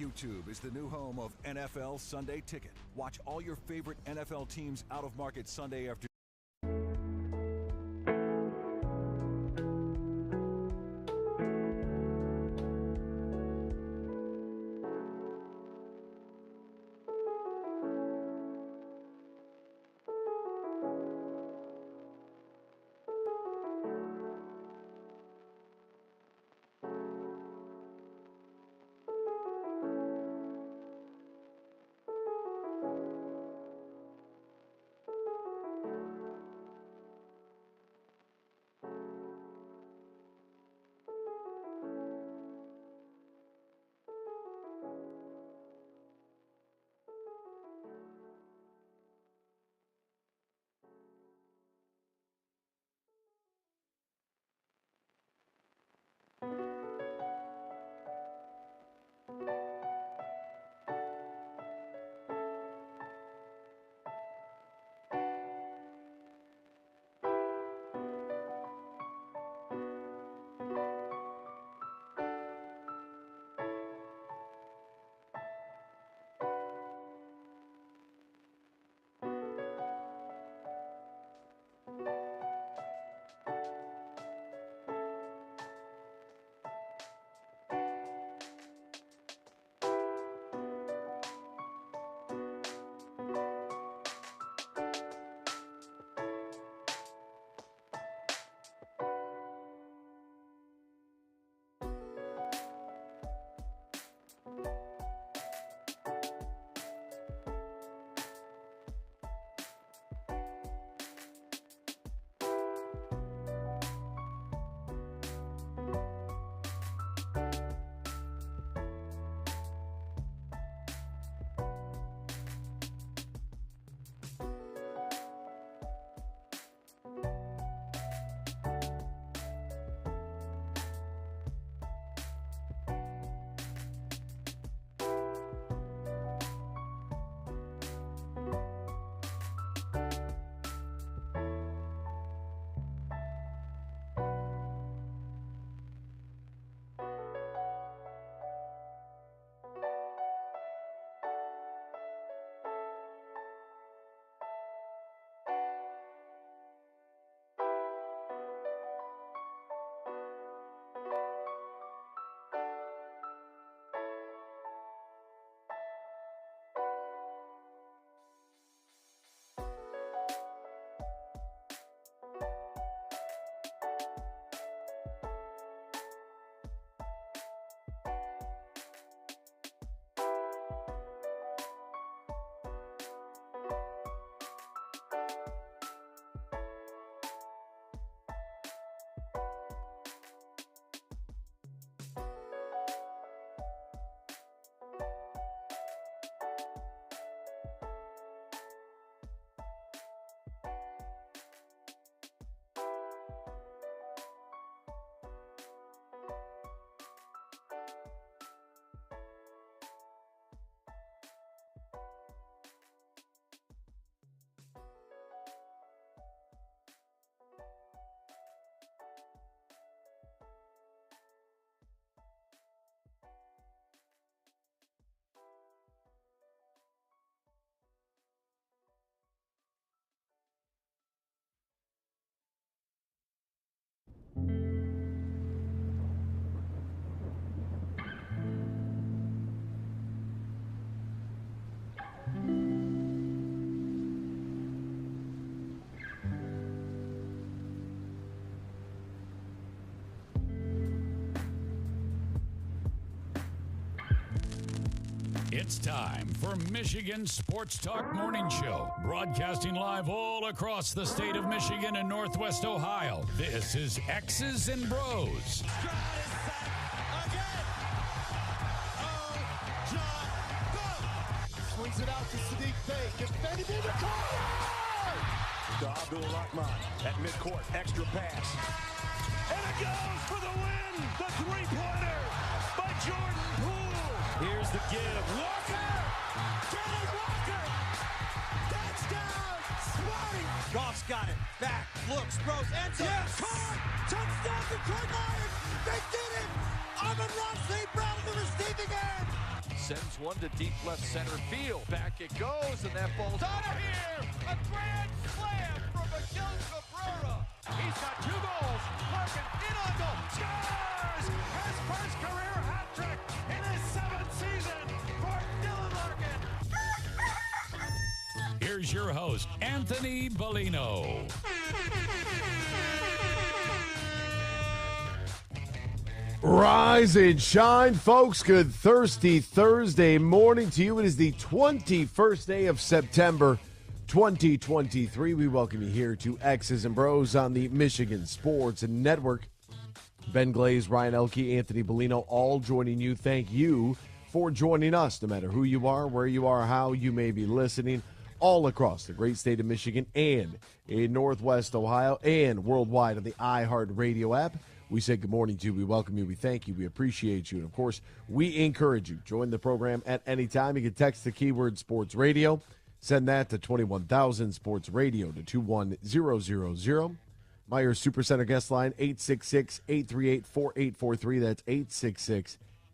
YouTube is the new home of NFL Sunday Ticket. Watch all your favorite NFL teams out of market Sunday afternoon. It's time for Michigan Sports Talk Morning Show, broadcasting live all across the state of Michigan and Northwest Ohio. This is X's and Bros. Swings it out to Sadiq Bey. Defended in the corner! To Abdul-Rahman at midcourt. Extra pass. And it goes for the win! The three-pointer by Jordan Poole. Here's the give. Walker! Kenneth Walker! Touchdown! Spotty! Goff's got it. Back. Looks. Throws. Ends up. Yes! Caught! Touchdown Detroit Lions! They did it! Amon-Ra St. Brown on the receiving end! sends one to deep left center field. Back it goes, and that ball's out of here. A grand slam from Miguel Cabrera. He's got 2 goals. Larkin in on goal. Scores! His first career hat trick in his 7th season for Dylan Larkin. Here's your host, Anthony Bellino. Rise and shine, folks. Good thirsty Thursday morning to you. It is the 21st day of September, 2023. We welcome you here to X's and Bros on the Michigan Sports Network. Ben Glaze, Ryan Elke, Anthony Bellino, all joining you. Thank you for joining us, no matter who you are, where you are, how you may be listening, all across the great state of Michigan and in Northwest Ohio and worldwide on the iHeartRadio app. We say good morning to you. We welcome you. We thank you. We appreciate you. And, of course, we encourage you. Join the program at any time. You can text the keyword sports radio. Send that to 21,000 sports radio to 21000. Myers Supercenter guest line, 866-838-4843. That's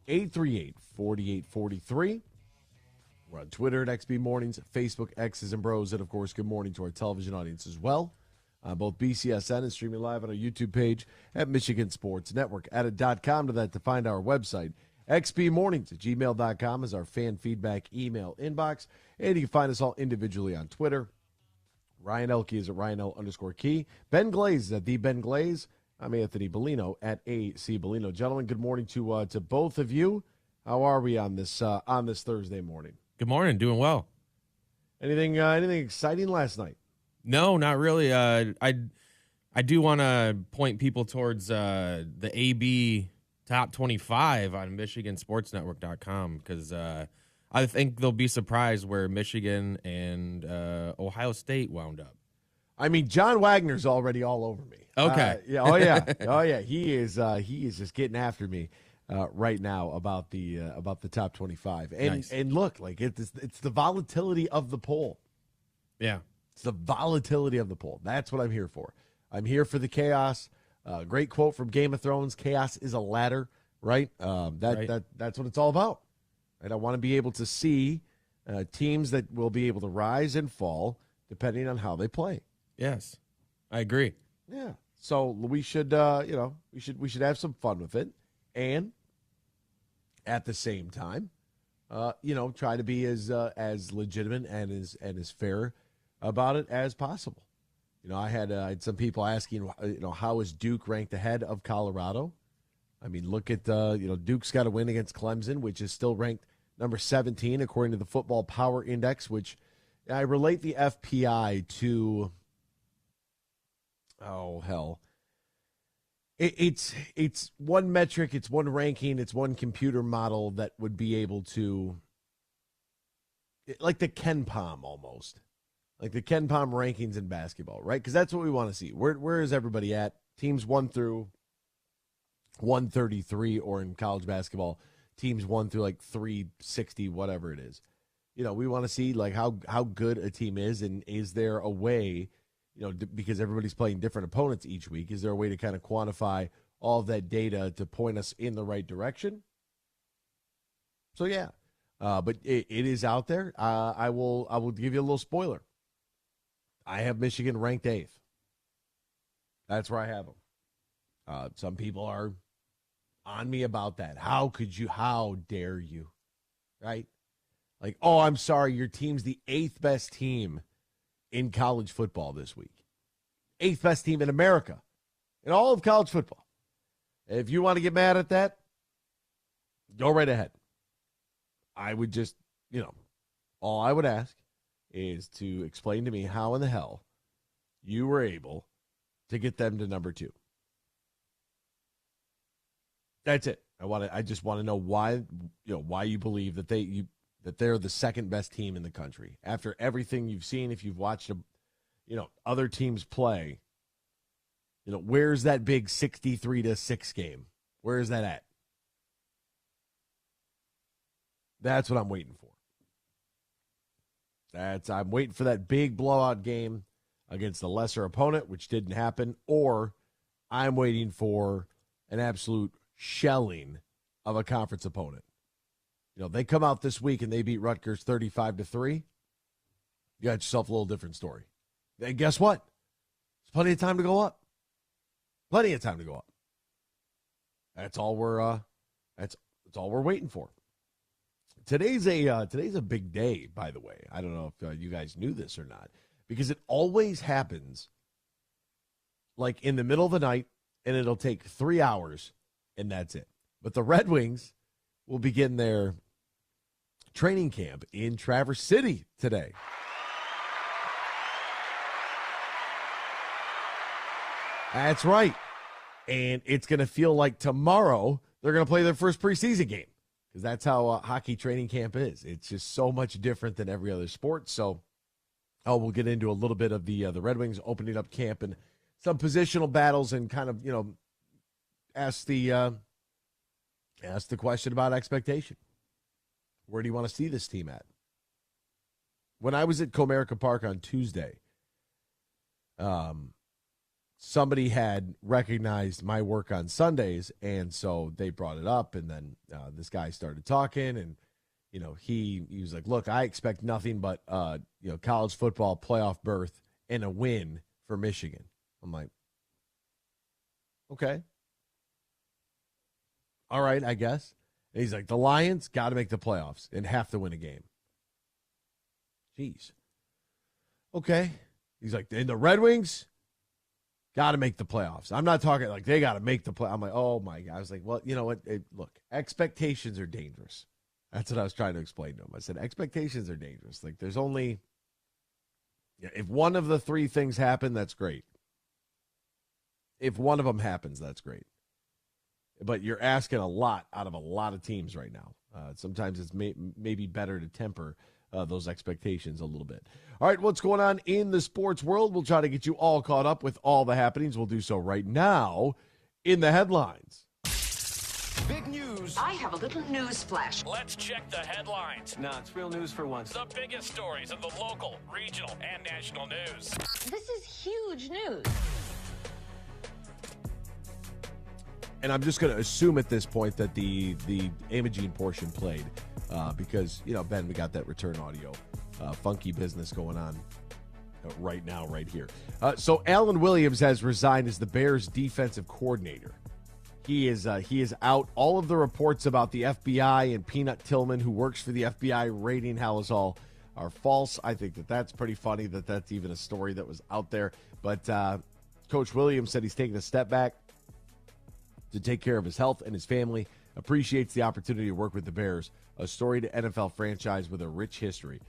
866-838-4843. We're on Twitter at XB Mornings, Facebook, X's and Bros. And, of course, good morning to our television audience as well. Both BCSN and streaming live on our YouTube page at Michigan Sports Network. Added.com to that to find our website. xbmornings@gmail.com is our fan feedback email inbox. And you can find us all individually on Twitter. Ryan Elke is at RyanL_Key. Ben Glaze is at the Ben Glaze. I'm Anthony Bellino at AC Bellino. Gentlemen, good morning to both of you. How are we on this Thursday morning? Good morning. Doing well. Anything exciting last night? No, not really. I do want to point people towards the AB Top 25 on MichiganSportsNetwork.com because I think they'll be surprised where Michigan and Ohio State wound up. I mean, John Wagner's already all over me. Okay. Oh yeah. He is just getting after me right now about the top 25. And Nice. And look, like it's the volatility of the poll. Yeah. It's the volatility of the poll. That's what I'm here for. I'm here for the chaos. Great quote from Game of Thrones: "Chaos is a ladder." Right. That's what it's all about. And I want to be able to see teams that will be able to rise and fall depending on how they play. Yes, I agree. Yeah. So we should, we should have some fun with it, and at the same time, try to be as legitimate and as fair about it as possible. I had some people asking, how is Duke ranked ahead of Colorado? I mean, look at Duke's got a win against Clemson, which is still ranked number 17 according to the Football Power Index, which I relate the FPI to. Oh hell! It's one metric, it's one ranking, it's one computer model that would be able to, like the Ken Pom almost. Like the Ken Pom rankings in basketball, right? Because that's what we want to see. Where is everybody at? Teams 1 through 133, or in college basketball, teams 1 through like 360, whatever it is. We want to see like how good a team is, and is there a way, because everybody's playing different opponents each week, is there a way to kind of quantify all of that data to point us in the right direction? So yeah, but it is out there. I will give you a little spoiler. I have Michigan ranked 8th. That's where I have them. Some people are on me about that. How could you? How dare you? Right? Like, oh, I'm sorry, your team's the 8th best team in college football this week. 8th best team in America, in all of college football. If you want to get mad at that, go right ahead. I would just, all I would ask is to explain to me how in the hell you were able to get them to number 2. That's it. I just want to know why you believe that they're the second best team in the country after everything you've seen. If you've watched other teams play, where's that big 63-6 game? Where is that at? That's what I'm waiting for. I'm waiting for that big blowout game against a lesser opponent, which didn't happen, or I'm waiting for an absolute shelling of a conference opponent. They come out this week and they beat Rutgers 35-3. You got yourself a little different story. And guess what? There's plenty of time to go up. Plenty of time to go up. That's all we're waiting for. Today's a big day, by the way. I don't know if you guys knew this or not, because it always happens like in the middle of the night, and it'll take 3 hours, and that's it. But the Red Wings will begin their training camp in Traverse City today. That's right. And it's going to feel like tomorrow they're going to play their first preseason game, because that's how hockey training camp is. It's just so much different than every other sport. So we'll get into a little bit of the Red Wings opening up camp and some positional battles, and kind of, ask the question about expectation. Where do you want to see this team at? When I was at Comerica Park on Tuesday, somebody had recognized my work on Sundays, and so they brought it up, and then this guy started talking, and he was like, look, I expect nothing but college football playoff berth and a win for Michigan. I'm like, okay. All right, I guess. And he's like, the Lions got to make the playoffs and have to win a game. Jeez. Okay. He's like, and the Red Wings got to make the playoffs. I'm not talking like they got to make the play. I'm like, oh my God. I was like, well, you know what? Look, expectations are dangerous. That's what I was trying to explain to him. I said, expectations are dangerous. Like, there's only, if one of the three things happen, that's great. If one of them happens, that's great. But you're asking a lot out of a lot of teams right now. Sometimes it's maybe better to temper those expectations a little bit. All right, what's going on in the sports world? We'll try to get you all caught up with all the happenings. We'll do so right now in the headlines. Big news. I have a little news flash. Let's check the headlines. No, it's real news for once. The biggest stories of the local, regional, and national news. This is huge news. And I'm just going to assume at this point that the Imogene portion played because, Ben, we got that return audio funky business going on right now, right here. So Alan Williams has resigned as the Bears defensive coordinator. He is out. All of the reports about the FBI and Peanut Tillman, who works for the FBI, raiding Halisall are false. I think that's pretty funny that's even a story that was out there. But Coach Williams said he's taking a step back to take care of his health and his family, appreciates the opportunity to work with the Bears, a storied NFL franchise with a rich history.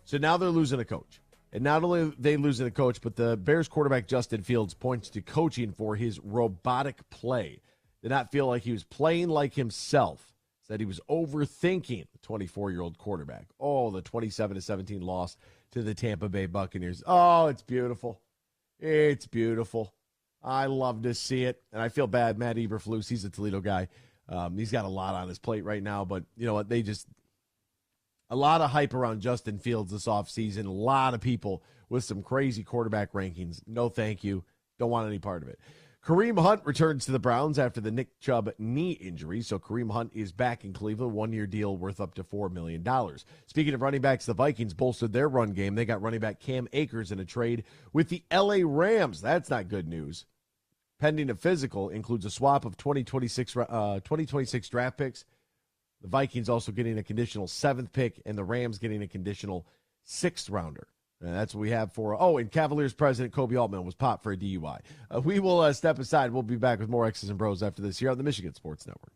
So now they're losing a coach. And not only are they losing a coach, but the Bears quarterback Justin Fields points to coaching for his robotic play. Did not feel like he was playing like himself. Said he was overthinking the 24-year-old quarterback. Oh, the 27-17 loss to the Tampa Bay Buccaneers. Oh, it's beautiful. It's beautiful. I love to see it, and I feel bad. Matt Eberflus, he's a Toledo guy. He's got a lot on his plate right now, but you know what? A lot of hype around Justin Fields this offseason. A lot of people with some crazy quarterback rankings. No thank you. Don't want any part of it. Kareem Hunt returns to the Browns after the Nick Chubb knee injury, so Kareem Hunt is back in Cleveland, one-year deal worth up to $4 million. Speaking of running backs, the Vikings bolstered their run game. They got running back Cam Akers in a trade with the L.A. Rams. That's not good news. Pending a physical includes a swap of 2026 draft picks. The Vikings also getting a conditional 7th pick, and the Rams getting a conditional 6th rounder. And that's what we have for. And Cavaliers president Kobe Altman was popped for a DUI. We will step aside. We'll be back with more X's and Bros after this here on the Michigan Sports Network.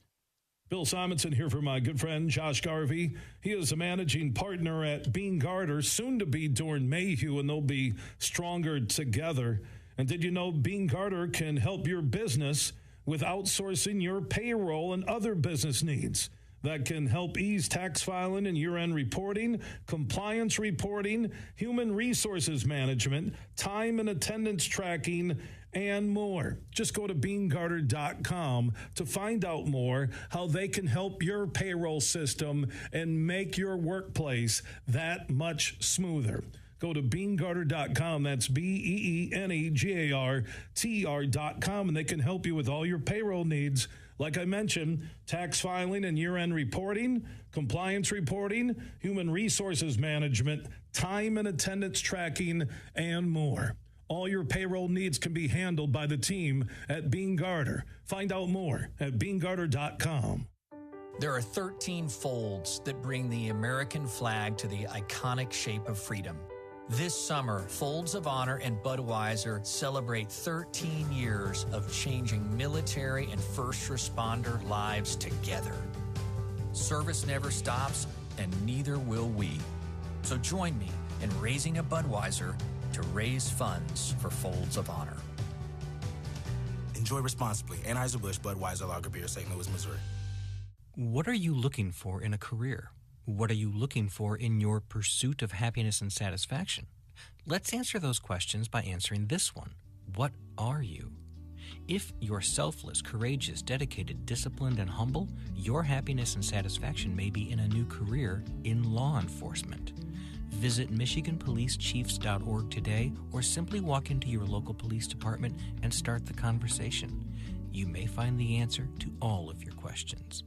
Bill Simonson here for my good friend Josh Garvey. He is a managing partner at Bean Garter, soon to be Dorn Mayhew, and they'll be stronger together. And did you know Bean Garter can help your business with outsourcing your payroll and other business needs? That can help ease tax filing and year-end reporting, compliance reporting, human resources management, time and attendance tracking, and more. Just go to beangarter.com to find out more how they can help your payroll system and make your workplace that much smoother. Go to beangarter.com. That's BEENEGARTR.com, and they can help you with all your payroll needs Like I mentioned, tax filing and year-end reporting, compliance reporting, human resources management, time and attendance tracking, and more. All your payroll needs can be handled by the team at Bean Garter. Find out more at BeanGarter.com. There are 13 folds that bring the American flag to the iconic shape of freedom. This summer, Folds of Honor and Budweiser celebrate 13 years of changing military and first responder lives together. Service never stops, and neither will we. So join me in raising a Budweiser to raise funds for Folds of Honor. Enjoy responsibly. Anheuser-Busch Budweiser Lager Beer, St. Louis, Missouri. What are you looking for in a career? What are you looking for in your pursuit of happiness and satisfaction? Let's answer those questions by answering this one. What are you? If you're selfless, courageous, dedicated, disciplined, and humble, your happiness and satisfaction may be in a new career in law enforcement. Visit MichiganPoliceChiefs.org today or simply walk into your local police department and start the conversation. You may find the answer to all of your questions.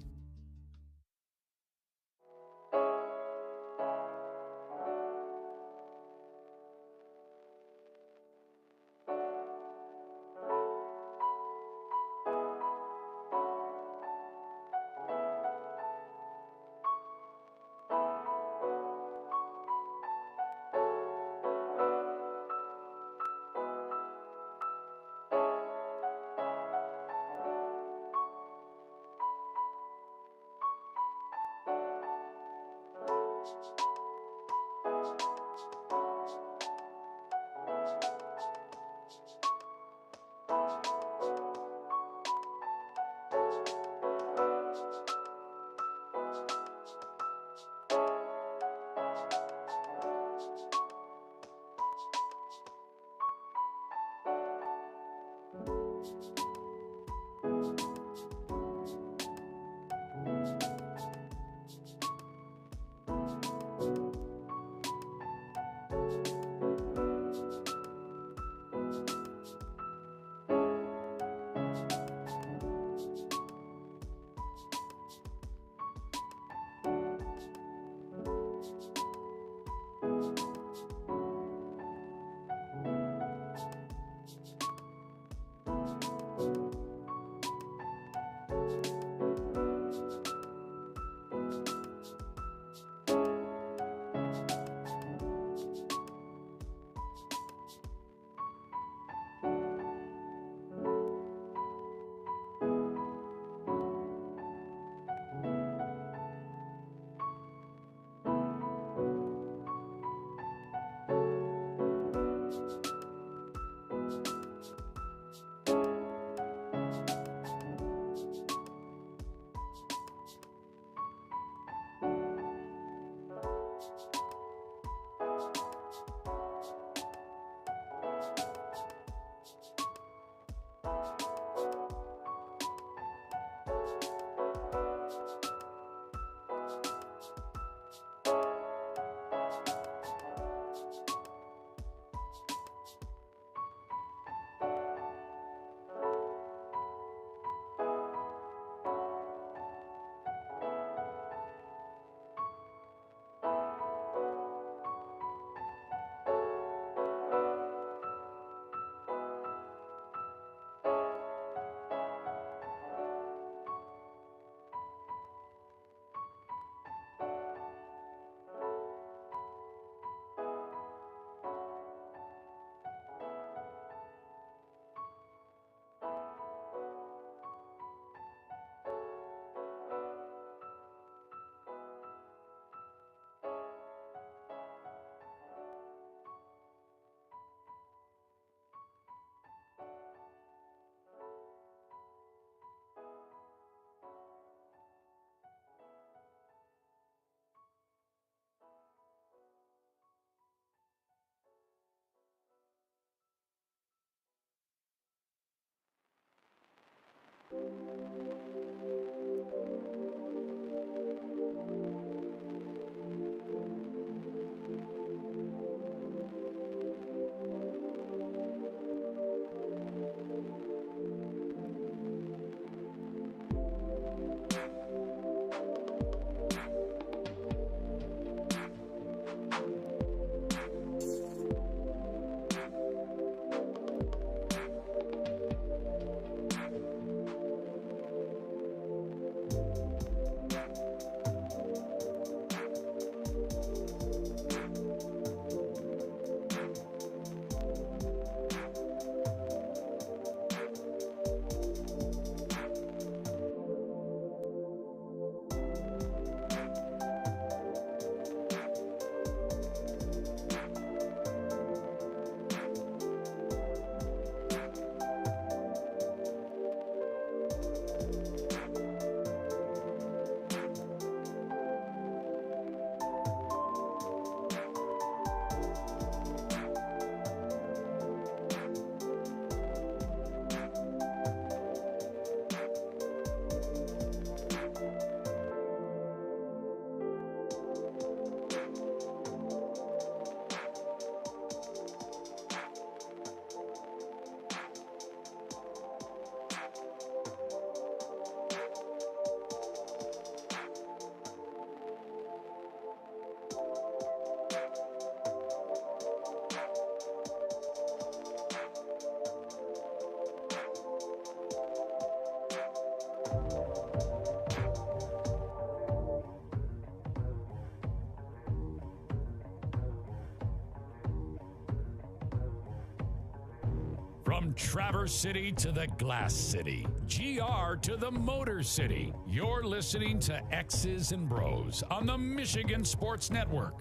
From Traverse City to the Glass City, GR to the Motor City, you're listening to X's and Bros on the Michigan Sports Network.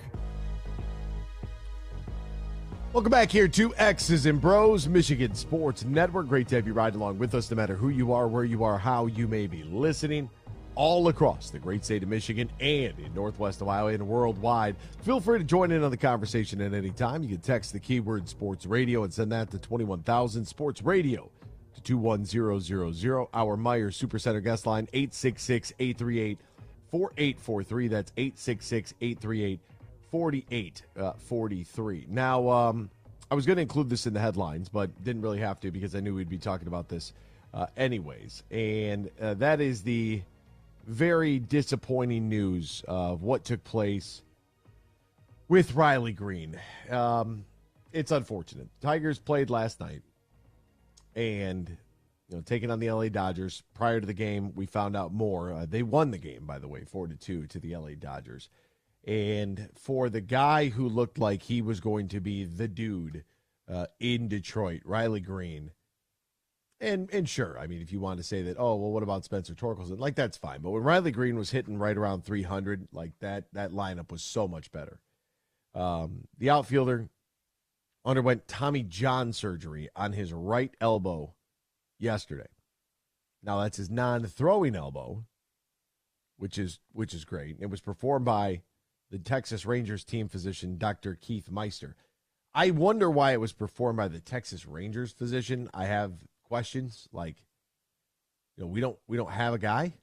Welcome back here to X's and Bros, Michigan Sports Network. Great to have you ride along with us no matter who you are, where you are, how you may be listening. All across the great state of Michigan and in Northwest Ohio and worldwide. Feel free to join in on the conversation at any time. You can text the keyword Sports Radio and send that to 21,000 Sports Radio to 21000. Our Myers Supercenter guest line, 866-838-4843. That's 866-838-4843. Now, I was going to include this in the headlines, but didn't really have to because I knew we'd be talking about this anyways. And that is the very disappointing news of what took place with Riley Greene. It's unfortunate. Tigers played last night and, taking on the LA Dodgers. Prior to the game, we found out more. They won the game, by the way, 4-2 to the LA Dodgers. And for the guy who looked like he was going to be the dude in Detroit, Riley Greene, And sure, I mean, if you want to say that, oh, well, what about Spencer Torkelson? Like, that's fine. But when Riley Greene was hitting right around 300, like that lineup was so much better. The outfielder underwent Tommy John surgery on his right elbow yesterday. Now, that's his non-throwing elbow, which is great. It was performed by the Texas Rangers team physician, Dr. Keith Meister. I wonder why it was performed by the Texas Rangers physician. I have questions like, we don't have a guy,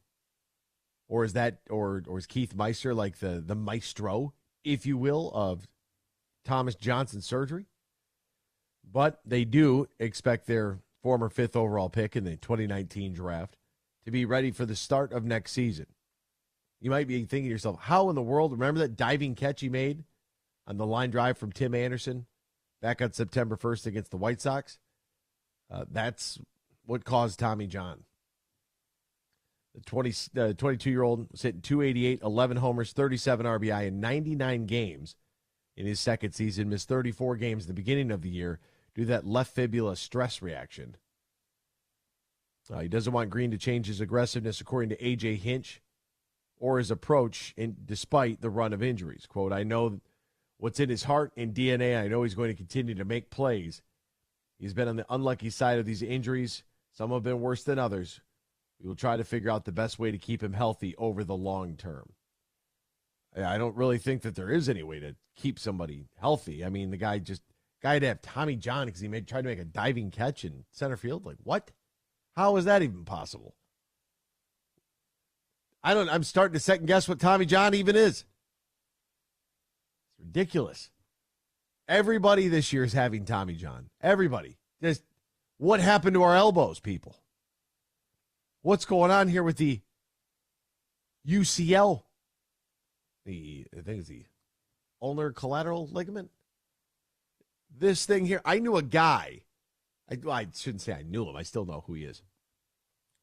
or is Keith Meister like the maestro, if you will, of Thomas Johnson surgery? But they do expect their former 5th overall pick in the 2019 draft to be ready for the start of next season. You might be thinking to yourself, how in the world? Remember that diving catch he made on the line drive from Tim Anderson back on September 1st against the White Sox? That's what caused Tommy John. The 22-year-old was hitting .288, 11 homers, 37 RBI in 99 games in his second season. Missed 34 games at the beginning of the year due to that left fibula stress reaction. He doesn't want Greene to change his aggressiveness, according to A.J. Hinch, or his approach, despite the run of injuries. Quote, I know what's in his heart and DNA. I know he's going to continue to make plays. He's been on the unlucky side of these injuries. Some have been worse than others. We will try to figure out the best way to keep him healthy over the long term. I don't really think that there is any way to keep somebody healthy. I mean, the guy had to have Tommy John because he tried to make a diving catch in center field. Like, what? How is that even possible? I'm starting to second guess what Tommy John even is. It's ridiculous. Everybody this year is having Tommy John. Everybody. Just what happened to our elbows, people? What's going on here with the UCL? I think it's the ulnar collateral ligament. This thing here, I knew a guy. I shouldn't say I knew him. I still know who he is.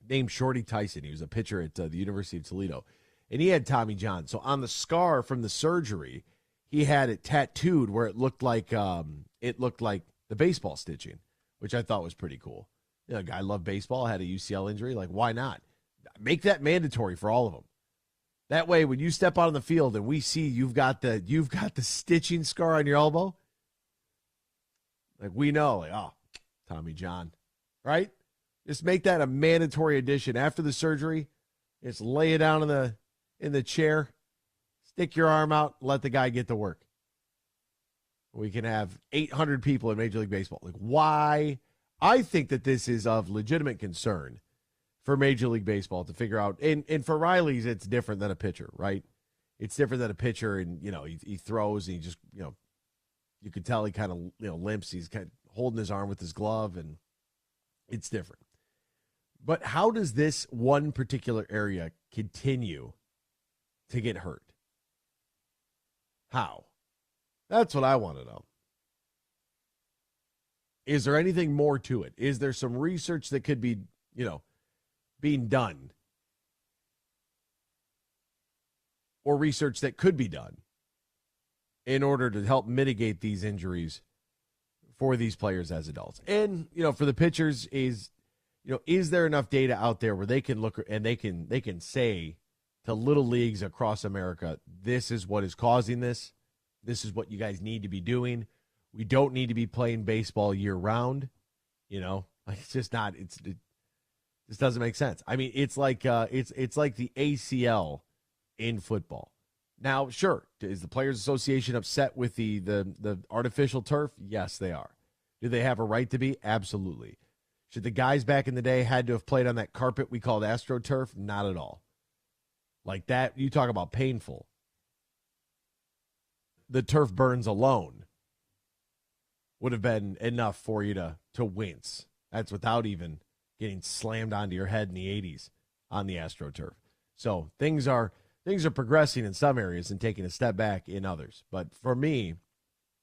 Named Shorty Tyson. He was a pitcher at the University of Toledo. And he had Tommy John. So on the scar from the surgery, he had it tattooed where it looked like the baseball stitching, which I thought was pretty cool. A guy loved baseball, had a UCL injury. Like, why not? Make that mandatory for all of them. That way, when you step out on the field and we see you've got the stitching scar on your elbow, like we know, like, oh, Tommy John, right? Just make that a mandatory addition after the surgery. Just lay it down in the chair. Stick your arm out, let the guy get to work. We can have 800 people in Major League Baseball. Like, why? I think that this is of legitimate concern for Major League Baseball to figure out. And for Riley's, it's different than a pitcher, right? It's different than a pitcher, and, he throws, and he just, you could tell he kind of, limps. He's kind of holding his arm with his glove, and it's different. But how does this one particular area continue to get hurt? How? That's what I want to know. Is there anything more to it? Is there some research that could be, being done? Or research that could be done in order to help mitigate these injuries for these players as adults. And, for the pitchers is there enough data out there where they can look and they can say to little leagues across America, this is what is causing this. This is what you guys need to be doing. We don't need to be playing baseball year round. It's just not, it just doesn't make sense. I mean, it's like it's like the ACL in football. Now, sure, is the Players Association upset with the artificial turf? Yes, they are. Do they have a right to be? Absolutely. Should the guys back in the day had to have played on that carpet we called AstroTurf? Not at all. Like that, you talk about painful. The turf burns alone would have been enough for you to wince. That's without even getting slammed onto your head in the 80s on the AstroTurf. So things are progressing in some areas and taking a step back in others. But for me,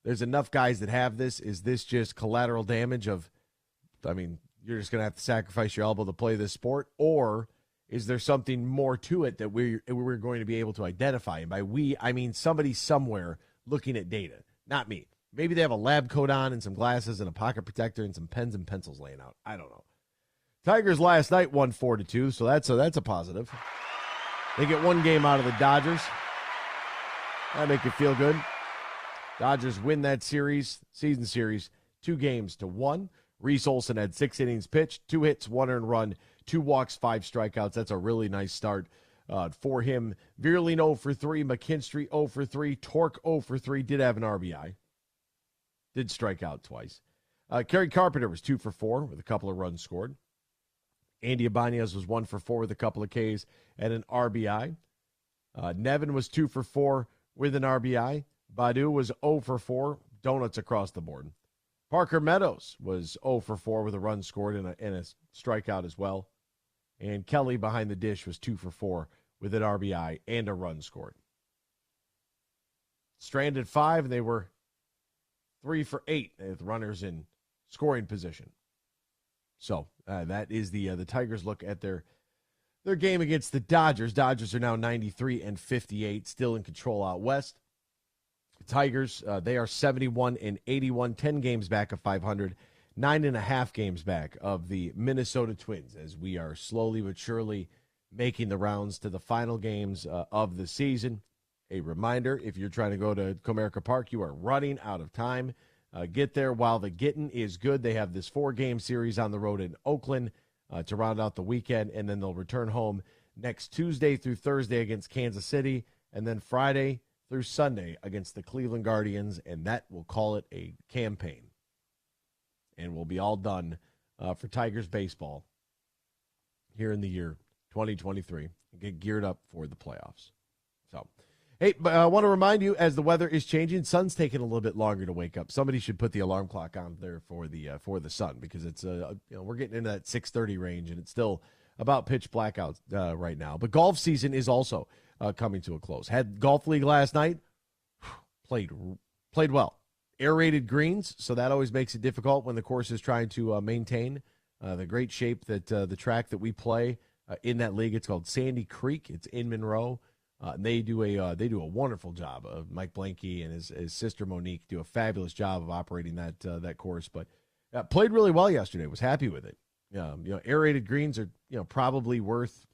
there's enough guys that have this. Is this just collateral damage of, you're just going to have to sacrifice your elbow to play this sport? Or is there something more to it that we're going to be able to identify? And by we, I mean somebody somewhere looking at data, not me. Maybe they have a lab coat on and some glasses and a pocket protector and some pens and pencils laying out. I don't know. Tigers last night won 4-2, so that's a positive. They get one game out of the Dodgers. That make you feel good. Dodgers win that season series, 2-1. Reese Olson had 6 innings pitched, 2 hits, 1 earned run, 2 walks, 5 strikeouts. That's a really nice start for him. Br0's 0 for 3, McKinstry 0 for 3, Torque 0 for 3, did have an RBI. Did strike out twice. Kerry Carpenter was 2 for 4 with a couple of runs scored. Andy Ibanez was 1 for 4 with a couple of Ks and an RBI. Nevin was 2 for 4 with an RBI. Badu was 0 for 4, donuts across the board. Parker Meadows was 0 for 4 with a run scored and a strikeout as well. And Kelly behind the dish was 2 for 4 with an RBI and a run scored. Stranded 5, and they were 3 for 8 with runners in scoring position. So that is the Tigers' look at their game against the Dodgers. Dodgers are now 93-58, still in control out west. Tigers, they are 71-81, 10 games back of 500, 9.5 games back of the Minnesota Twins, as we are slowly but surely making the rounds to the final games of the season. A reminder, if you're trying to go to Comerica Park, you are running out of time. Get there while the getting is good. They have this 4-game series on the road in Oakland to round out the weekend, and then they'll return home next Tuesday through Thursday against Kansas City, and then Friday through Sunday against the Cleveland Guardians, and that will call it a campaign. And we'll be all done for Tigers baseball here in the year 2023 and get geared up for the playoffs. So, hey, but I want to remind you, as the weather is changing, sun's taking a little bit longer to wake up. Somebody should put the alarm clock on there for the sun, because it's we're getting into that 6:30 range, and it's still about pitch black out right now. But golf season is also coming to a close. Had golf league last night, played well. Aerated greens, so that always makes it difficult when the course is trying to maintain the great shape that the track that we play in that league. It's called Sandy Creek. It's in Monroe. They do a wonderful job. Mike Blanke and his sister Monique do a fabulous job of operating that course. But played really well yesterday. Was happy with it. Aerated greens are probably worth,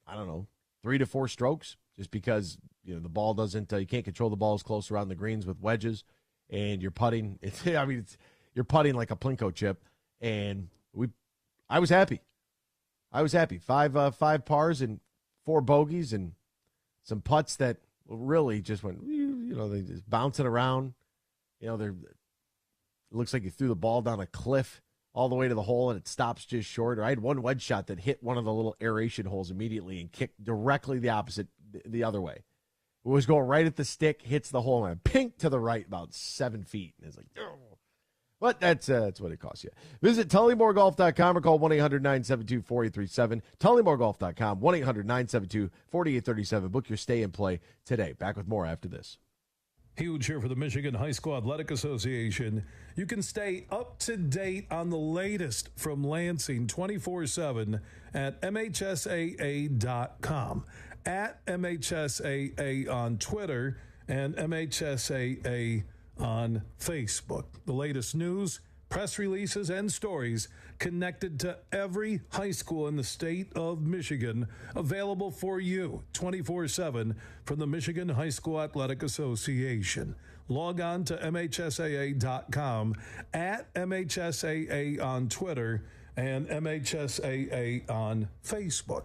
I don't know, 3 to 4 strokes, just because the ball doesn't. You can't control the balls close around the greens with wedges, and you're putting. You're putting like a Plinko chip, and I was happy. 5 pars and 4 bogeys and some putts that really just went, they just bouncing around. It looks like you threw the ball down a cliff all the way to the hole and it stops just short. Or I had one wedge shot that hit one of the little aeration holes immediately and kicked directly the other way. It was going right at the stick, hits the hole, and pink to the right about 7 feet. And it's like, oh. But that's what it costs you. Visit TullyMoreGolf.com or call 1-800-972-4837. TullyMoreGolf.com, 1-800-972-4837. Book your stay and play today. Back with more after this. Huge here for the Michigan High School Athletic Association. You can stay up to date on the latest from Lansing 24/7 at MHSAA.com, at MHSAA on Twitter, and MHSAA on Facebook. The latest news, press releases, and stories connected to every high school in the state of Michigan, available for you 24/7 from the Michigan High School Athletic Association. Log on to MHSAA.com, at MHSAA on Twitter, and MHSAA on Facebook.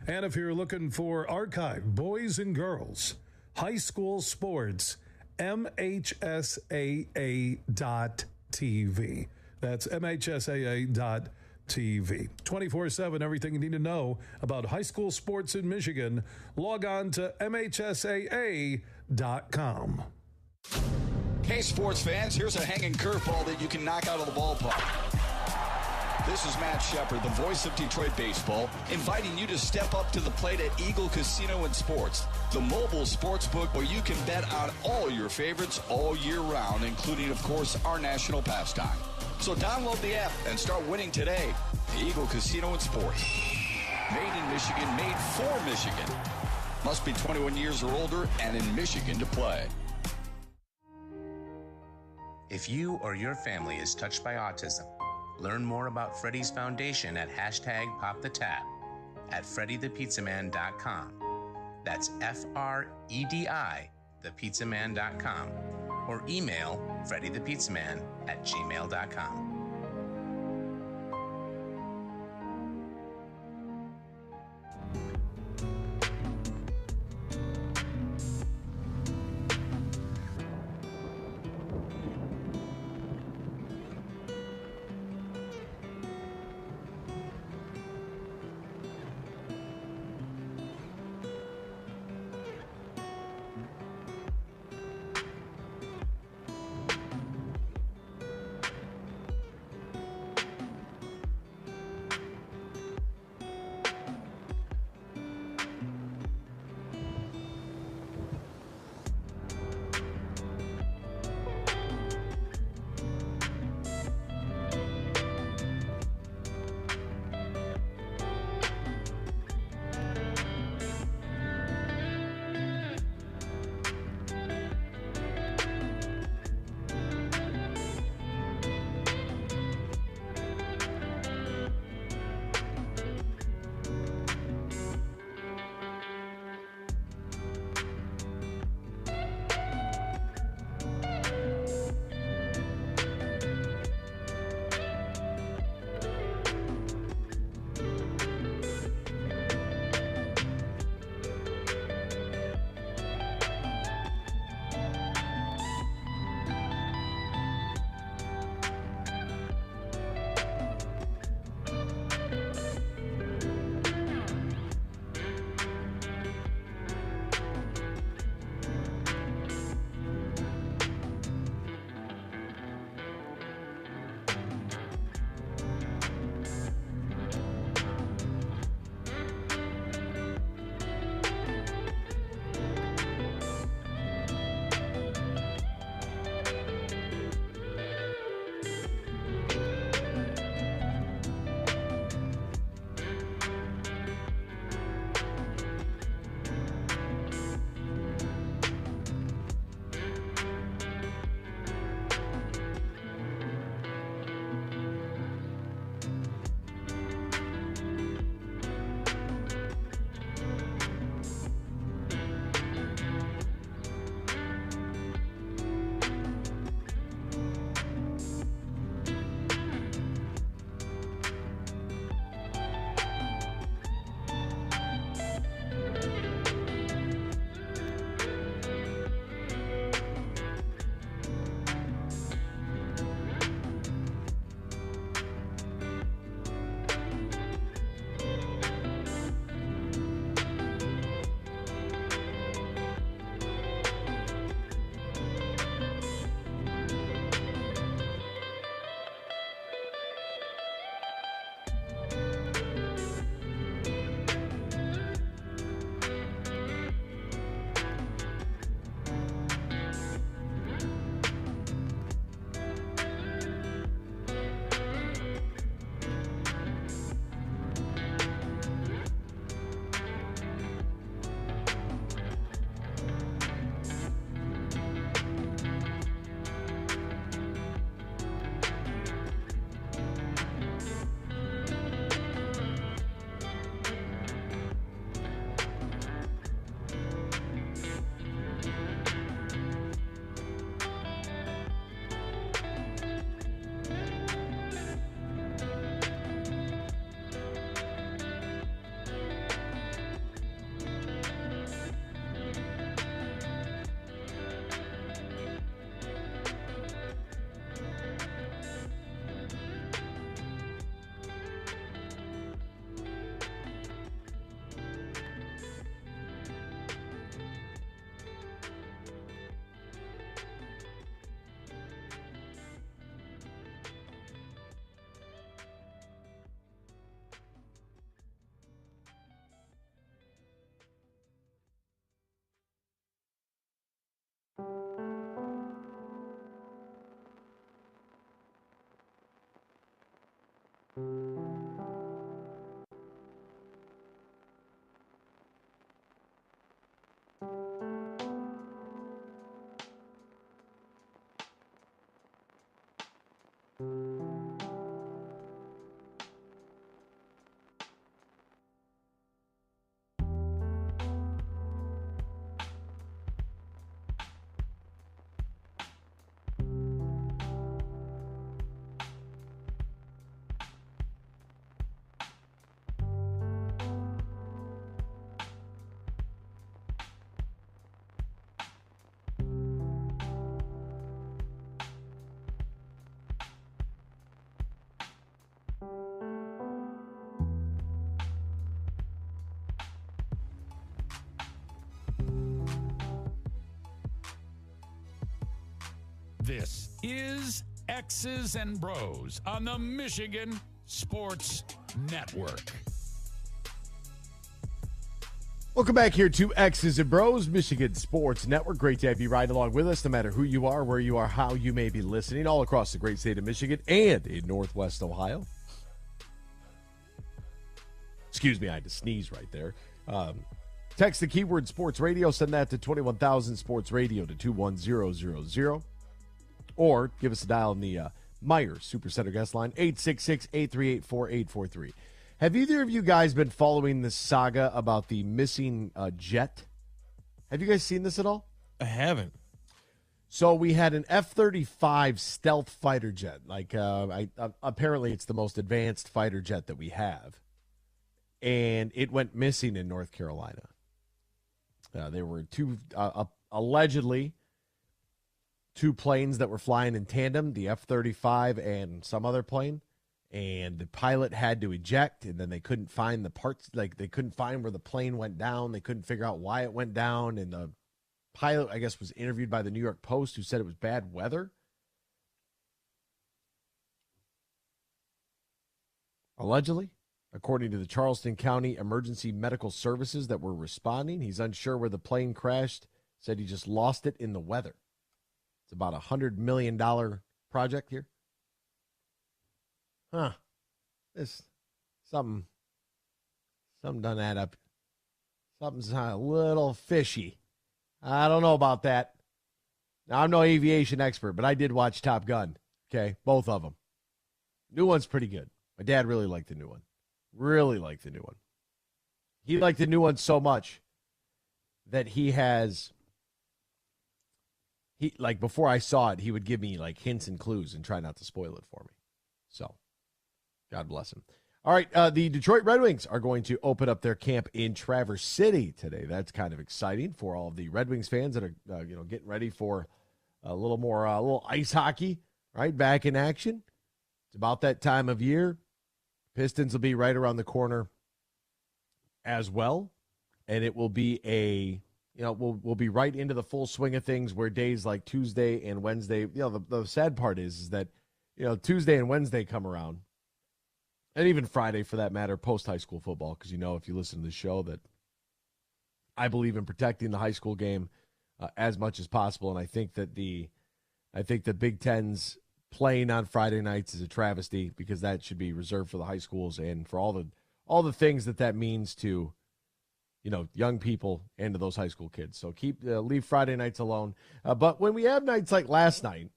And if you're looking for archive boys and girls high school sports, MHSAA.TV. That's MHSAA.TV. 24/7, everything you need to know about high school sports in Michigan. Log on to MHSAA.com. Hey, sports fans, here's a hanging curveball that you can knock out of the ballpark. This is Matt Shepard, the voice of Detroit baseball, inviting you to step up to the plate at Eagle Casino and Sports, the mobile sports book where you can bet on all your favorites all year round, including, of course, our national pastime. So download the app and start winning today. Eagle Casino and Sports. Made in Michigan, made for Michigan. Must be 21 years or older and in Michigan to play. If you or your family is touched by autism, learn more about Freddy's Foundation at #PopTheTap at FreddyThePizzaman.com. That's FREDI, thepizzaman.com, or email FreddyThePizzaman@gmail.com. This is X's and Bros on the Michigan Sports Network. Welcome back here to X's and Bros, Michigan Sports Network. Great to have you ride along with us, no matter who you are, where you are, how you may be listening, all across the great state of Michigan and in Northwest Ohio. Excuse me, I had to sneeze right there. Text the keyword Sports Radio, send that to 21,000 Sports Radio to 21000. Or give us a dial in the Meijer Supercenter guest line, 866-838-4843. Have either of you guys been following this saga about the missing jet? Have you guys seen this at all? I haven't. So we had an F-35 stealth fighter jet. Apparently it's the most advanced fighter jet that we have. And it went missing in North Carolina. There were allegedly two planes that were flying in tandem, the F-35 and some other plane, and the pilot had to eject, and then they couldn't find the parts, they couldn't find where the plane went down. They couldn't figure out why it went down, and the pilot, I guess, was interviewed by the New York Post, who said it was bad weather. Allegedly, according to the Charleston County Emergency Medical Services that were responding, he's unsure where the plane crashed, said he just lost it in the weather. It's about a $100 million project here. This something doesn't add up. Something's a little fishy. I don't know about that. Now, I'm no aviation expert, but I did watch Top Gun. Okay, both of them. New one's pretty good. My dad really liked the new one. Really liked the new one. He liked the new one so much that before I saw it, he would give me hints and clues and try not to spoil it for me. So, God bless him. All right, the Detroit Red Wings are going to open up their camp in Traverse City today. That's kind of exciting for all of the Red Wings fans that are getting ready for a little ice hockey, right, back in action. It's about that time of year. Pistons will be right around the corner as well, and it will be we'll be right into the full swing of things where days like Tuesday and Wednesday, the sad part is that, Tuesday and Wednesday come around, and even Friday for that matter, post-high school football, because if you listen to the show that I believe in protecting the high school game as much as possible, and I think that the Big Ten's playing on Friday nights is a travesty, because that should be reserved for the high schools and for all the things that means to young people and to those high school kids. So leave Friday nights alone. But when we have nights like last night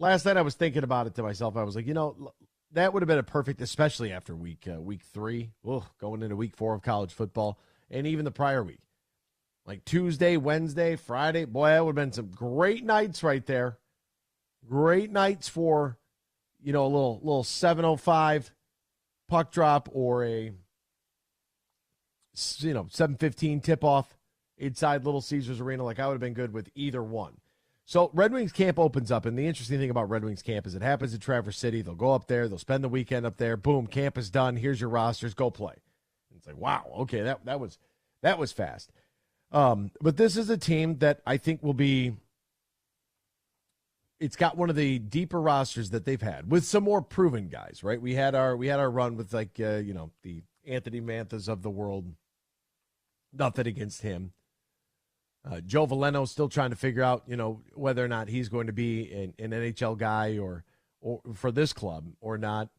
I was thinking about it to myself. I was like, that would have been a perfect, especially after week 3, going into week 4 of college football, and even the prior week, like Tuesday, Wednesday, Friday. Boy, that would have been some great nights right there. Great nights for, a little 7:05 puck drop or a 7:15 tip-off inside Little Caesars Arena. I would have been good with either one. So Red Wings camp opens up, and the interesting thing about Red Wings camp is it happens in Traverse City. They'll go up there. They'll spend the weekend up there. Boom, camp is done. Here's your rosters. Go play. And it's like, wow, okay, that was fast. But this is a team that I think will be – it's got one of the deeper rosters that they've had with some more proven guys, right? We had our run with the Anthony Manthas of the world. Nothing against him. Joe Bellino still trying to figure out, whether or not he's going to be an NHL guy or for this club or not.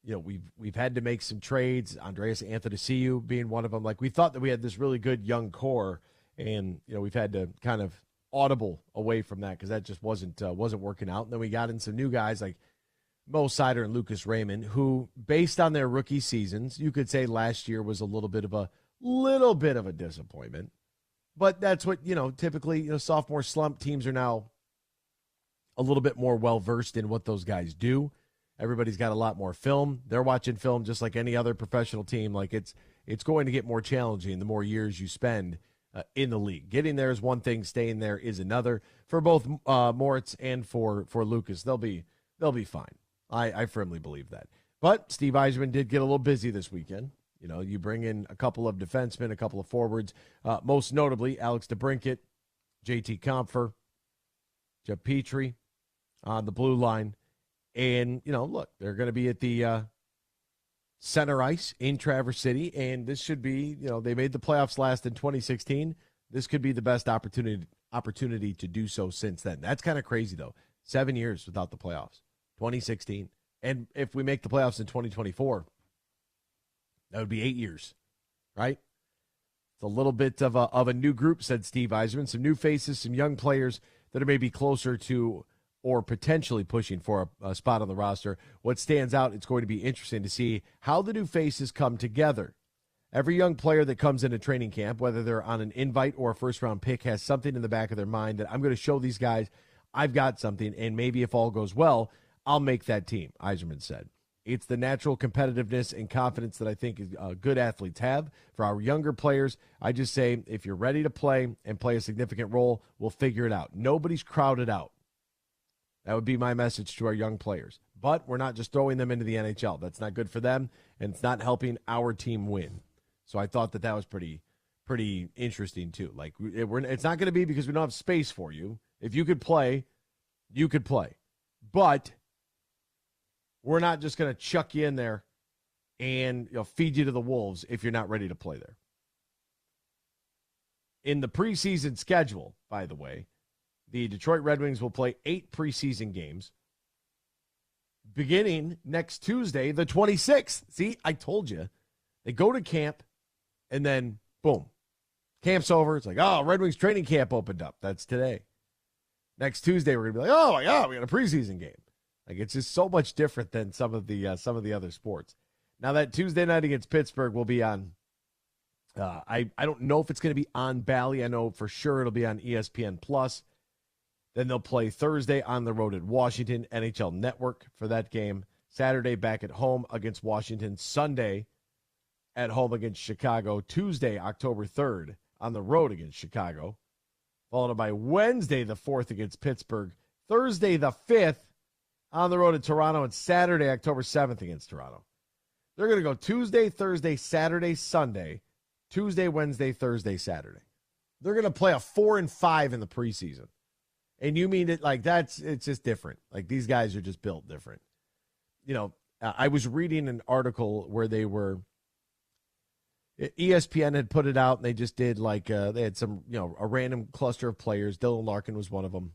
we've had to make some trades. Andreas Anthony being one of them. Like, we thought that we had this really good young core, and we've had to kind of audible away from that because that just wasn't working out. And then we got in some new guys like Mo Sider and Lucas Raymond, who, based on their rookie seasons, you could say last year was a little bit of a disappointment. But that's what, typically, sophomore slump teams are now a little bit more well-versed in what those guys do. Everybody's got a lot more film. They're watching film just like any other professional team. Like, it's going to get more challenging the more years you spend in the league. Getting there is one thing. Staying there is another. For both Moritz and for Lucas, they'll be fine. I firmly believe that. But Steve Yzerman did get a little busy this weekend. You bring in a couple of defensemen, a couple of forwards, most notably Alex DeBrincat, JT Compher, Jeff Petrie on the blue line. And, look, they're going to be at the center ice in Traverse City, and this should be, they made the playoffs last in 2016. This could be the best opportunity to do so since then. That's kind of crazy, though. 7 years without the playoffs, 2016. And if we make the playoffs in 2024, that would be 8 years, right? It's a little bit of a new group, said Steve Yzerman. Some new faces, some young players that are maybe closer to or potentially pushing for a spot on the roster. What stands out, it's going to be interesting to see how the new faces come together. Every young player that comes into training camp, whether they're on an invite or a first-round pick, has something in the back of their mind that I'm going to show these guys I've got something, and maybe if all goes well, I'll make that team, Yzerman said. It's the natural competitiveness and confidence that I think good athletes have. For our younger players, I just say, if you're ready to play and play a significant role, we'll figure it out. Nobody's crowded out. That would be my message to our young players. But we're not just throwing them into the NHL. That's not good for them, and it's not helping our team win. So I thought that was pretty interesting, too. Like, it's not going to be because we don't have space for you. If you could play, you could play. But we're not just going to chuck you in there and feed you to the wolves if you're not ready to play there. In the preseason schedule, by the way, the Detroit Red Wings will play 8 preseason games beginning next Tuesday, the 26th. See, I told you. They go to camp, and then, boom, camp's over. It's like, oh, Red Wings training camp opened up. That's today. Next Tuesday, we're going to be like, oh, my God, we got a preseason game. Like, it's just so much different than some of the other sports. Now, that Tuesday night against Pittsburgh will be on, I don't know if it's going to be on Bally. I know for sure it'll be on ESPN+. Then they'll play Thursday on the road at Washington, NHL Network for that game. Saturday back at home against Washington. Sunday at home against Chicago. Tuesday, October 3rd, on the road against Chicago. Followed by Wednesday, the 4th, against Pittsburgh. Thursday, the 5th, on the road at Toronto. And Saturday, October 7th, against Toronto. They're going to go Tuesday, Thursday, Saturday, Sunday. Tuesday, Wednesday, Thursday, Saturday. They're going to play a 4 and 5 in the preseason. And you mean it like it's just different. Like, these guys are just built different. I was reading an article where ESPN had put it out, and they just did they had some, a random cluster of players. Dylan Larkin was one of them.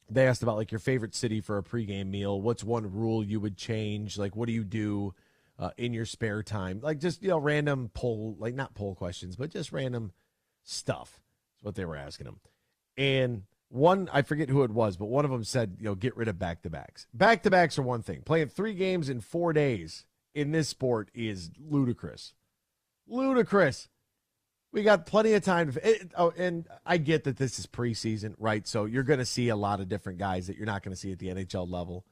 They asked about your favorite city for a pregame meal. What's one rule you would change? Like, what do you do in your spare time? Like, just, random poll, not poll questions, but just random stuff. That's what they were asking them. And one, I forget who it was, but one of them said, get rid of back-to-backs. Back-to-backs are one thing. Playing 3 games in 4 days in this sport is ludicrous. Ludicrous. We got plenty of time. And I get that this is preseason, right? So you're going to see a lot of different guys that you're not going to see at the NHL level.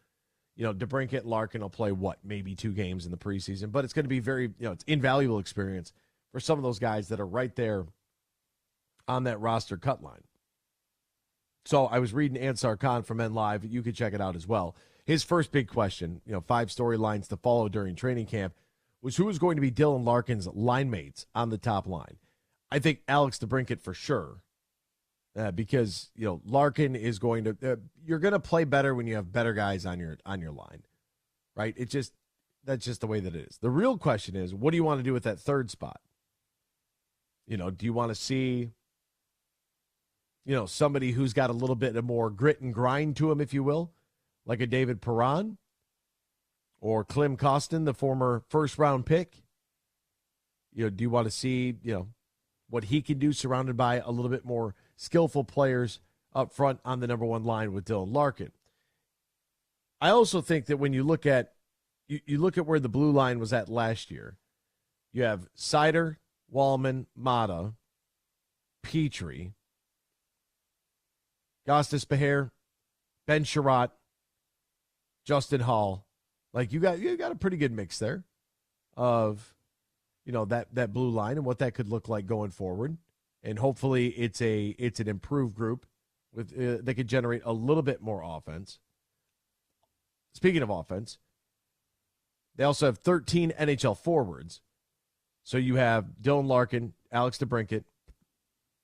DeBrincat and Larkin will play, maybe 2 games in the preseason, but it's going to be very, it's invaluable experience for some of those guys that are right there on that roster cut line. So I was reading Ansar Khan from NLive. You could check it out as well. His first big question, 5 storylines to follow during training camp, was who is going to be Dylan Larkin's line mates on the top line. I think Alex DeBrincat for sure, because Larkin is going to. You're going to play better when you have better guys on your line, right? That's just the way that it is. The real question is, what do you want to do with that third spot? Do you want to see somebody who's got a little bit of more grit and grind to him, if you will, like a David Perron? or Klim Kostin, the former first-round pick? Do you want to see, what he can do surrounded by a little bit more skillful players up front on the number one line with Dylan Larkin? I also think that when you look at you look at where the blue line was at last year, you have Sider, Wallman, Mata, Petrie, Gostis Beher, Ben Sherratt, Justin Hall. Like you got a pretty good mix there of that blue line and what that could look like going forward. And hopefully it's an improved group with that could generate a little bit more offense. Speaking of offense, they also have 13 NHL forwards. So you have Dylan Larkin, Alex DeBrincat,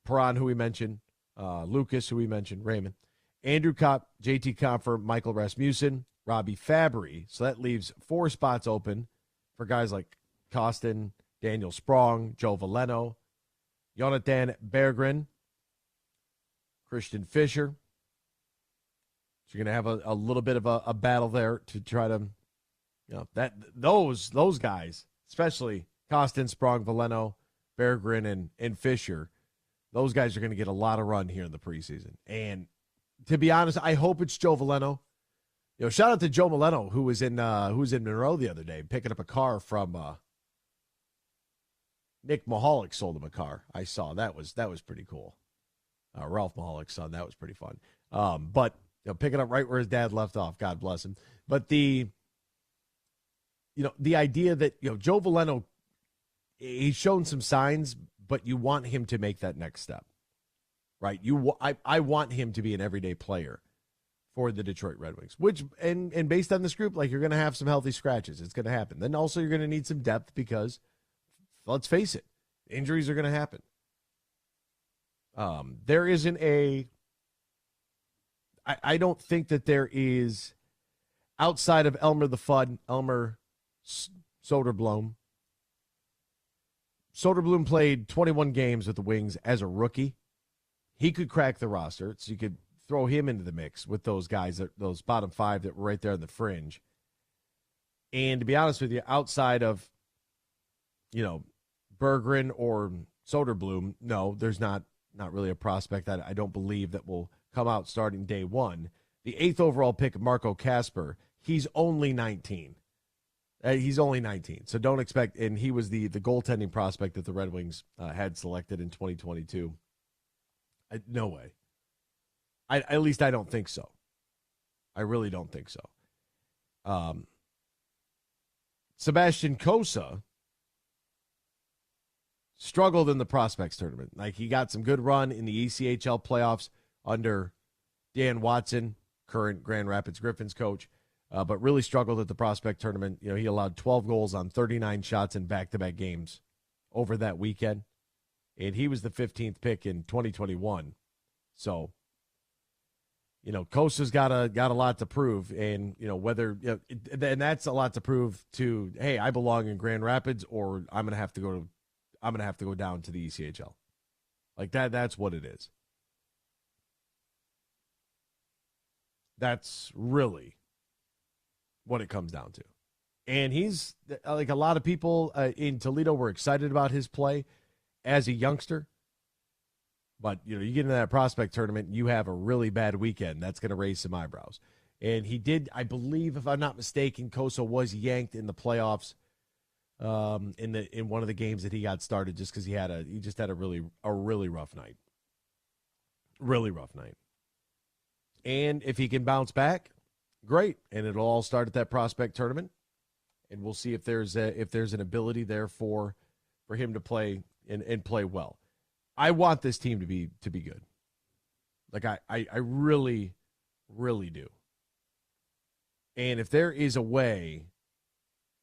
Perron, who we mentioned, Lucas, who we mentioned, Raymond, Andrew Kopp, JT Compher, Michael Rasmussen, Robbie Fabry. So that leaves 4 spots open for guys like Kostin, Daniel Sprong, Joe Veleno, Jonathan Berggren, Christian Fischer. So you're going to have a little bit of a battle there to try to, those guys, especially Kostin, Sprong, Veleno, Berggren, and Fischer, those guys are going to get a lot of run here in the preseason. And to be honest, I hope it's Joe Veleno. Shout out to Joe Veleno, who was in Monroe the other day, picking up a car from Nick Mahalik. Sold him a car. I saw that was pretty cool. Ralph Mahalik's son, that was pretty fun. But picking up right where his dad left off, God bless him. But the idea that Joe Veleno, he's shown some signs, but you want him to make that next step, right? I want him to be an everyday player for the Detroit Red Wings, which, and based on this group, like, you're going to have some healthy scratches. It's going to happen. Then also you're going to need some depth because, let's face it, injuries are going to happen. There isn't I don't think that there is, outside of Elmer the Fudd, Elmer Soderblom. Soderblom played 21 games with the Wings as a rookie. He could crack the roster, so you could throw him into the mix with those guys, those bottom 5 that were right there on the fringe. And to be honest with you, outside of, Berggren or Soderblom, no, there's not really a prospect that I don't believe that will come out starting day one. The 8th overall pick, Marco Kasper, he's only 19. He's only 19, so don't expect, and he was the goaltending prospect that the Red Wings had selected in 2022. No way. At least I don't think so. I really don't think so. Sebastian Cossa struggled in the prospects tournament. Like, he got some good run in the ECHL playoffs under Dan Watson, current Grand Rapids Griffins coach, but really struggled at the prospect tournament. He allowed 12 goals on 39 shots in back-to-back games over that weekend, and he was the 15th pick in 2021. So, Costa's got a lot to prove, and whether and that's a lot to prove to. Hey, I belong in Grand Rapids, or I'm gonna have to go down to the ECHL. Like that. That's what it is. That's really what it comes down to. And he's, like, a lot of people in Toledo were excited about his play as a youngster. But, you get into that prospect tournament, and you have a really bad weekend. That's going to raise some eyebrows. And he did, I believe, if I'm not mistaken, Cossa was yanked in the playoffs in one of the games that he got started just because he just had a really rough night. Really rough night. And if he can bounce back, great. And it'll all start at that prospect tournament. And we'll see if there's an ability there for him to play and play well. I want this team to be good. Like, I really, really do. And if there is a way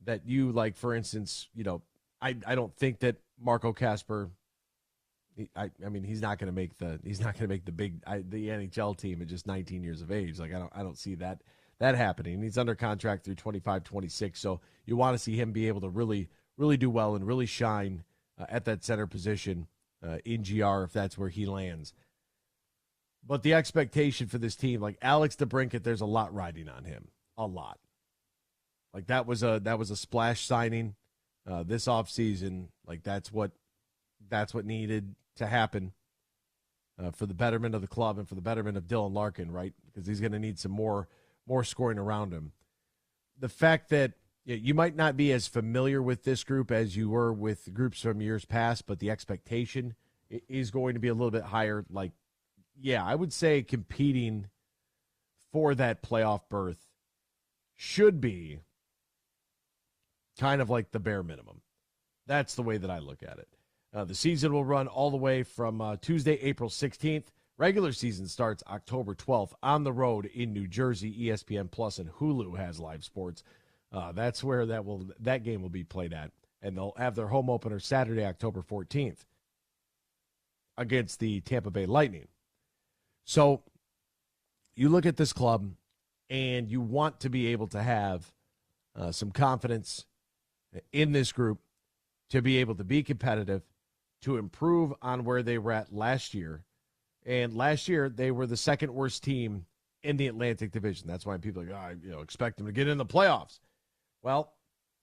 that you, like, for instance, I don't think that Marco Kasper, I mean, he's not going to make the the NHL team at just 19 years of age. Like, I don't see that happening. He's under contract through 25, 26. So you want to see him be able to really, really do well and really shine at that center position in GR if that's where he lands. But the expectation for this team, like Alex DeBrincat, there's a lot riding on him. A lot. Like that was a splash signing this offseason. Like that's what needed to happen for the betterment of the club and for the betterment of Dylan Larkin, right? Because he's going to need some more scoring around him. The fact that you might not be as familiar with this group as you were with groups from years past, but the expectation is going to be a little bit higher. Like, yeah, I would say competing for that playoff berth should be kind of like the bare minimum. That's the way that I look at it. The season will run all the way from Tuesday, April 16th. Regular season starts October 12th on the road in New Jersey. ESPN Plus and Hulu has live sports. That's where that game will be played at. And they'll have their home opener Saturday, October 14th against the Tampa Bay Lightning. So you look at this club and you want to be able to have some confidence in this group to be able to be competitive, to improve on where they were at last year. And last year, they were the second worst team in the Atlantic Division. That's why people are like, expect them to get in the playoffs. Well,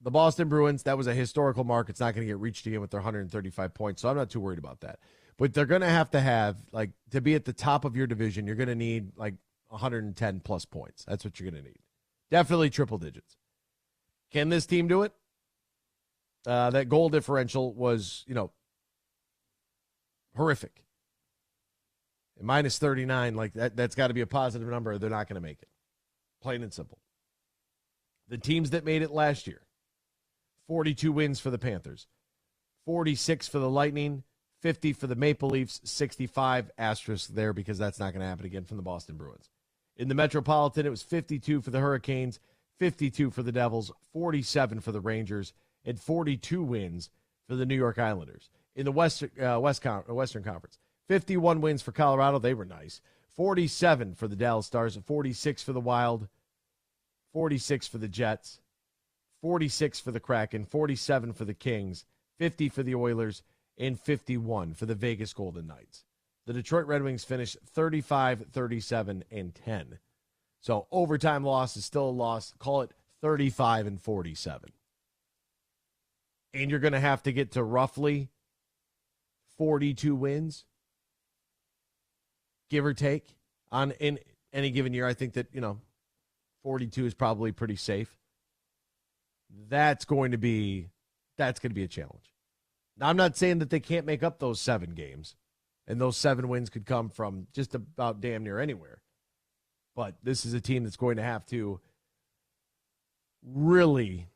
the Boston Bruins, that was a historical mark. It's not going to get reached again with their 135 points, so I'm not too worried about that. But they're going to have, to be at the top of your division, you're going to need, 110-plus points. That's what you're going to need. Definitely triple digits. Can this team do it? That goal differential was, horrific. Minus 39, that's got to be a positive number. They're not going to make it. Plain and simple. The teams that made it last year, 42 wins for the Panthers, 46 for the Lightning, 50 for the Maple Leafs, 65 asterisk there because that's not going to happen again from the Boston Bruins. In the Metropolitan, it was 52 for the Hurricanes, 52 for the Devils, 47 for the Rangers, and 42 wins for the New York Islanders. In the Western Conference, 51 wins for Colorado. They were nice. 47 for the Dallas Stars, 46 for the Wild, 46 for the Jets, 46 for the Kraken, 47 for the Kings, 50 for the Oilers, and 51 for the Vegas Golden Knights. The Detroit Red Wings finished 35, 37, and 10. So overtime loss is still a loss. Call it 35 and 47. And you're going to have to get to roughly 42 wins, give or take, in any given year. I think that, 42 is probably pretty safe. That's going to be a challenge. Now, I'm not saying that they can't make up those 7 games, and those 7 wins could come from just about damn near anywhere. But this is a team that's going to have to really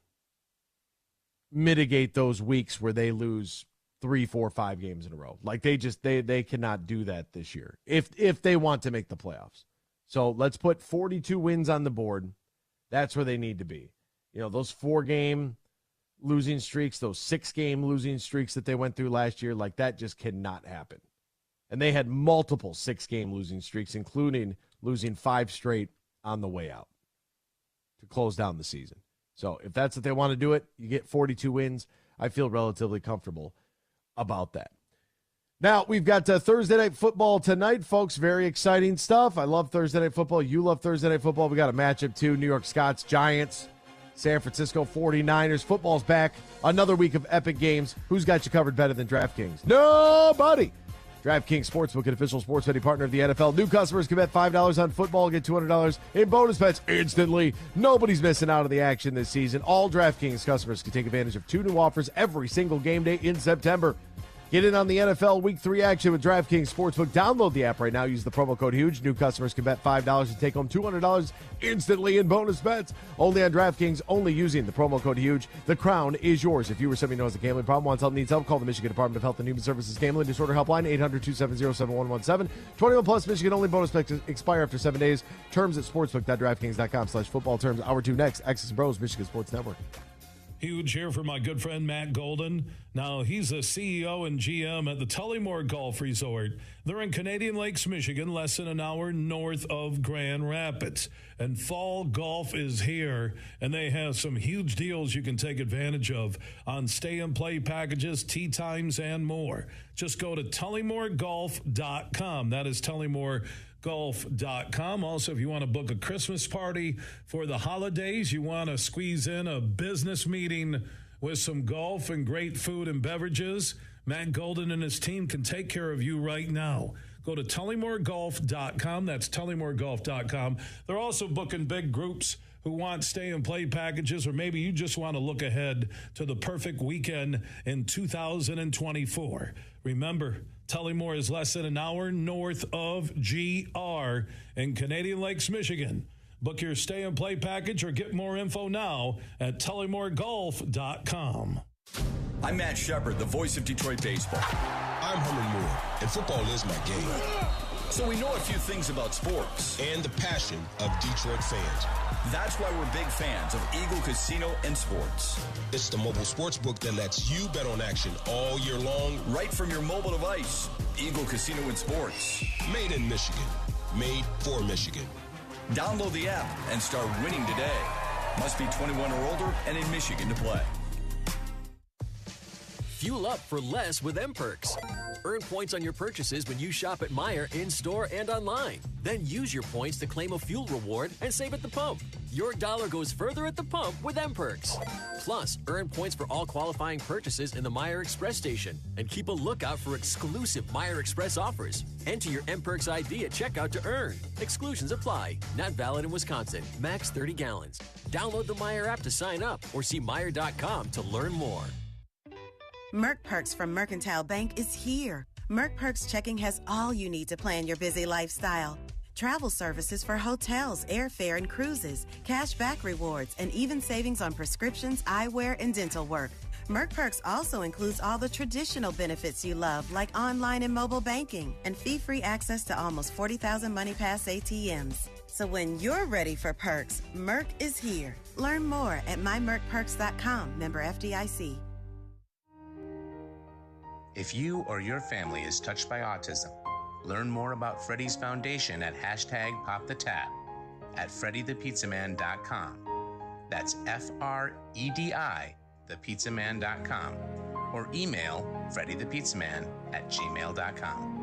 mitigate those weeks where they lose 3, 4, 5 games in a row. Like they cannot do that this year if they want to make the playoffs. So let's put 42 wins on the board. That's where they need to be. Those 4-game losing streaks, those 6-game losing streaks that they went through last year, that just cannot happen. And they had multiple 6-game losing streaks, including losing 5 straight on the way out to close down the season. So if that's what they want to do it, you get 42 wins. I feel relatively comfortable about that. Now, we've got Thursday Night Football tonight, folks. Very exciting stuff. I love Thursday Night Football. You love Thursday Night Football. We got a matchup, too. New York Scots, Giants, San Francisco 49ers. Football's back. Another week of epic games. Who's got you covered better than DraftKings? Nobody. DraftKings Sportsbook, an official sports betting partner of the NFL. New customers can bet $5 on football, get $200 in bonus bets instantly. Nobody's missing out on the action this season. All DraftKings customers can take advantage of 2 new offers every single game day in September. Get in on the NFL Week 3 action with DraftKings Sportsbook. Download the app right now. Use the promo code HUGE. New customers can bet $5 and take home $200 instantly in bonus bets. Only on DraftKings, only using the promo code HUGE. The crown is yours. If you or somebody knows a gambling problem, wants help, needs help, call the Michigan Department of Health and Human Services Gambling Disorder Helpline, 800-270-7117. 21 plus Michigan only. Bonus bets expire after 7 days. Terms at sportsbook.draftkings.com/football terms. Hour 2 next. X's and Bros, Michigan Sports Network. Huge here for my good friend Matt Golden. Now, he's the CEO and GM at the Tullymore Golf Resort. They're in Canadian Lakes, Michigan, less than an hour north of Grand Rapids. And fall golf is here, and they have some huge deals you can take advantage of on stay-and-play packages, tee times, and more. Just go to tullymoregolf.com. That is TullymoreGolf.com. Also, if you want to book a Christmas party for the holidays, you want to squeeze in a business meeting with some golf and great food and beverages, Matt Golden and his team can take care of you right now. Go to TullymoreGolf.com. That's TullymoreGolf.com. They're also booking big groups who want stay and play packages, or maybe you just want to look ahead to the perfect weekend in 2024. Remember, Tullymore is less than an hour north of GR in Canadian Lakes, Michigan. Book your stay and play package or get more info now at TullymoreGolf.com. I'm Matt Shepard, the voice of Detroit baseball. I'm Herman Moore, and football is my game. So we know a few things about sports. And the passion of Detroit fans. That's why we're big fans of Eagle Casino and Sports. It's the mobile sports book that lets you bet on action all year long. Right from your mobile device. Eagle Casino and Sports. Made in Michigan. Made for Michigan. Download the app and start winning today. Must be 21 or older and in Michigan to play. Fuel up for less with M-Perks. Earn points on your purchases when you shop at Meijer in-store and online. Then use your points to claim a fuel reward and save at the pump. Your dollar goes further at the pump with M-Perks. Plus, earn points for all qualifying purchases in the Meijer Express station. And keep a lookout for exclusive Meijer Express offers. Enter your M-Perks ID at checkout to earn. Exclusions apply. Not valid in Wisconsin. Max 30 gallons. Download the Meijer app to sign up or see Meijer.com to learn more. Merc Perks from Mercantile Bank is here. Merc Perks checking has all you need to plan your busy lifestyle. Travel services for hotels, airfare, and cruises, cash back rewards, and even savings on prescriptions, eyewear, and dental work. Merc Perks also includes all the traditional benefits you love, like online and mobile banking, and fee-free access to almost 40,000 MoneyPass ATMs. So when you're ready for perks, Merc is here. Learn more at mymercperks.com, member FDIC. If you or your family is touched by autism, learn more about Freddy's Foundation at #PopTheTap at FreddyThePizzaman.com. That's FREDI, thepizzaman.com, or email FreddyThePizzaman@gmail.com.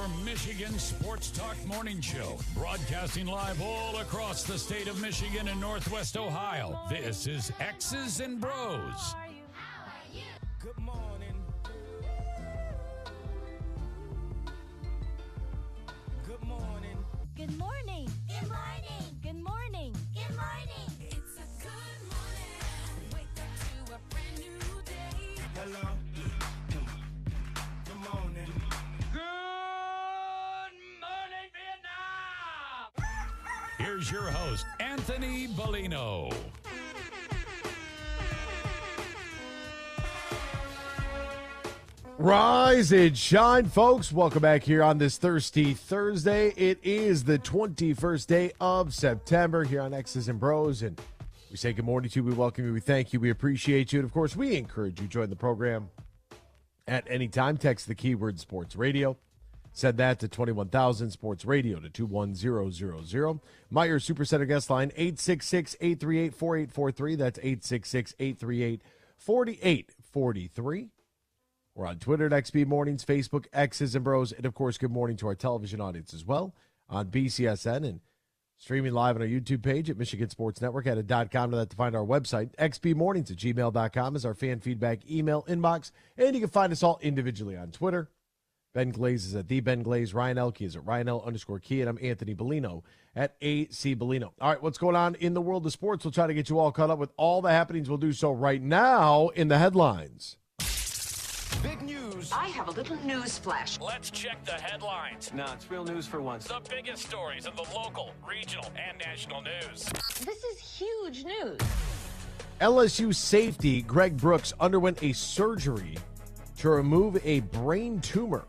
your Michigan Sports Talk Morning Show, broadcasting live all across the state of Michigan and Northwest Ohio. This is X's and Bros. Good morning. Good morning. Good morning. Good morning. Good morning. Good morning. It's a good morning. Wake up to a brand new day. Hello. Good morning. Good morning, Vietnam! Here's your host, Anthony Bellino. Rise and shine, folks. Welcome back here on this Thirsty Thursday. It is the 21st day of September here on X's and Bros. And we say good morning to you. We welcome you. We thank you. We appreciate you. And, of course, we encourage you to join the program at any time. Text the keyword sports radio. Send that to 21,000 sports radio to 21000. Meyer Supercenter guest line 866-838-4843. That's 866-838-4843. We're on Twitter at XB Mornings, Facebook, X's and Bros, and, of course, good morning to our television audience as well on BCSN and streaming live on our YouTube page at Michigan Sports Network at .com to find our website. XBMornings at gmail.com is our fan feedback email inbox, and you can find us all individually on Twitter. Ben Glaze is at the Ben Glaze. Ryan Elke is at RyanL_Key, and I'm Anthony Bellino at AC Bellino. All right, what's going on in the world of sports? We'll try to get you all caught up with all the happenings. We'll do so right now in the headlines. Big news. I have a little news flash. Let's check the headlines. No, it's real news for once. The biggest stories in the local, regional, and national news. This is huge news. LSU safety Greg Brooks underwent a surgery to remove a brain tumor.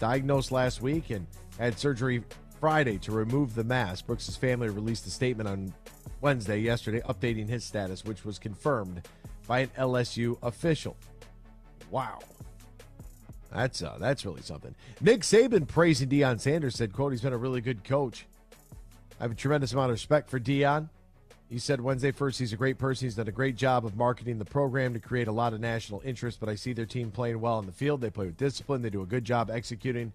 Diagnosed last week and had surgery Friday to remove the mass. Brooks' family released a statement on yesterday, updating his status, which was confirmed by an LSU official. Wow. That's really something. Nick Saban praising Deion Sanders, said, quote, he's been a really good coach. I have a tremendous amount of respect for Deion. He said Wednesday first, he's a great person. He's done a great job of marketing the program to create a lot of national interest, but I see their team playing well on the field. They play with discipline. They do a good job executing.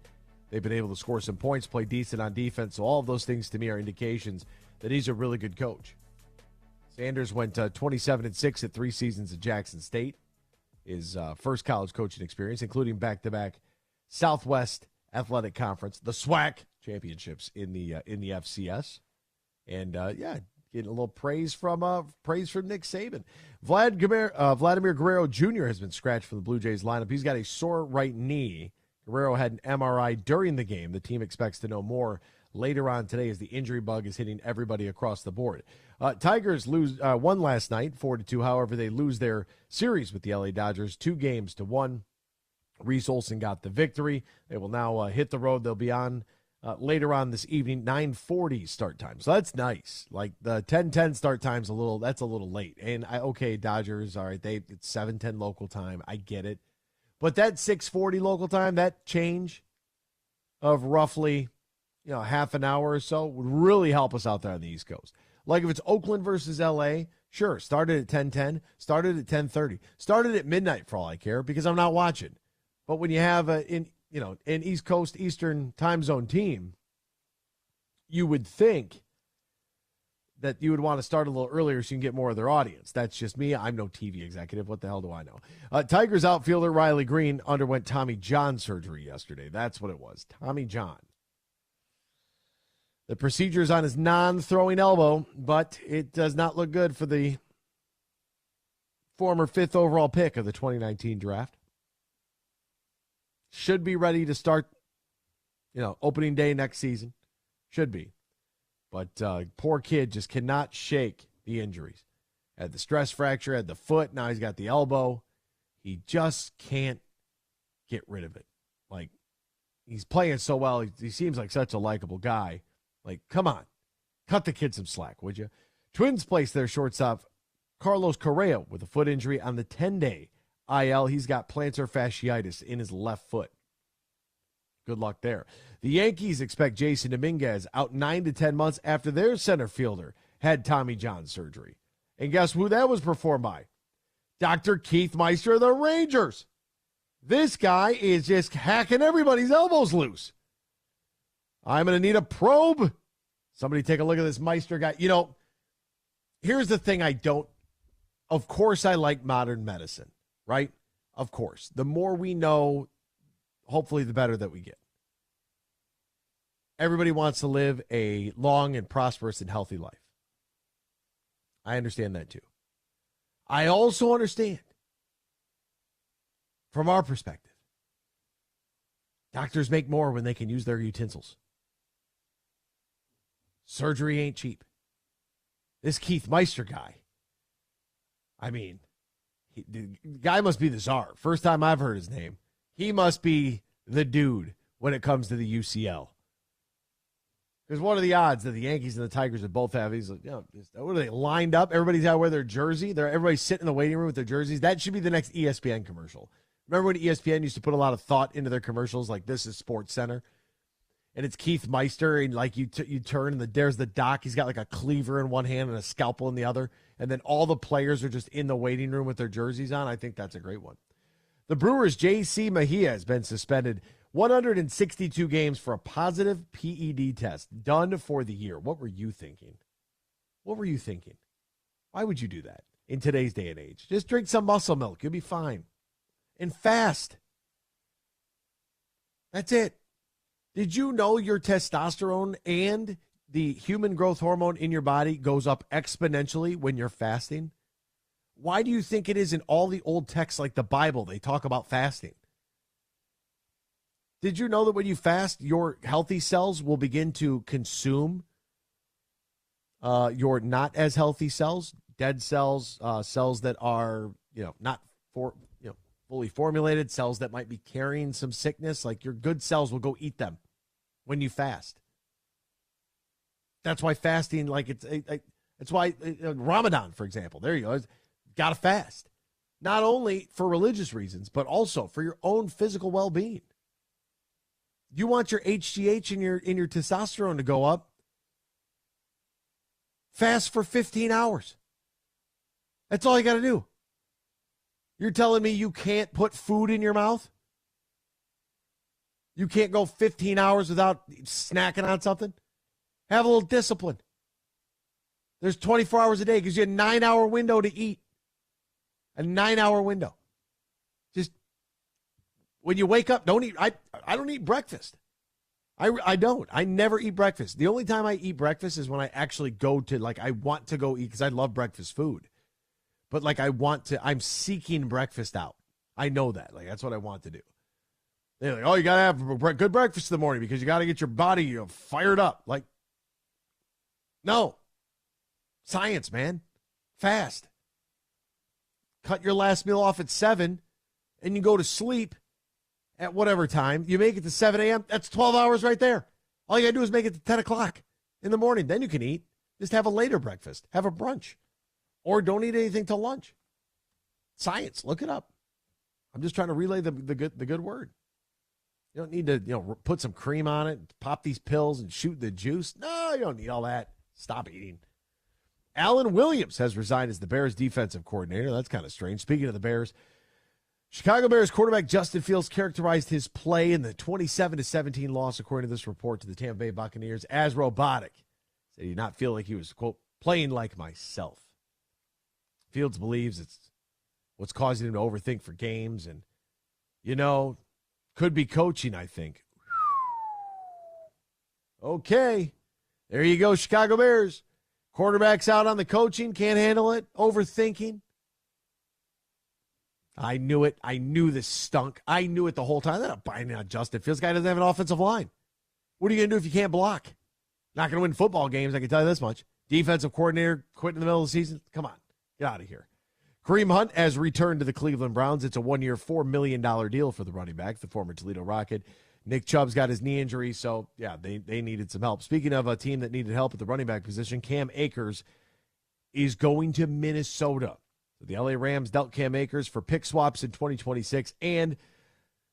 They've been able to score some points, play decent on defense. So all of those things to me are indications that he's a really good coach. Sanders went 27-6 at 3 seasons at Jackson State. His first college coaching experience, including back-to-back Southwest Athletic Conference, the SWAC championships in the FCS, and getting a little praise from Nick Saban. Vladimir Guerrero Jr. has been scratched from the Blue Jays lineup. He's got a sore right knee. Guerrero had an MRI during the game. The team expects to know more later on today as the injury bug is hitting everybody across the board. Tigers won last night, 4-2. However, they lose their series with the LA Dodgers 2-1. Reese Olson got the victory. They will now hit the road. They'll be on later on this evening, 9:40 start time. So that's nice. Like the 10:10 start time's a little late. And Dodgers, all right, it's 7:10 local time. I get it. But that 6:40 local time, that change of roughly half an hour or so would really help us out there on the East Coast. Like if it's Oakland versus L.A., sure, started at 10:10, started at 10:30, started at midnight for all I care because I'm not watching. But when you have an East Coast Eastern time zone team, you would think that you would want to start a little earlier so you can get more of their audience. That's just me. I'm no TV executive. What the hell do I know? Tigers outfielder Riley Greene underwent Tommy John surgery yesterday. That's what it was, Tommy John. The procedure is on his non-throwing elbow, but it does not look good for the former 5th overall pick of the 2019 draft. Should be ready to start, opening day next season. Should be. But poor kid just cannot shake the injuries. Had the stress fracture, had the foot, now he's got the elbow. He just can't get rid of it. Like, he's playing so well. He seems like such a likable guy. Like, come on. Cut the kid some slack, would you? Twins placed their shortstop, Carlos Correa, with a foot injury on the 10-day IL. He's got plantar fasciitis in his left foot. Good luck there. The Yankees expect Jason Dominguez out 9 to 10 months after their center fielder had Tommy John surgery. And guess who that was performed by? Dr. Keith Meister of the Rangers. This guy is just hacking everybody's elbows loose. I'm going to need a probe. Somebody take a look at this Meister guy. You know, here's the thing of course I like modern medicine, right? Of course. The more we know, hopefully the better that we get. Everybody wants to live a long and prosperous and healthy life. I understand that too. I also understand, from our perspective, doctors make more when they can use their utensils. Surgery ain't cheap. This Keith Meister guy, I mean, the guy must be the czar. First time I've heard his name. He must be the dude when it comes to the UCL. Because what are the odds that the Yankees and the Tigers would both have? He's like, what are they lined up? Everybody's got to wear their jersey. Everybody's sitting in the waiting room with their jerseys. That should be the next ESPN commercial. Remember when ESPN used to put a lot of thought into their commercials, like this is Sports Center, and it's Keith Meister, and like you turn and there's the doc. He's got like a cleaver in one hand and a scalpel in the other, and then all the players are just in the waiting room with their jerseys on. I think that's a great one. The Brewers' J.C. Mejia has been suspended 162 games for a positive PED test, done for the year. What were you thinking? What were you thinking? Why would you do that in today's day and age? Just drink some muscle milk. You'll be fine. And fast. That's it. Did you know your testosterone and the human growth hormone in your body goes up exponentially when you're fasting? Why do you think it is in all the old texts like the Bible, they talk about fasting? Did you know that when you fast, your healthy cells will begin to consume your not as healthy cells, dead cells, cells that are, not fully formulated, cells that might be carrying some sickness? Like your good cells will go eat them when you fast. That's why fasting, it's why Ramadan, for example, there you go. Got to fast, not only for religious reasons, but also for your own physical well-being. You want your HGH and your testosterone to go up, fast for 15 hours. That's all you got to do. You're telling me you can't put food in your mouth? You can't go 15 hours without snacking on something? Have a little discipline. There's 24 hours a day. It gives you a 9-hour window to eat. A 9-hour window. Just when you wake up, don't eat. I don't eat breakfast. I don't. I never eat breakfast. The only time I eat breakfast is when I actually go to, I want to go eat because I love breakfast food. But, I'm seeking breakfast out. I know that. That's what I want to do. They're like, oh, you got to have a good breakfast in the morning because you got to get your body fired up. No. Science, man. Fast. Cut your last meal off at 7 and you go to sleep at whatever time. You make it to 7 a.m. That's 12 hours right there. All you got to do is make it to 10 o'clock in the morning. Then you can eat. Just have a later breakfast. Have a brunch. Or don't eat anything till lunch. Science. Look it up. I'm just trying to relay the good word. You don't need to put some cream on it, pop these pills and shoot the juice. No, you don't need all that. Stop eating. Alan Williams has resigned as the Bears defensive coordinator. That's kind of strange. Speaking of the Bears, Chicago Bears quarterback Justin Fields characterized his play in the 27-17 loss, according to this report, to the Tampa Bay Buccaneers as robotic. Said he did not feel like he was, quote, playing like myself. Fields believes it's what's causing him to overthink for games and, could be coaching, I think. Okay. There you go, Chicago Bears. Quarterback's out on the coaching, can't handle it, overthinking. I knew it. I knew this stunk. I knew it the whole time. They're not buying on Justin Fields. Guy doesn't have an offensive line. What are you going to do if you can't block? Not going to win football games, I can tell you this much. Defensive coordinator quit in the middle of the season. Come on, get out of here. Kareem Hunt has returned to the Cleveland Browns. It's a 1-year, $4 million deal for the running back, the former Toledo Rocket. Nick Chubb's got his knee injury, so, yeah, they needed some help. Speaking of a team that needed help at the running back position, Cam Akers is going to Minnesota. So the LA Rams dealt Cam Akers for pick swaps in 2026, and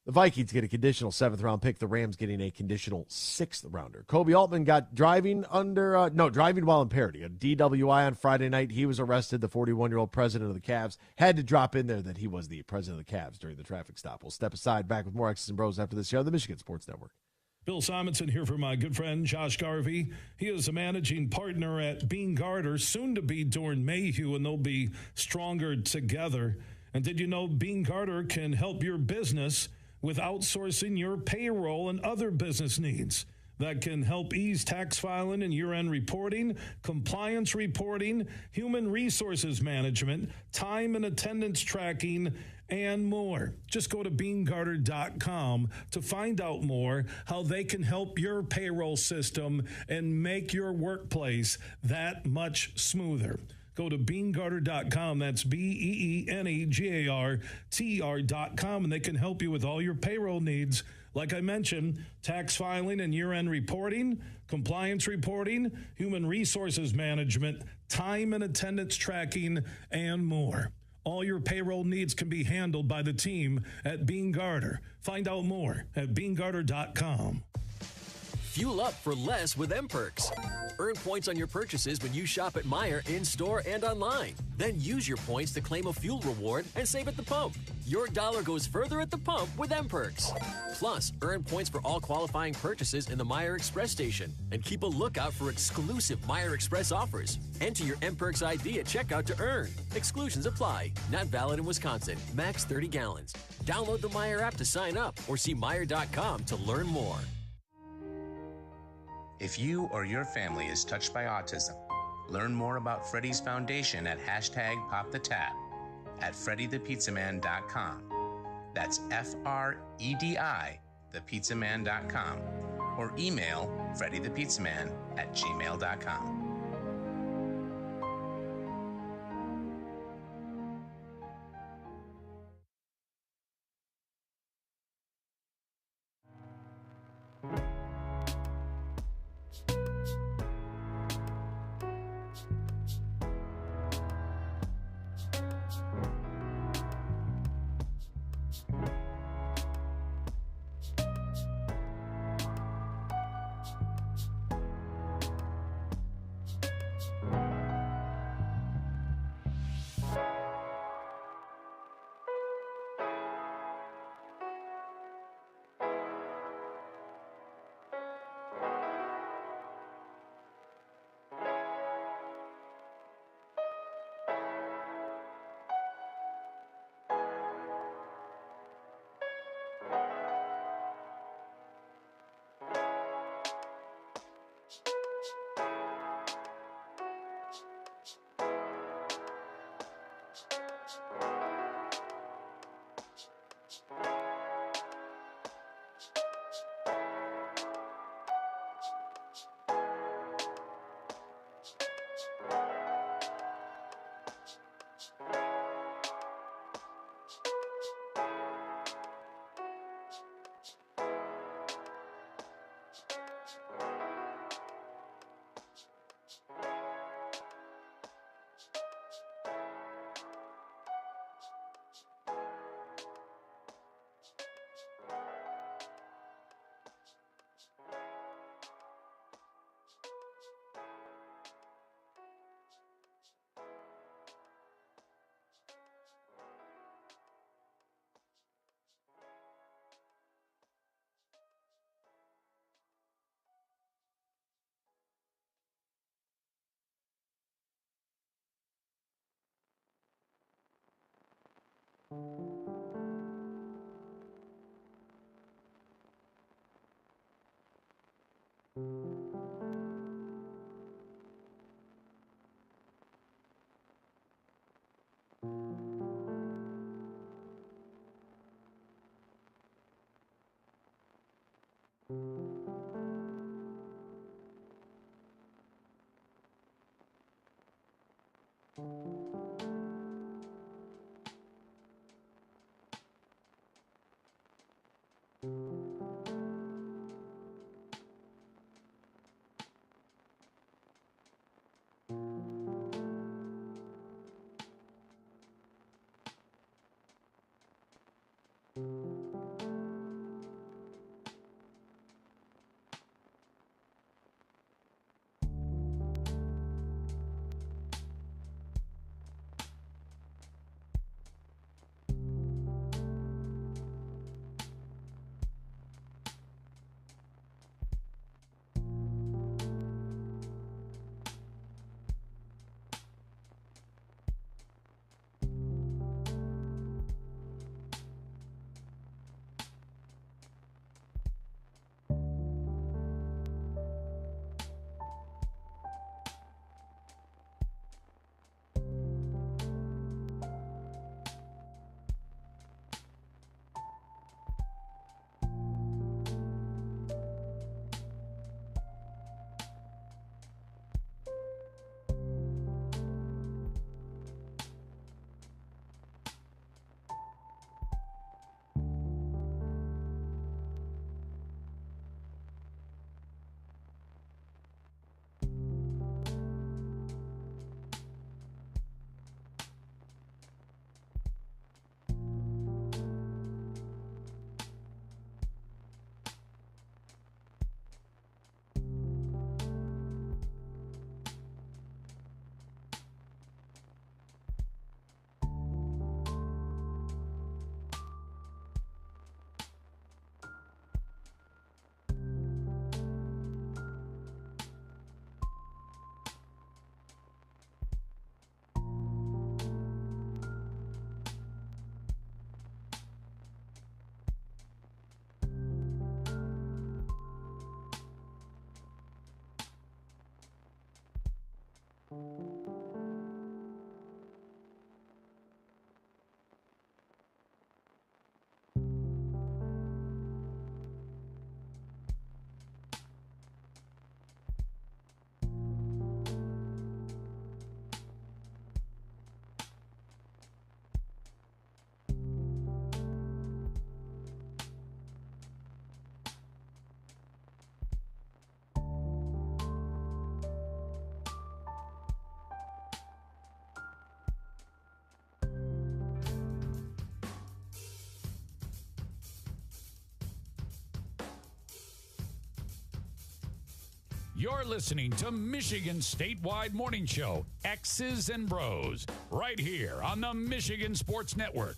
the Vikings get a conditional 7th-round pick. The Rams getting a conditional 6th-rounder. Kobe Altman got driving while impaired. He had DWI on Friday night. He was arrested. The 41-year-old president of the Cavs had to drop in there that he was the president of the Cavs during the traffic stop. We'll step aside, back with more X's and Bros after this here on the Michigan Sports Network. Bill Simonson here for my good friend Josh Garvey. He is a managing partner at Br0's, soon to be Dorn Mayhew, and they'll be stronger together. And did you know Br0 can help your business with outsourcing your payroll and other business needs? That can help ease tax filing and year-end reporting, compliance reporting, human resources management, time and attendance tracking, and more. Just go to Br0.com to find out more how they can help your payroll system and make your workplace that much smoother. Go to Br0.com. That's BEENEGARTR.com, and they can help you with all your payroll needs. Like I mentioned, tax filing and year-end reporting, compliance reporting, human resources management, time and attendance tracking, and more. All your payroll needs can be handled by the team at Br0. Find out more at Br0.com. Fuel up for less with M-Perks. Earn points on your purchases when you shop at Meijer in-store and online. Then use your points to claim a fuel reward and save at the pump. Your dollar goes further at the pump with M-Perks. Plus, earn points for all qualifying purchases in the Meijer Express station. And keep a lookout for exclusive Meijer Express offers. Enter your M-Perks ID at checkout to earn. Exclusions apply. Not valid in Wisconsin. Max 30 gallons. Download the Meijer app to sign up or see Meijer.com to learn more. If you or your family is touched by autism, learn more about Freddy's Foundation at #PopTheTap at FreddyThePizzaman.com. That's FREDI, thepizzaman.com, or email FreddyThePizzaman@gmail.com. You're listening to Michigan Statewide Morning Show, X's and Bros, right here on the Michigan Sports Network.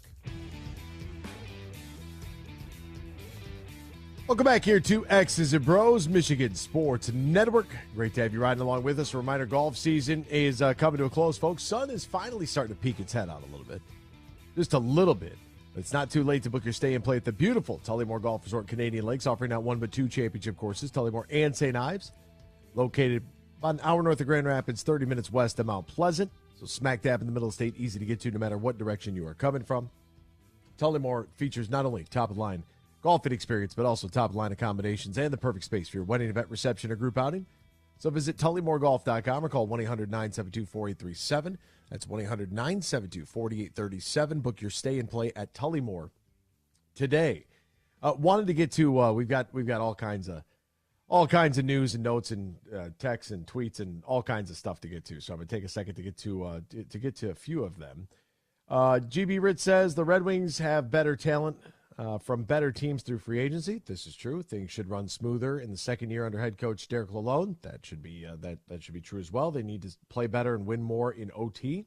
Welcome back here to X's and Bros, Michigan Sports Network. Great to have you riding along with us. A reminder, golf season is coming to a close, folks. Sun is finally starting to peek its head out a little bit. Just a little bit. It's not too late to book your stay and play at the beautiful Tullymore Golf Resort, Canadian Lakes, offering not one but two championship courses, Tullymore and St. Ives. Located about an hour north of Grand Rapids, 30 minutes west of Mount Pleasant. So smack dab in the middle of the state, easy to get to no matter what direction you are coming from. Tullymore features not only top-of-the-line golfing experience, but also top-of-the-line accommodations and the perfect space for your wedding, event, reception, or group outing. So visit TullymoreGolf.com or call 1-800-972-4837. That's 1-800-972-4837. Book your stay and play at Tullymore today. Wanted to get to we've got all kinds of news and notes and texts and tweets and all kinds of stuff to get to. So I'm going to take a second to get to a few of them. GB Ritz says the Red Wings have better talent from better teams through free agency. This is true. Things should run smoother in the second year under head coach Derek Lalonde. That should be that should be true as well. They need to play better and win more in OT.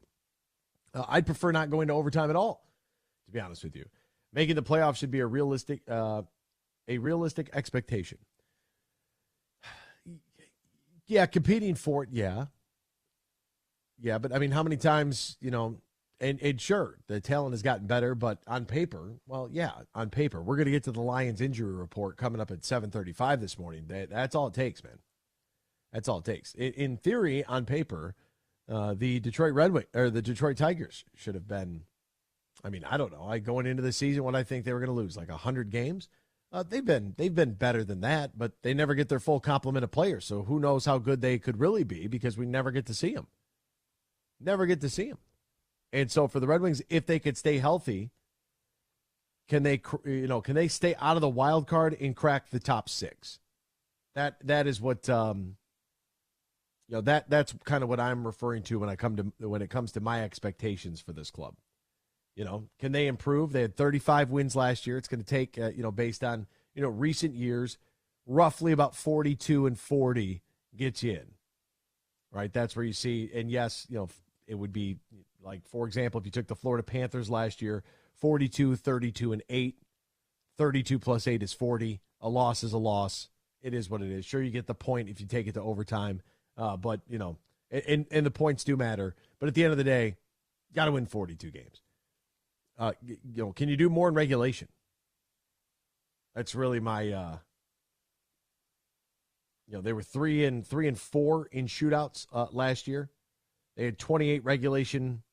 I'd prefer not going to overtime at all, to be honest with you. Making the playoffs should be a realistic expectation. Yeah, competing for it, yeah. Yeah, but I mean, how many times, and sure, the talent has gotten better, but on paper, well, yeah, on paper. We're going to get to the Lions injury report coming up at 7:35 this morning. That's all it takes, man. That's all it takes. In theory, on paper, the Detroit Tigers should have been, I mean, I don't know. Going into the season, what I think they were going to lose, like 100 games. They've been better than that, but they never get their full complement of players. So who knows how good they could really be because we never get to see them. Never get to see them. And so for the Red Wings, if they could stay healthy, can they stay out of the wild card and crack the top six? That is what that's kind of what I'm referring to when it comes to my expectations for this club. Can they improve? They had 35 wins last year. It's going to take, based on, recent years, roughly about 42 and 40 gets you in, right? That's where you see, and yes, it would be like, for example, if you took the Florida Panthers last year, 42, 32, and 8, 32 plus 8 is 40. A loss is a loss. It is what it is. Sure, you get the point if you take it to overtime, but, and the points do matter. But at the end of the day, got to win 42 games. Can you do more in regulation? That's really my. They were 3 and 4 in shootouts last year. They had 28 regulation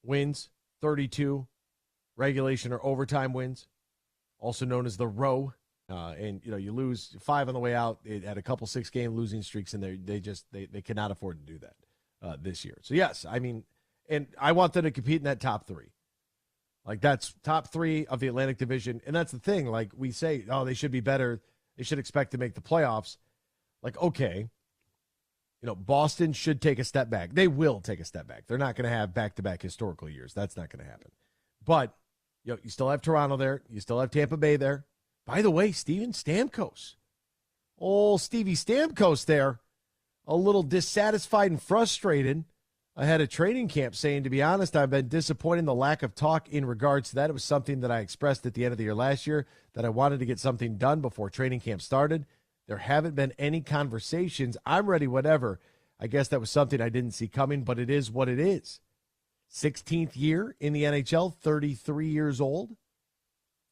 wins, 32 regulation or overtime wins, also known as the row. And you lose 5 on the way out. It had a couple 6-game losing streaks in there. They cannot afford to do that this year. So yes, I mean, and I want them to compete in that top 3. Like, that's top 3 of the Atlantic Division. And that's the thing. Like, we say, oh, they should be better. They should expect to make the playoffs. Like, okay, Boston should take a step back. They will take a step back. They're not going to have back-to-back historical years. That's not going to happen. But, you still have Toronto there. You still have Tampa Bay there. By the way, Steven Stamkos. Old Stevie Stamkos there. A little dissatisfied and frustrated ahead of training camp, saying, to be honest, I've been disappointed in the lack of talk in regards to that. It was something that I expressed at the end of the year last year, that I wanted to get something done before training camp started. There haven't been any conversations. I'm ready, whatever. I guess that was something I didn't see coming, but it is what it is. 16th year in the NHL, 33 years old,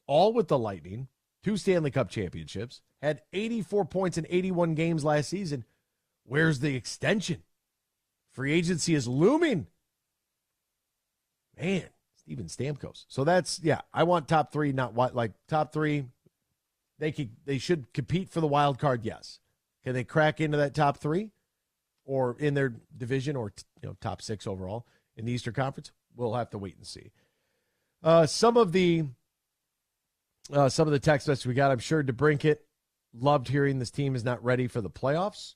all with the Lightning, 2 Stanley Cup championships, had 84 points in 81 games last season. Where's the extension Free agency is looming. Man, Steven Stamkos. So that's, yeah, I want top three, not what, like top three. They should compete for the wild card, yes. Can they crack into that top three or in their division or top six overall in the Eastern Conference? We'll have to wait and see. Some of the text messages we got, I'm sure DeBrincat loved hearing this team is not ready for the playoffs.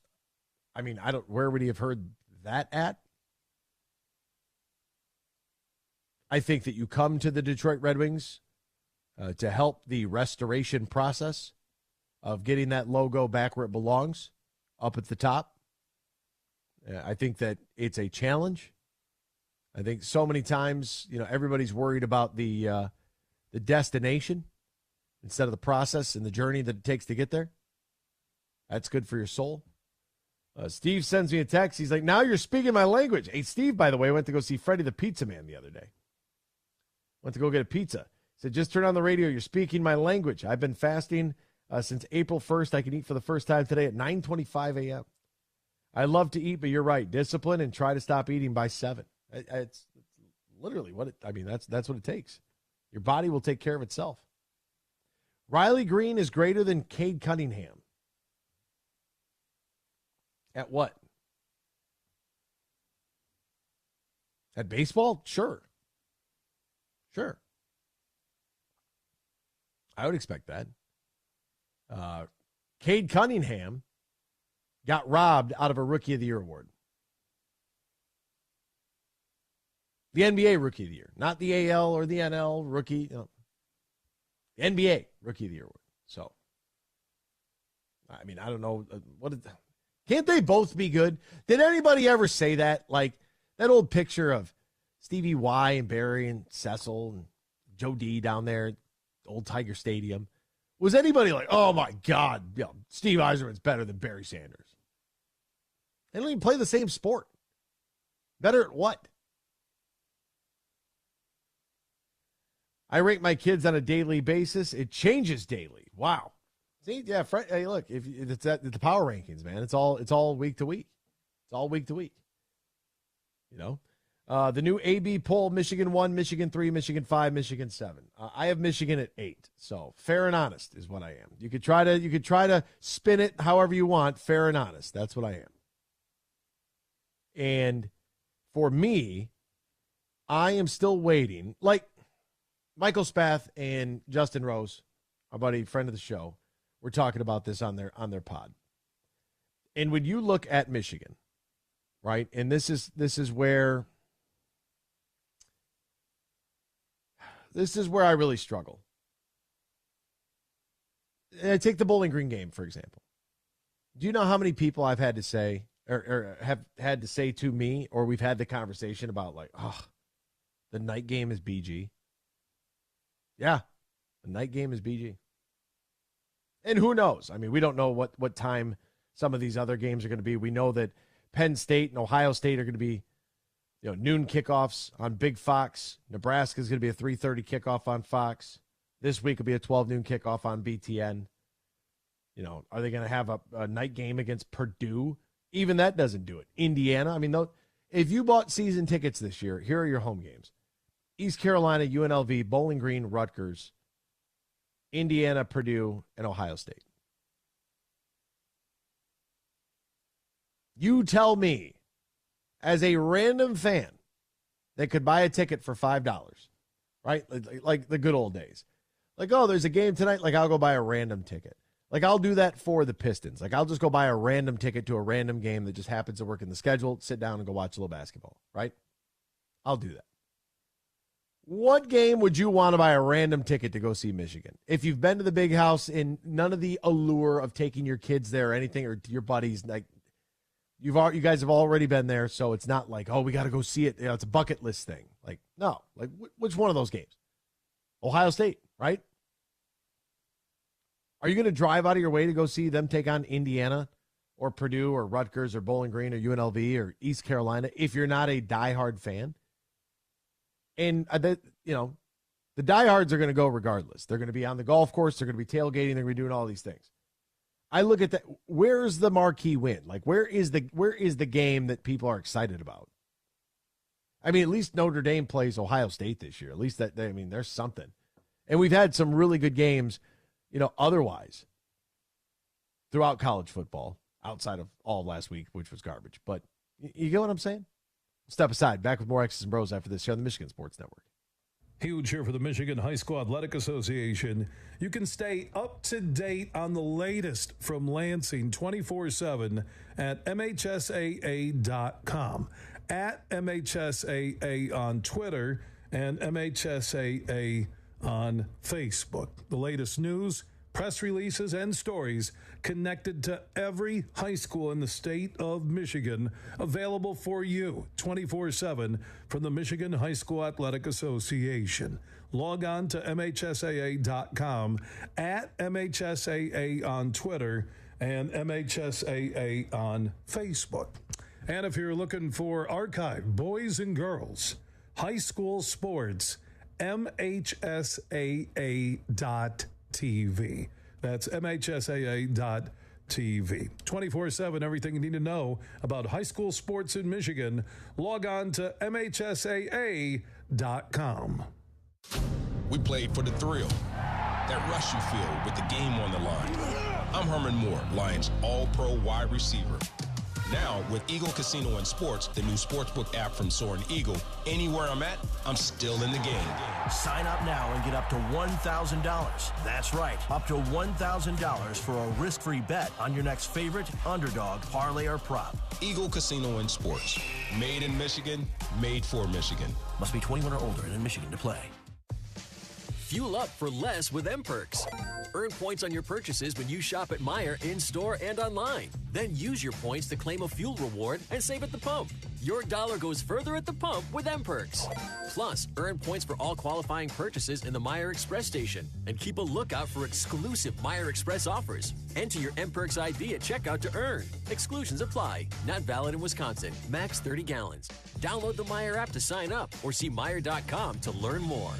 I mean, where would he have heard that at? I think that you come to the Detroit Red Wings to help the restoration process of getting that logo back where it belongs, up at the top. I think that it's a challenge. I think so many times, everybody's worried about the destination instead of the process and the journey that it takes to get there. That's good for your soul. Steve sends me a text. He's like, now you're speaking my language. Hey, Steve, by the way, went to go see Freddie the Pizza Man the other day. Went to go get a pizza. Said, just turn on the radio. You're speaking my language. I've been fasting since April 1st. I can eat for the first time today at 9:25 a.m. I love to eat, but you're right. Discipline and try to stop eating by 7. It's literally that's what it takes. Your body will take care of itself. Riley Greene is greater than Cade Cunningham. At what? At baseball? Sure. I would expect that. Cade Cunningham got robbed out of a Rookie of the Year award. The NBA Rookie of the Year, not the AL or the NL Rookie. No. The NBA Rookie of the Year award. So, I mean, I don't know. Can't they both be good? Did anybody ever say that? Like that old picture of Stevie Y and Barry and Cecil and Joe D down there at old Tiger Stadium. Was anybody like, oh, my God, Steve Yzerman's better than Barry Sanders? They don't even play the same sport. Better at what? I rate my kids on a daily basis. It changes daily. Wow. See, yeah, hey, look, if it's at the power rankings, man, it's all week to week. It's all week to week. The new AB poll, Michigan 1, Michigan 3, Michigan 5, Michigan 7. I have Michigan at 8. So fair and honest is what I am. You could try to spin it however you want. Fair and honest. That's what I am. And for me, I am still waiting. Like Michael Spath and Justin Rose, our buddy, friend of the show, were talking about this on their pod. And when you look at Michigan, right, and this is where I really struggle. And I take the Bowling Green game, for example. Do you know how many people I've had to say or have had to say to me, or we've had the conversation about like, the night game is BG? Yeah, the night game is BG. And who knows? I mean, we don't know what time some of these other games are going to be. We know that Penn State and Ohio State are going to be noon kickoffs on Big Fox. Nebraska is going to be a 3:30 kickoff on Fox. This week will be a 12 noon kickoff on BTN. Are they going to have a night game against Purdue? Even that doesn't do it. Indiana. I mean, if you bought season tickets this year, here are your home games. East Carolina, UNLV, Bowling Green, Rutgers, Indiana, Purdue, and Ohio State. You tell me, as a random fan that could buy a ticket for $5, right? Like the good old days. Like, oh, there's a game tonight. Like, I'll go buy a random ticket. Like, I'll do that for the Pistons. Like, I'll just go buy a random ticket to a random game that just happens to work in the schedule, sit down and go watch a little basketball, right? I'll do that. What game would you want to buy a random ticket to go see Michigan? If you've been to the Big House and none of the allure of taking your kids there or anything, or your buddies, like you guys have already been there, so it's not like, oh, we got to go see it. It's a bucket list thing. Like, no, like which one of those games? Ohio State, right? Are you going to drive out of your way to go see them take on Indiana or Purdue or Rutgers or Bowling Green or UNLV or East Carolina if you're not a diehard fan? And, the diehards are going to go regardless. They're going to be on the golf course. They're going to be tailgating. They're going to be doing all these things. I look at that. Where's the marquee win? Like, where is the game that people are excited about? I mean, at least Notre Dame plays Ohio State this year. At least there's something. And we've had some really good games, otherwise throughout college football, outside of all of last week, which was garbage. But you get what I'm saying? Step aside. Back with more X's and Bros after this here on the Michigan Sports Network. Huge here for the Michigan High School Athletic Association. You can stay up to date on the latest from Lansing 24/7 at MHSAA.com, at MHSAA on Twitter, and MHSAA on Facebook. The latest news, press releases, and stories connected to every high school in the state of Michigan, available for you 24/7 from the Michigan High School Athletic Association. Log on to MHSAA.com, at MHSAA on Twitter, and MHSAA on Facebook. And if you're looking for archive boys and girls high school sports, MHSAA.TV. That's MHSAA.TV. 24/7, everything you need to know about high school sports in Michigan. Log on to MHSAA.com. We played for the thrill, that rush you feel with the game on the line. I'm Herman Moore, Lions All-Pro wide receiver. Now, with Eagle Casino and Sports, the new sportsbook app from Soaring Eagle, anywhere I'm at, I'm still in the game. Sign up now and get up to $1,000. That's right, up to $1,000 for a risk-free bet on your next favorite underdog, parlay, or prop. Eagle Casino and Sports. Made in Michigan, made for Michigan. Must be 21 or older and in Michigan to play. Fuel up for less with M-Perks. Earn points on your purchases when you shop at Meijer in-store and online. Then use your points to claim a fuel reward and save at the pump. Your dollar goes further at the pump with M-Perks. Plus, earn points for all qualifying purchases in the Meijer Express station. And keep a lookout for exclusive Meijer Express offers. Enter your M-Perks ID at checkout to earn. Exclusions apply. Not valid in Wisconsin. Max 30 gallons. Download the Meijer app to sign up or see Meijer.com to learn more.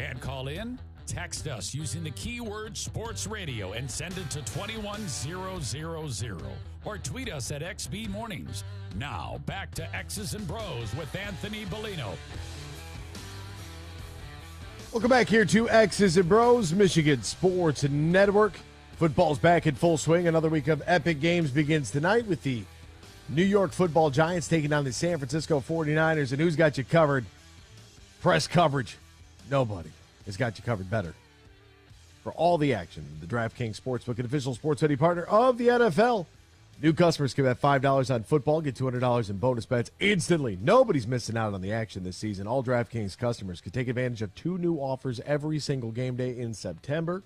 Can't call in? Text us using the keyword sports radio and send it to 21000 or tweet us at XB Mornings. Now back to X's and Bros with Anthony Bellino. Welcome back here to X's and Bros, Michigan Sports Network. Football's back in full swing. Another week of epic games begins tonight with the New York Football Giants taking on the San Francisco 49ers. And who's got you covered? Press coverage. Nobody has got you covered better. For all the action, the DraftKings Sportsbook, an official sports betting partner of the NFL. New customers can bet $5 on football, get $200 in bonus bets instantly. Nobody's missing out on the action this season. All DraftKings customers can take advantage of 2 new offers every single game day in September.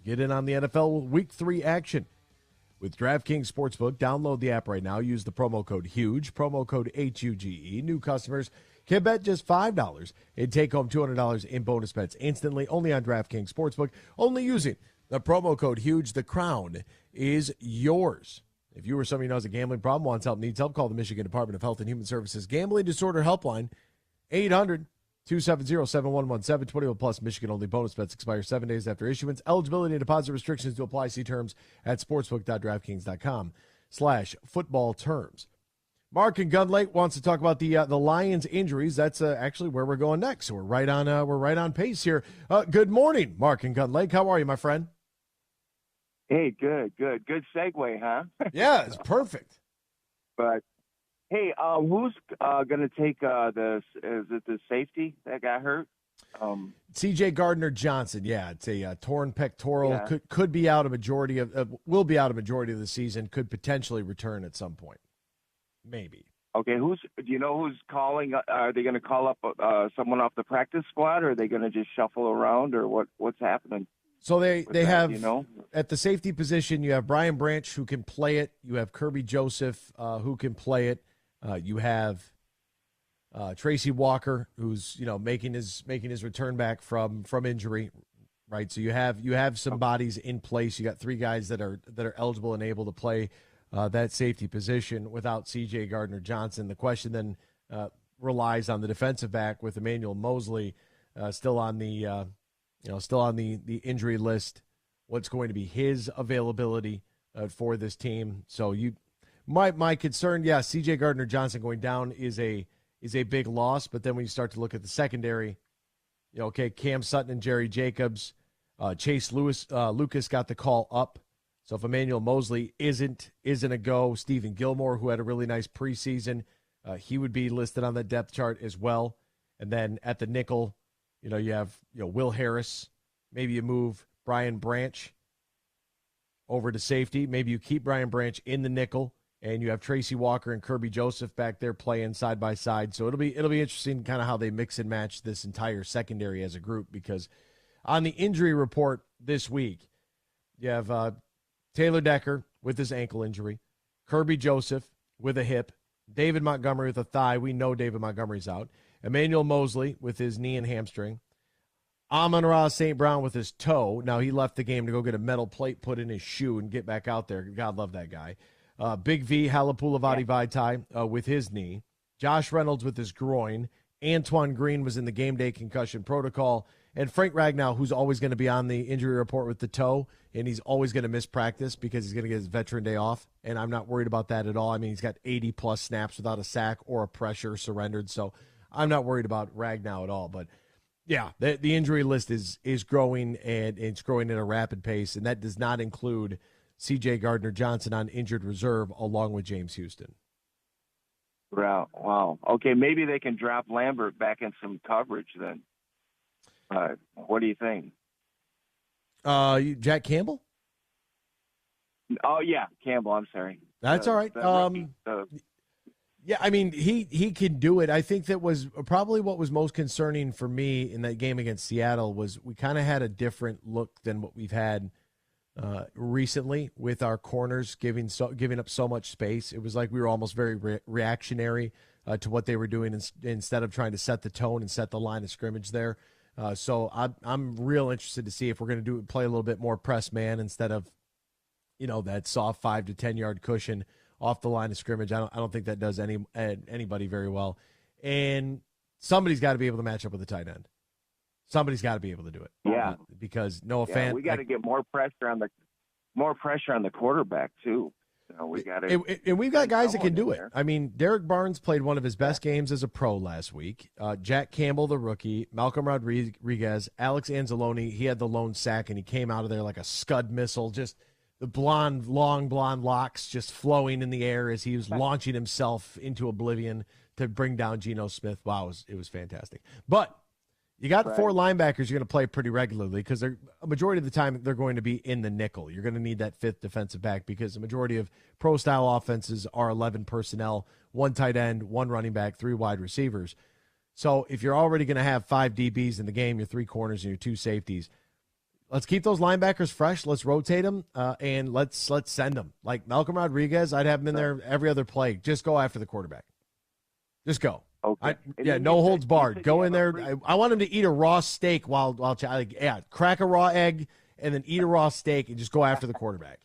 Get in on the NFL Week 3 action with DraftKings Sportsbook. Download the app right now. Use the promo code HUGE, promo code HUGE. New customers can bet just $5 and take home $200 in bonus bets instantly, only on DraftKings Sportsbook, only using the promo code HUGE. The crown is yours. If you or somebody who has a gambling problem, wants help, needs help, call the Michigan Department of Health and Human Services Gambling Disorder Helpline, 800-270-7117, 21 plus Michigan-only bonus bets expire 7 days after issuance. Eligibility and deposit restrictions to apply. See terms at sportsbook.draftkings.com/football terms. Mark in Gun Lake wants to talk about the Lions injuries. That's actually where we're going next. So we're right on pace here. Good morning, Mark in Gun Lake. How are you, my friend? Hey, good segue, huh? Yeah, it's perfect. But hey, who's going to take is it the safety that got hurt? C.J. Gardner-Johnson, yeah, it's a torn pectoral. Yeah. Could be out a majority will be out a majority of the season. Could potentially return at some point, maybe. Okay, do you know who's calling? Are they going to call up someone off the practice squad, or are they going to just shuffle around, or what's happening? So they have, you know? At the safety position, you have Brian Branch, who can play it. You have Kirby Joseph, who can play it. You have Tracy Walker, who's making his return back from injury, right? So you have some bodies in place. You got 3 guys that are eligible and able to play that safety position without C.J. Gardner-Johnson. The question then relies on the defensive back with Emmanuel Mosley still on the injury list. What's going to be his availability for this team? So my concern, C.J. Gardner-Johnson going down is a big loss. But then when you start to look at the secondary, Cam Sutton and Jerry Jacobs, Chase Lucas got the call up. So if Emmanuel Mosley isn't a go, Stephen Gilmore, who had a really nice preseason, he would be listed on the depth chart as well. And then at the nickel, you have Will Harris. Maybe you move Brian Branch over to safety. Maybe you keep Brian Branch in the nickel, and you have Tracy Walker and Kirby Joseph back there playing side by side. So it'll be interesting kind of how they mix and match this entire secondary as a group, because on the injury report this week, you have Taylor Decker with his ankle injury, Kirby Joseph with a hip, David Montgomery with a thigh. We know David Montgomery's out. Emmanuel Mosley with his knee and hamstring. Amon-Ra St. Brown with his toe. Now, he left the game to go get a metal plate put in his shoe and get back out there. God love that guy. Big V, Halapulavati Vaitai with his knee. Josh Reynolds with his groin. Antoine Greene was in the game day concussion protocol. And Frank Ragnow, who's always going to be on the injury report with the toe, and he's always going to miss practice because he's going to get his veteran day off. And I'm not worried about that at all. I mean, he's got 80-plus snaps without a sack or a pressure surrendered. So I'm not worried about Ragnow at all. But, yeah, the injury list is growing, and it's growing at a rapid pace. And that does not include C.J. Gardner-Johnson on injured reserve along with James Houston. Wow. Okay, maybe they can drop Lambert back in some coverage then. What do you think? Jack Campbell? Oh, yeah, Campbell. I'm sorry. That's all right. Yeah, I mean, he can do it. I think that was probably what was most concerning for me in that game against Seattle was we kind of had a different look than what we've had recently with our corners giving up so much space. It was like we were almost very reactionary to what they were doing instead of trying to set the tone and set the line of scrimmage there. So I'm real interested to see if we're going to play a little bit more press man instead of, that soft 5 to 10 yard cushion off the line of scrimmage. I don't think that does anybody very well. And somebody's got to be able to match up with the tight end. Somebody's got to be able to do it. Yeah. Because Noah Yeah, Fant, we got to get more pressure on the quarterback too. We got to, and we've got guys that can do it. I mean, Derek Barnes played one of his best games as a pro last week. Jack Campbell, the rookie, Malcolm Rodriguez, Alex Anzalone, he had the lone sack, and he came out of there like a Scud missile, just the long blonde locks just flowing in the air as he was launching himself into oblivion to bring down Geno Smith. Wow, it was fantastic. But you got 4 linebackers you're going to play pretty regularly because a majority of the time they're going to be in the nickel. You're going to need that 5th defensive back because the majority of pro-style offenses are 11 personnel, 1 tight end, 1 running back, 3 wide receivers. So if you're already going to have 5 DBs in the game, your 3 corners and your 2 safeties, let's keep those linebackers fresh. Let's rotate them, and let's send them. Like Malcolm Rodriguez, I'd have him in there every other play. Just go after the quarterback. Just go. Okay. No holds barred. Go in there. I want him to eat a raw steak while crack a raw egg and then eat a raw steak and just go after the quarterback.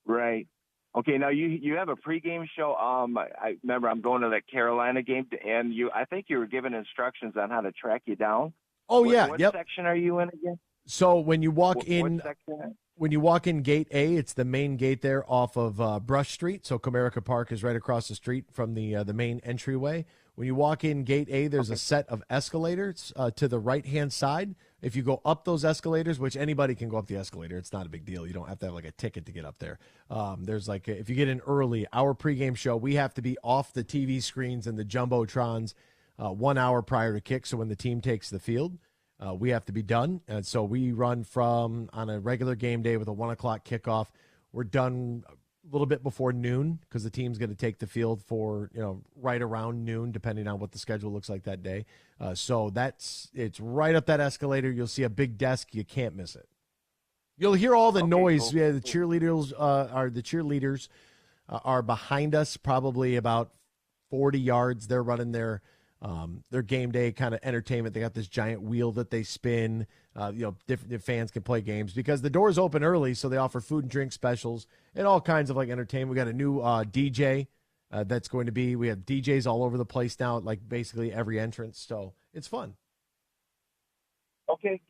Right. Okay. Now you have a pregame show. I remember I'm going to that Carolina game, and I think you were given instructions on how to track you down. Oh, What section are you in again? So when you walk What section? When you walk in Gate A, it's the main gate there off of Brush Street. So Comerica Park is right across the street from the main entryway. When you walk in Gate A, there's a set of escalators to the right-hand side. If you go up those escalators, which anybody can go up the escalator, it's not a big deal. You don't have to have like a ticket to get up there. There's like, if you get in early, our pregame show, we have to be off the TV screens and the Jumbotrons 1 hour prior to kick. So when the team takes the field, we have to be done. And so we run from on a regular game day with a 1 o'clock kickoff. We're done a little bit before noon because the team's going to take the field for, right around noon, depending on what the schedule looks like that day. So it's right up that escalator. You'll see a big desk. You can't miss it. You'll hear all the noise. Cool. Yeah, the cheerleaders are behind us, probably about 40 yards. They're running their game day kind of entertainment. They got this giant wheel that they spin. Different fans can play games because the doors open early, so they offer food and drink specials and all kinds of like entertainment. We got a new DJ that's going to be. We have DJs all over the place now, at like basically every entrance. So it's fun. Okay,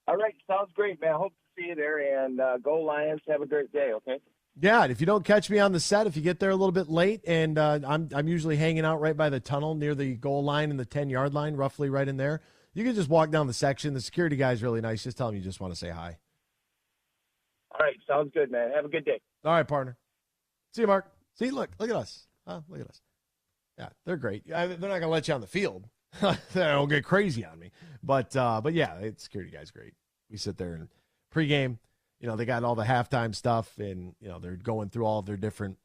all right, sounds great, man. Hope to see you there, and go Lions. Have a great day. Okay. Yeah, and if you don't catch me on the set, if you get there a little bit late, and I'm usually hanging out right by the tunnel near the goal line and the 10-yard line, roughly right in there, you can just walk down the section. The security guy's really nice. Just tell him you just want to say hi. All right, sounds good, man. Have a good day. All right, partner. See you, Mark. See, look at us. Look at us. Yeah, they're great. They're not going to let you on the field. They'll get crazy on me. But yeah, the security guy's great. We sit there and pregame. They got all the halftime stuff, and, they're going through all of their different,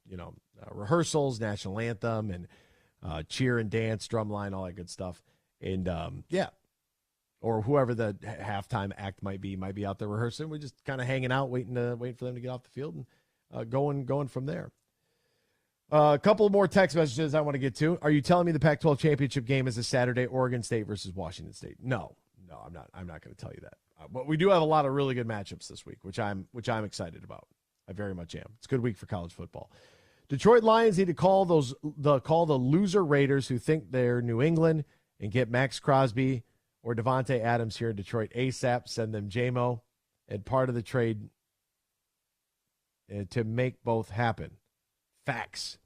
rehearsals, national anthem, and cheer and dance, drumline, all that good stuff. And, or whoever the halftime act might be out there rehearsing. We're just kind of hanging out, waiting for them to get off the field and going from there. A couple more text messages I want to get to. Are you telling me the Pac-12 championship game is a Saturday, Oregon State versus Washington State? No, I'm not. I'm not going to tell you that. But we do have a lot of really good matchups this week, which I'm excited about. I very much am. It's a good week for college football. Detroit Lions need to call the loser Raiders who think they're New England and get Max Crosby or Devontae Adams here in Detroit ASAP. Send them JMO and part of the trade to make both happen. Facts.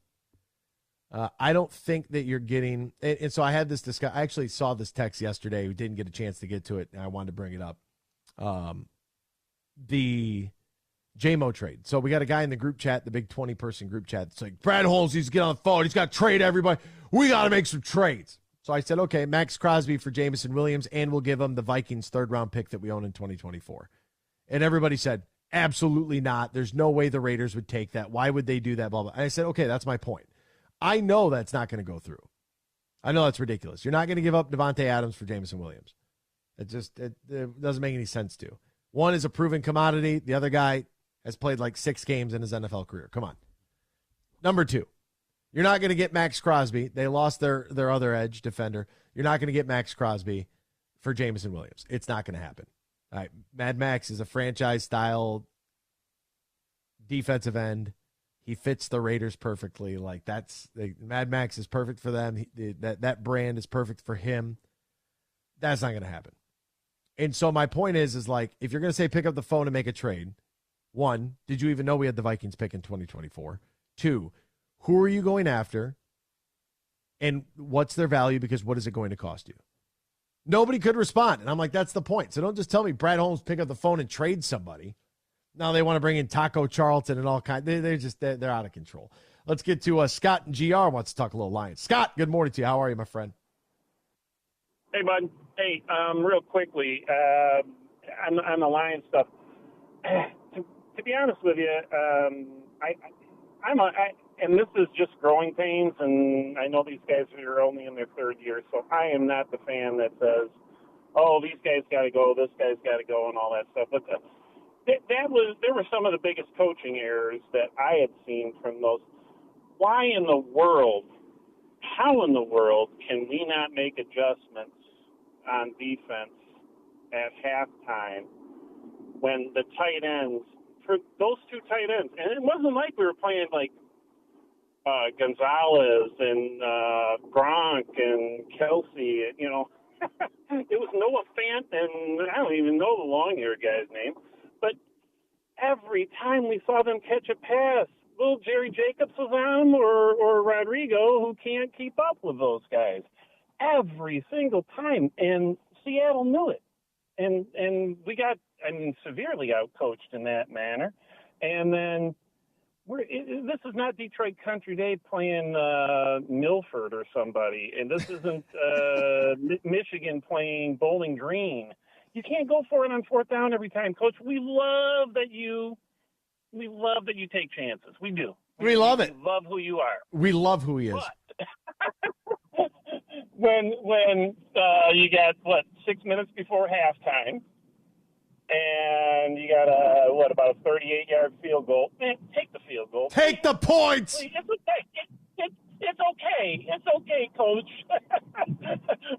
I don't think that you're getting, and so I had this discussion. I actually saw this text yesterday. We didn't get a chance to get to it, and I wanted to bring it up. The JMO trade. So we got a guy in the group chat, the big 20-person group chat. It's like, Brad Holmes needs to get on the phone. He's got to trade everybody. We got to make some trades. So I said, okay, Max Crosby for Jameson Williams, and we'll give him the Vikings third-round pick that we own in 2024. And everybody said, absolutely not. There's no way the Raiders would take that. Why would they do that? Blah, blah. And I said, okay, that's my point. I know that's not going to go through. I know that's ridiculous. You're not going to give up Devontae Adams for Jameson Williams. It doesn't make any sense to. One is a proven commodity. The other guy has played like 6 games in his NFL career. Come on. Number 2, you're not going to get Max Crosby. They lost their other edge defender. You're not going to get Max Crosby for Jameson Williams. It's not going to happen. All right. Mad Max is a franchise-style defensive end. He fits the Raiders perfectly. Like Mad Max is perfect for them. That brand is perfect for him. That's not going to happen. And so my point is like, if you're going to say pick up the phone and make a trade, one, did you even know we had the Vikings pick in 2024? Two, who are you going after? And what's their value? Because what is it going to cost you? Nobody could respond. And I'm like, that's the point. So don't just tell me Brad Holmes pick up the phone and trade somebody. Now they want to bring in Taco Charlton and all kinds. They're out of control. Let's get to Scott and GR wants to talk a little Lions. Scott, good morning to you. How are you, my friend? Hey, bud. Hey, real quickly, on the Lions stuff. To be honest with you, and this is just growing pains, and I know these guys are only in their third year, so I am not the fan that says, "Oh, these guys got to go, this guy's got to go," and all that stuff. But there were some of the biggest coaching errors that I had seen from those. Why in the world? How in the world can we not make adjustments on defense at halftime when the tight ends, for those two tight ends, and it wasn't like we were playing like Gonzalez and Gronk and Kelsey, you know. It was Noah Fant, and I don't even know the long-haired guy's name, but every time we saw them catch a pass, little Jerry Jacobs was on or Rodrigo, who can't keep up with those guys. Every single time, and Seattle knew it. And we got, severely outcoached in that manner. And then this is not Detroit Country Day playing Milford or somebody, and this isn't Michigan playing Bowling Green. You can't go for it on fourth down every time, Coach. We love that you take chances. We do. We love it. We love who you are. We love who he is. But when you got 6 minutes before halftime, and you got about a 38-yard field goal. Man, take the field goal. Take the points. It's okay. It's okay. It's okay, Coach.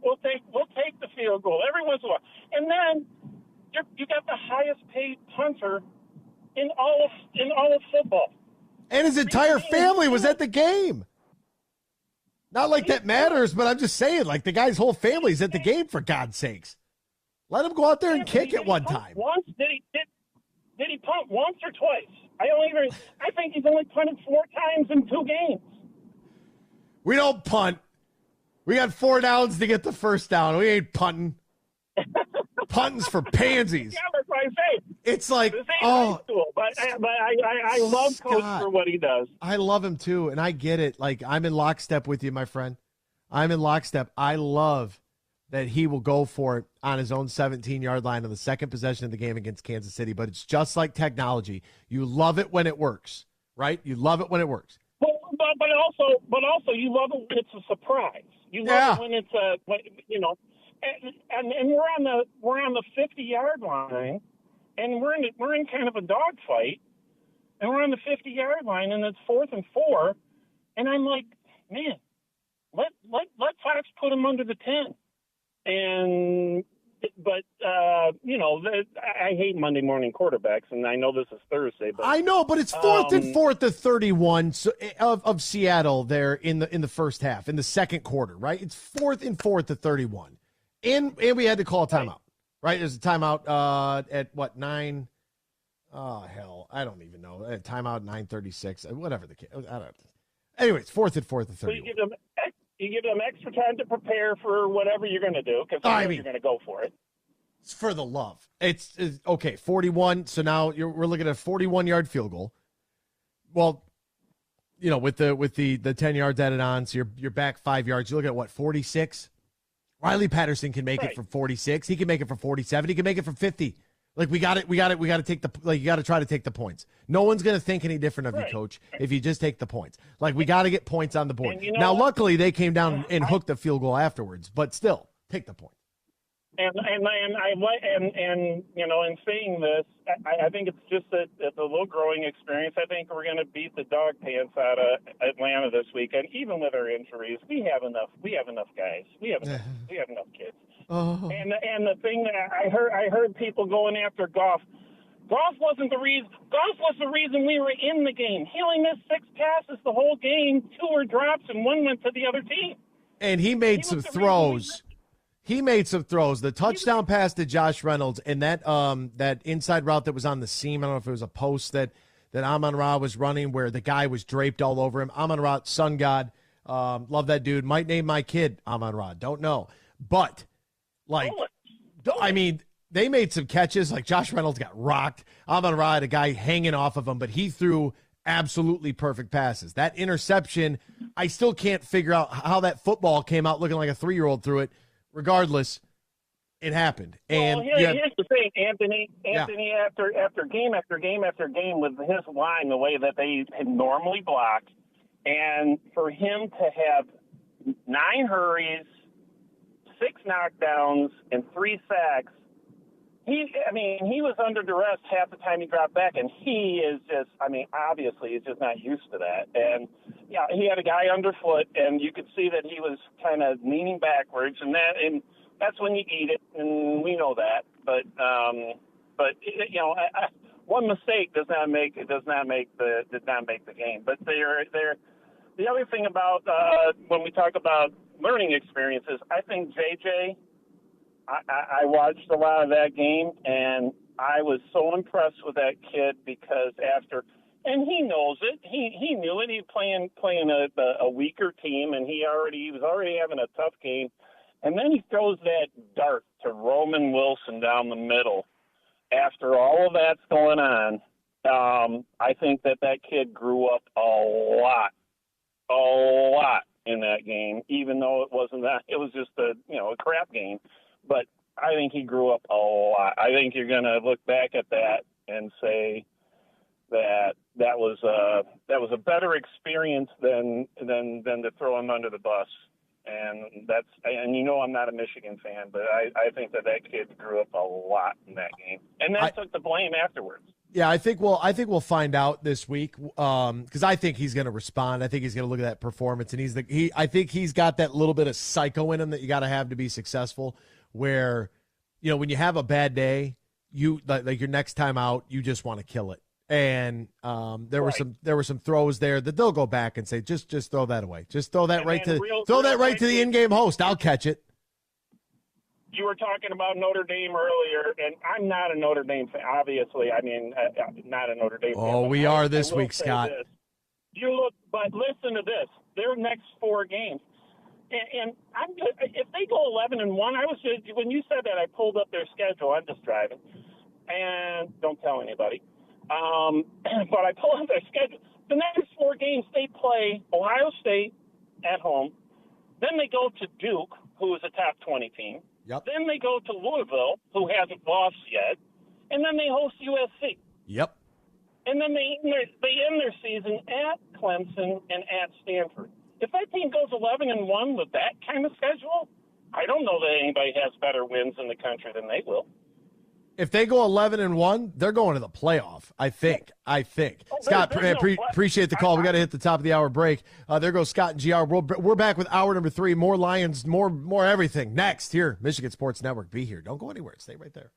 We'll take the field goal every once in a while. And then you got the highest paid punter in all of football. And his entire family was at the game. Not like that matters, but I'm just saying, like, the guy's whole family's at the game, for God's sakes. Let him go out there and kick it one time. Did he punt once or twice? I think he's only punted 4 times in 2 games. We don't punt. We got 4 downs to get the first down. We ain't punting. Punting's for pansies. Yeah, that's what I say. It's like, high school, but I love Scott, Coach for what he does. I love him too, and I get it. Like, I'm in lockstep with you, my friend. I'm in lockstep. I love that he will go for it on his own 17-yard line on the second possession of the game against Kansas City. But it's just like technology. You love it when it works, right? You love it when it works. But also you love it when it's a surprise. You love it when it's and we're on the 50-yard line, and we're in kind of a dogfight, and we're on the 50-yard line, and it's 4th and 4, and I'm like, man, let Fox put him under the 10. But I hate Monday morning quarterbacks, and I know this is Thursday. But I know, but it's 4th and 4 to 31 of Seattle there in the first half, in the second quarter, right? It's 4th and 4 to 31, and we had to call a timeout, right? There's a timeout at what, 9? Oh hell, I don't even know. A timeout 9:36, whatever the case. I don't. Anyways, 4th and 4 to 31. So you give them extra time to prepare for whatever you're going to do, because you're going to go for it. It's for the love. It's okay, 41. So now we're looking at a 41-yard field goal. Well, with the 10 yards added on, so you're back 5 yards. You look at what, 46? Riley Patterson can make it for 46. He can make it for 47. He can make it for 50. Like, we got to take you got to try to take the points. No one's going to think any different of you, Coach, if you just take the points. Like, we got to get points on the board. Now, luckily, they came down and hooked the field goal afterwards, but still, take the point. And in saying this, I think it's just a little growing experience. I think we're going to beat the dog pants out of Atlanta this weekend. Even with our injuries, we have enough guys. We have enough kids. Oh. And the thing that I heard people going after Goff. Goff wasn't the reason. Goff was the reason we were in the game. He only missed 6 passes the whole game. 2 were drops, and 1 went to the other team. And he made some throws. He made some throws. The touchdown pass to Josh Reynolds and that inside route that was on the seam. I don't know if it was a post that Amon-Ra was running where the guy was draped all over him. Amon-Ra, sun god. Love that dude. Might name my kid Amon-Ra. Don't know. But, I mean, they made some catches. Like Josh Reynolds got rocked. Amon-Ra had a guy hanging off of him, but he threw absolutely perfect passes. That interception, I still can't figure out how that football came out looking like a 3-year-old threw it. Regardless, it happened. And here's the thing, Anthony. After game after game after game with his line, the way that they had normally blocked, and for him to have 9 hurries, 6 knockdowns, and 3 sacks, he was under duress half the time he dropped back, and he is just, obviously he's just not used to that. And, yeah, he had a guy underfoot, and you could see that he was kind of leaning backwards, and that's when you eat it, and we know that. But one mistake did not make the game. But the other thing about when we talk about learning experiences, I think JJ. I watched a lot of that game, and I was so impressed with that kid because and he knows it. He knew it. He playing a weaker team, and he was already having a tough game. And then he throws that dart to Roman Wilson down the middle. After all of that's going on, I think that kid grew up a lot in that game, even though it wasn't that. It was just a crap game. But I think he grew up a lot. I think you're going to look back at that and say that was a better experience than to throw him under the bus. And I'm not a Michigan fan, but I think that kid grew up a lot in that game, and then took the blame afterwards. Yeah, I think we'll find out this week because I think he's going to respond. I think he's going to look at that performance, and I think he's got that little bit of psycho in him that you got to have to be successful. Where, when you have a bad day, you like your next time out, you just want to kill it. And there were some throws there that they'll go back and say, just throw that away. Just throw that right to the in-game host. I'll catch it. You were talking about Notre Dame earlier, and I'm not a Notre Dame fan. Obviously, not a Notre Dame fan. Oh, we are this week, Scott. But listen to this. Their next 4 games. And if they go 11-1, when you said that, I pulled up their schedule. I'm just driving, and don't tell anybody. But I pulled up their schedule. The next 4 games, they play Ohio State at home. Then they go to Duke, who is a top 20 team. Yep. Then they go to Louisville, who hasn't lost yet. And then they host USC. Yep. And then they end their season at Clemson and at Stanford. If that team goes 11-1 with that kind of schedule, I don't know that anybody has better wins in the country than they will. If they go 11-1, they're going to the playoff. I think. Scott, appreciate the call. We got to hit the top of the hour break. There goes Scott and GR. We're back with hour number 3. More Lions, more everything next here. Michigan Sports Network. Be here. Don't go anywhere. Stay right there.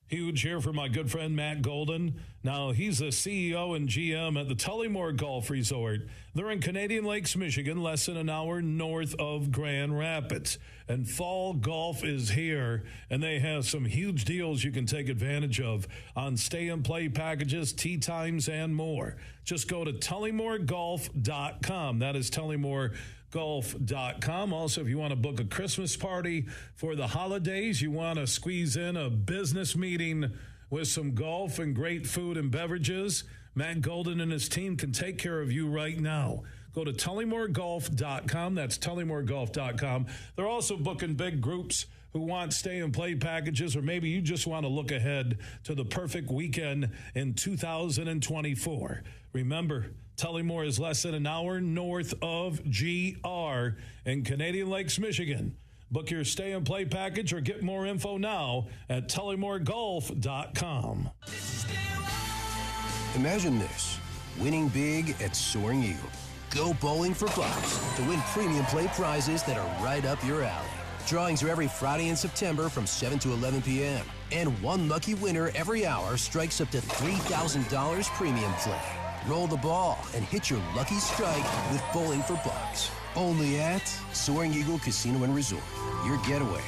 Huge here for my good friend Matt Golden. Now, he's the CEO and GM at the Tullymore Golf Resort. They're in Canadian Lakes, Michigan, less than an hour north of Grand Rapids. And fall golf is here, and they have some huge deals you can take advantage of on stay-and-play packages, tee times, and more. Just go to tullymoregolf.com. That is tullymoregolf.com. Also, if you want to book a Christmas party for the holidays, you want to squeeze in a business meeting with some golf and great food and beverages, Matt Golden and his team can take care of you right now. Go to tullymoregolf.com. That's tullymoregolf.com. They're also booking big groups who want stay-and-play packages, or maybe you just want to look ahead to the perfect weekend in 2024. Remember, Tullymore is less than an hour north of GR in Canadian Lakes, Michigan. Book your stay-and-play package or get more info now at tullymoregolf.com. Imagine this, winning big at Soaring Eagle. Go bowling for bucks to win premium play prizes that are right up your alley. Drawings are every Friday in September from 7 to 11 p.m. And one lucky winner every hour strikes up to $3,000 premium play. Roll the ball and hit your lucky strike with Bowling for Bucks. Only at Soaring Eagle Casino and Resort. Your getaway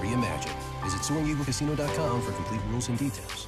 reimagined. Visit SoaringEagleCasino.com for complete rules and details.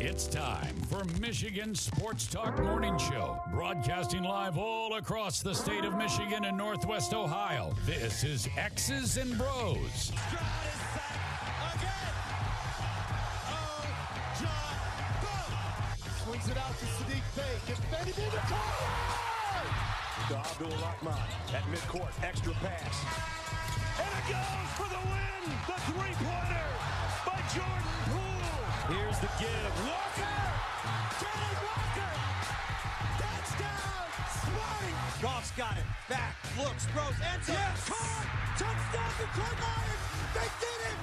It's time for Michigan Sports Talk Morning Show, broadcasting live all across the state of Michigan and Northwest Ohio. This is X's and Bros. Swings it out to Sadiq Bey. Gets Benny in the corner. To Abdul-Rahman at midcourt. Extra pass. And it goes for the win. The three-pointer by Jordan Poole. Here's the give. Walker. Kenny Walker. Touchdown. Smarty. Goff's got it. Back. Looks. Throws. Ends up. Yes. Caught. Touchdown Detroit Lions. They did it.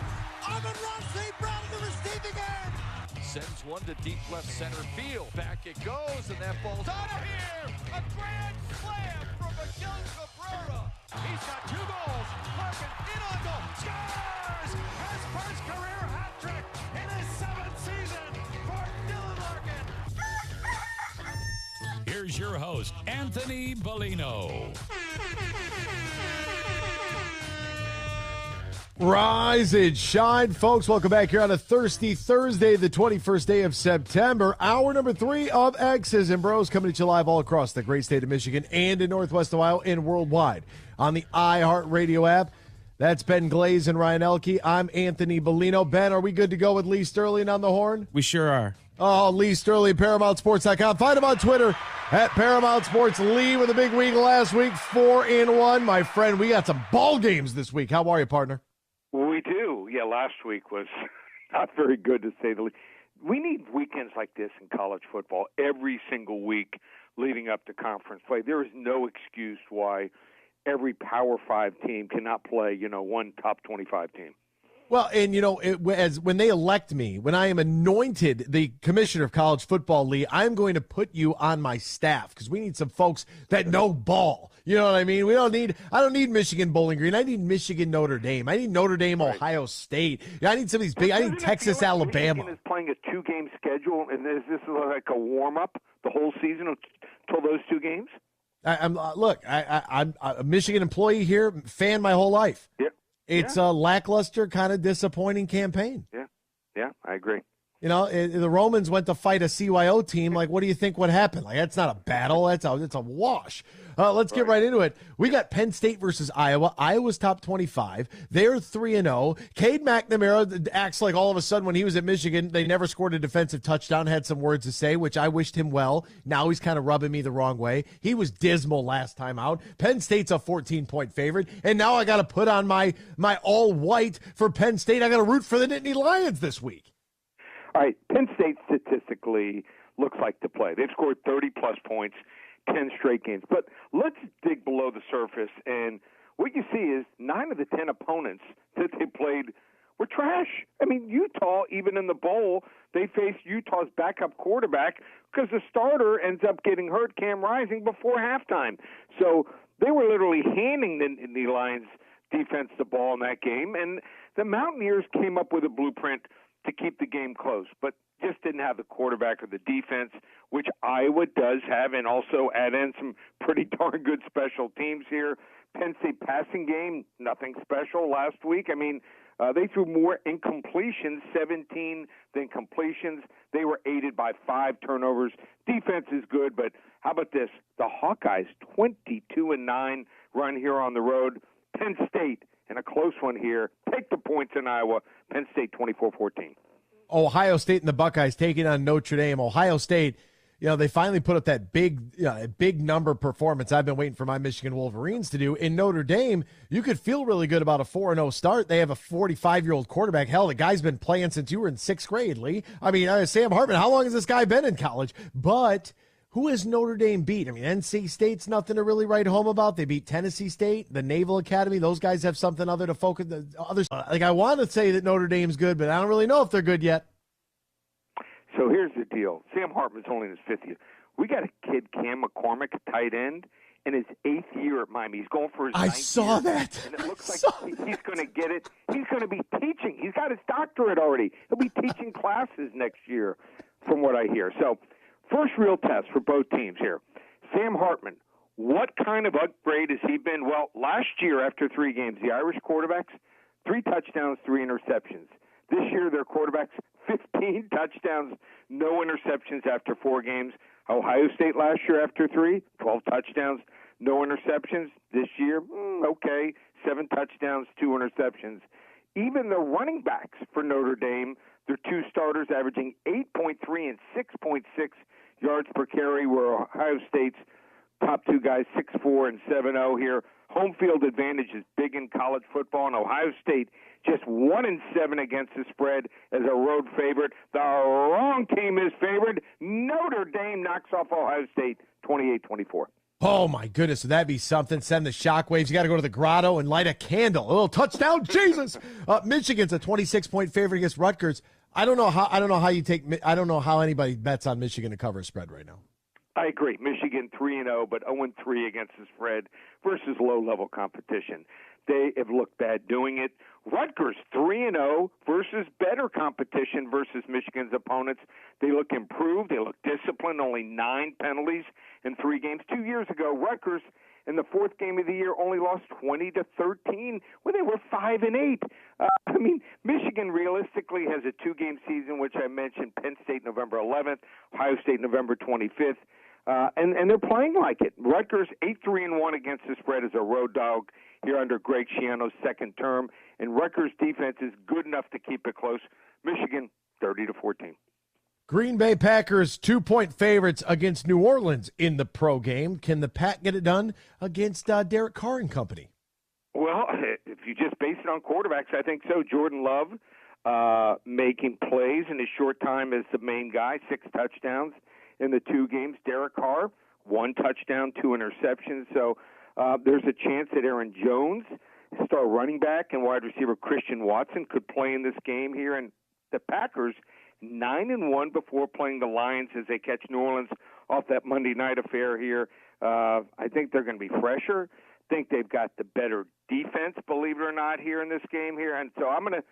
Amon-Ra St. Brown in the receiving end. Sends one to deep left center field. Back it goes, and that ball's out of here. A grand slam from Miguel Cabrera. He's got 2 goals. Larkin in on goal. Scores! His first career hat trick in his 7th season for Dylan Larkin. Here's your host, Anthony Bellino. Rise and shine, folks. Welcome back here on a thirsty Thursday, the 21st day of September. Hour number 3 of X's and Bros coming to you live all across the great state of Michigan and in Northwest Ohio and worldwide on the iHeartRadio app. That's Ben Glaze and Ryan Elke. I'm Anthony Bellino. Ben, are we good to go with Lee Sterling on the horn? We sure are. Oh, Lee Sterling, ParamountSports.com. Find him on Twitter at Paramount Sports. Lee with a big week last week, 4-1. My friend, we got some ball games this week. How are you, partner? We do. Yeah, last week was not very good, to say the least. We need weekends like this in college football every single week leading up to conference play. There is no excuse why every Power 5 team cannot play, one top 25 team. Well, and, when they elect me, when I am anointed the commissioner of college football, Lee, I'm going to put you on my staff because we need some folks that know ball. You know what I mean? I don't need Michigan Bowling Green. I need Michigan Notre Dame. I need Notre Dame, Ohio State. I need some of these big, I need Texas, Alabama. Michigan is playing a 2-game schedule, and this is like a warm-up the whole season until those 2 games? I'm a Michigan employee here, fan my whole life. Yep. It's a lackluster, kind of disappointing campaign. Yeah, I agree. The Romans went to fight a CYO team. Like, what do you think would happen? Like, that's not a battle. It's a wash. Let's get right into it. We got Penn State versus Iowa. Iowa's top 25. They're 3-0. Cade McNamara acts like all of a sudden when he was at Michigan, they never scored a defensive touchdown, had some words to say, which I wished him well. Now he's kind of rubbing me the wrong way. He was dismal last time out. Penn State's a 14-point favorite, and now I got to put on my all-white for Penn State. I got to root for the Nittany Lions this week. All right, Penn State statistically looks like to play. They've scored 30-plus points, 10 straight games. But let's dig below the surface, and what you see is 9 of the 10 opponents that they played were trash. I mean, Utah, even in the bowl, they faced Utah's backup quarterback because the starter ends up getting hurt, Cam Rising, before halftime. So they were literally handing the Lions defense the ball in that game, and the Mountaineers came up with a blueprint to keep the game close, but just didn't have the quarterback or the defense, which Iowa does have, and also add in some pretty darn good special teams here. Penn State passing game, nothing special last week. I mean, they threw more incompletions, 17 than completions. They were aided by 5 turnovers. Defense is good, but how about this? The Hawkeyes, 22-9 run here on the road. Penn State, and a close one here. Take the points in Iowa. Penn State 24-14. Ohio State and the Buckeyes taking on Notre Dame. Ohio State, they finally put up that big number performance I've been waiting for my Michigan Wolverines to do. In Notre Dame, you could feel really good about a 4-0 start. They have a 45-year-old quarterback. Hell, the guy's been playing since you were in 6th grade, Lee. I mean, Sam Hartman, how long has this guy been in college? But who has Notre Dame beat? I mean, NC State's nothing to really write home about. They beat Tennessee State, the Naval Academy. Those guys have something other to focus. I want to say that Notre Dame's good, but I don't really know if they're good yet. So here's the deal. Sam Hartman's only in his 5th year. We got a kid, Cam McCormick, a tight end, in his 8th year at Miami. He's going for his 9th I saw year, that. And it looks like he's going to get it. He's going to be teaching. He's got his doctorate already. He'll be teaching classes next year, from what I hear. So first real test for both teams here. Sam Hartman, what kind of upgrade has he been? Well, last year after 3 games, the Irish quarterbacks, 3 touchdowns, 3 interceptions. This year, their quarterbacks, 15 touchdowns, no interceptions after 4 games. Ohio State last year after 3, 12 touchdowns, no interceptions. This year, okay, 7 touchdowns, 2 interceptions. Even the running backs for Notre Dame, their 2 starters averaging 8.3 and 6.6 yards per carry, where Ohio State's top 2 guys 6'4 and 7'0 here. Home field advantage is big in college football, and Ohio State just 1-7 against the spread as a road favorite. The wrong team is favored. Notre Dame knocks off Ohio State 28-24. Oh, my goodness. Would that be something? Send the shockwaves. You got to go to the grotto and light a candle. A little touchdown. Jesus. Michigan's a 26-point favorite against Rutgers. I don't know how anybody bets on Michigan to cover a spread right now. I agree. Michigan 3-0, but 0-3 against the spread versus low-level competition. They have looked bad doing it. Rutgers 3-0 versus better competition versus Michigan's opponents. They look improved. They look disciplined. Only 9 penalties in 3 games. 2 years ago, Rutgers in the 4th game of the year only lost 20-13 when they were 5-8. Michigan realistically has a 2-game season, which I mentioned. Penn State November 11th, Ohio State November 25th. And they're playing like it. Rutgers 8-3-1 against the spread as a road dog here under Greg Schiano's second term. And Rutgers' defense is good enough to keep it close. Michigan 30-14. Green Bay Packers 2-point favorites against New Orleans in the pro game. Can the Pack get it done against Derek Carr and company? Well, if you just base it on quarterbacks, I think so. Jordan Love making plays in his short time as the main guy, 6 touchdowns in the 2 games. Derek Carr, 1 touchdown, 2 interceptions. So there's a chance that Aaron Jones, star running back, and wide receiver Christian Watson could play in this game here. And the Packers 9-1 before playing the Lions as they catch New Orleans off that Monday night affair here. I think they're going to be fresher. I think they've got the better defense, believe it or not, here in this game here. And so I'm gonna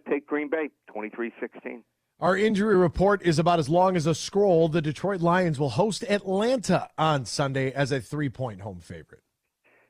take Green Bay 23-16. Our injury report is about as long as a scroll. The Detroit Lions will host Atlanta on Sunday as a 3-point home favorite.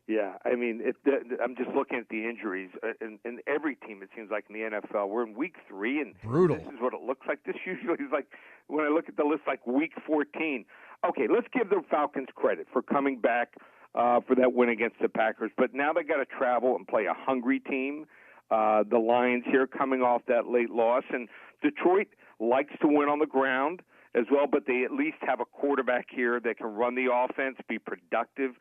Yeah, I'm just looking at the injuries, and every team, it seems like, in the NFL. We're in week 3, and brutal. This is what it looks like. This usually is like, when I look at the list, like week 14. Okay, let's give the Falcons credit for coming back for that win against the Packers, but now they got to travel and play a hungry team. The Lions here coming off that late loss, and Detroit likes to win on the ground as well, but they at least have a quarterback here that can run the offense, be productive.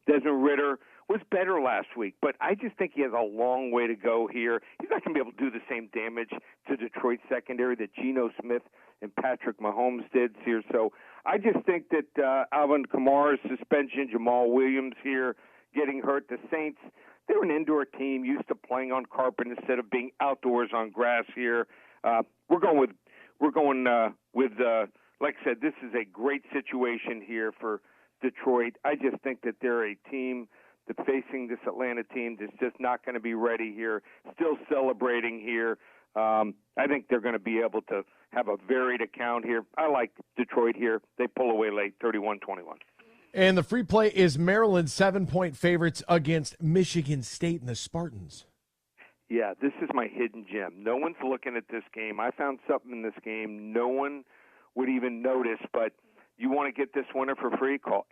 Desmond Ridder was better last week, but I just think he has a long way to go here. He's not going to be able to do the same damage to Detroit secondary that Geno Smith and Patrick Mahomes did here. So I just think that Alvin Kamara's suspension, Jamal Williams here getting hurt, the Saints, they're an indoor team used to playing on carpet instead of being outdoors on grass here. We're going with like I said, this is a great situation here for Detroit. I just think that they're a team that's facing this Atlanta team that's just not going to be ready here, still celebrating here. I think they're going to be able to have a varied account here. I like Detroit here. They pull away late, 31-21. And the free play is Maryland 7-point favorites against Michigan State and the Spartans. Yeah, this is my hidden gem. No one's looking at this game. I found something in this game no one would even notice, but you want to get this winner for free? Call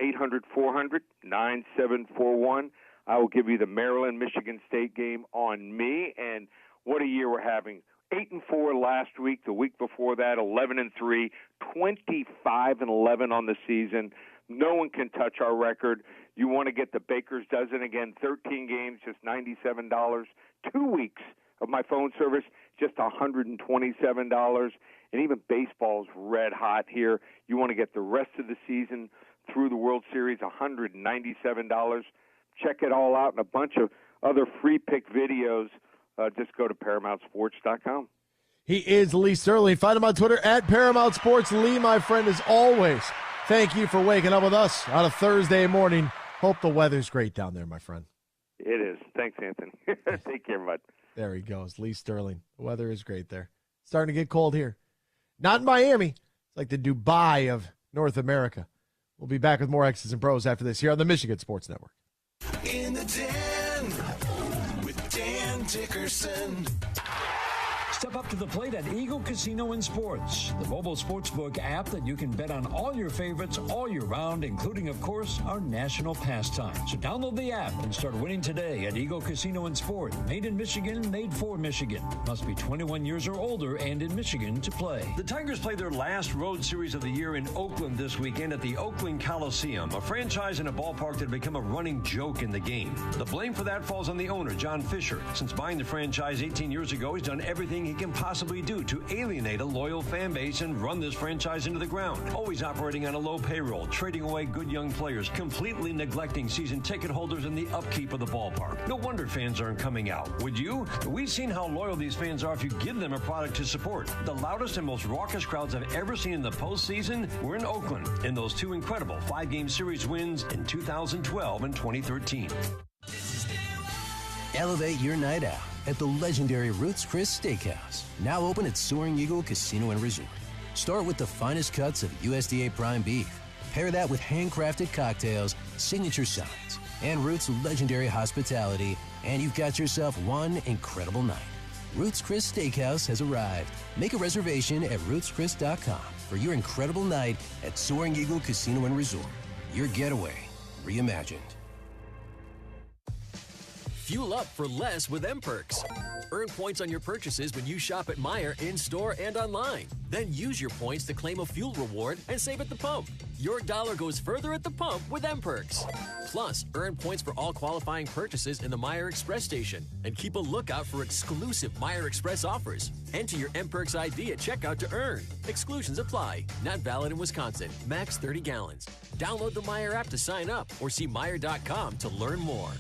800-400-9741. I will give you the Maryland-Michigan State game on me, and what a year we're having. 8-4 last week, the week before that, 11-3, 25-11 on the season. No one can touch our record. You want to get the Baker's dozen again, 13 games, just $97. 2 weeks of my phone service, just $127. And even baseball's red hot here. You want to get the rest of the season through the World Series, $197. Check it all out and a bunch of other free pick videos. Just go to ParamountSports.com. He is Lee Sterling. Find him on Twitter at Paramount Sports. Lee, my friend, as always, thank you for waking up with us on a Thursday morning. Hope the weather's great down there, my friend. It is. Thanks, Anthony. Take care, bud. There he goes. Lee Sterling. The weather is great there. Starting to get cold here. Not in Miami. It's like the Dubai of North America. We'll be back with more X's and Bros after this here on the Michigan Sports Network. In the Den with Dan Dickerson. Step up to the plate at Eagle Casino and Sports, the mobile sportsbook app that you can bet on all your favorites all year round, including, of course, our national pastime. So download the app and start winning today at Eagle Casino and Sport. Made in Michigan, made for Michigan. Must be 21 years or older and in Michigan to play. The Tigers play their last road series of the year in Oakland this weekend at the Oakland Coliseum, a franchise in a ballpark that had become a running joke in the game. The blame for that falls on the owner, John Fisher. Since buying the franchise 18 years ago, he's done everything he can possibly do to alienate a loyal fan base and run this franchise into the ground. Always operating on a low payroll, trading away good young players, completely neglecting season ticket holders and the upkeep of the ballpark. No wonder fans aren't coming out. Would you? We've seen how loyal these fans are if you give them a product to support. The loudest and most raucous crowds I've ever seen in the postseason were in Oakland in those two incredible 5-game series wins in 2012 and 2013. Elevate your night out at the legendary Ruth's Chris Steakhouse, now open at Soaring Eagle Casino and Resort. Start with the finest cuts of USDA prime beef. Pair that with handcrafted cocktails, signature sides, and Ruth's legendary hospitality, and you've got yourself one incredible night. Ruth's Chris Steakhouse has arrived. Make a reservation at ruthschris.com for your incredible night at Soaring Eagle Casino and Resort. Your getaway reimagined. Fuel up for less with M-Perks. Earn points on your purchases when you shop at Meijer in-store and online. Then use your points to claim a fuel reward and save at the pump. Your dollar goes further at the pump with M-Perks. Plus, earn points for all qualifying purchases in the Meijer Express station. And keep a lookout for exclusive Meijer Express offers. Enter your M-Perks ID at checkout to earn. Exclusions apply. Not valid in Wisconsin. Max 30 gallons. Download the Meijer app to sign up or see Meijer.com to learn more.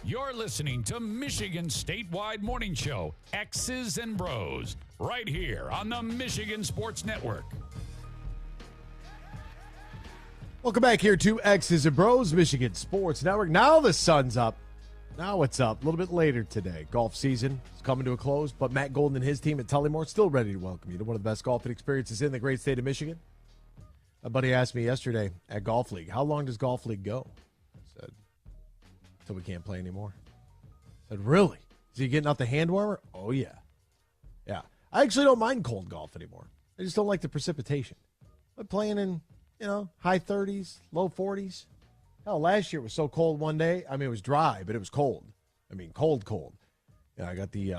You're listening to Michigan's statewide morning show, X's and Bros, right here on the Michigan Sports Network. Welcome back here to X's and Bros, Michigan Sports Network. Now the sun's up. Now it's up a little bit later today. Golf season is coming to a close, but Matt Golden and his team at Tullymore still ready to welcome you to one of the best golfing experiences in the great state of Michigan. A buddy asked me yesterday at Golf League, how long does Golf League go? I said, until we can't play anymore. I said, really? Is he getting out the hand warmer? Oh, yeah. Yeah. I actually don't mind cold golf anymore. I just don't like the precipitation. But playing in, high 30s, low 40s. Hell, last year it was so cold one day. I mean, it was dry, but it was cold. I mean, cold. I got the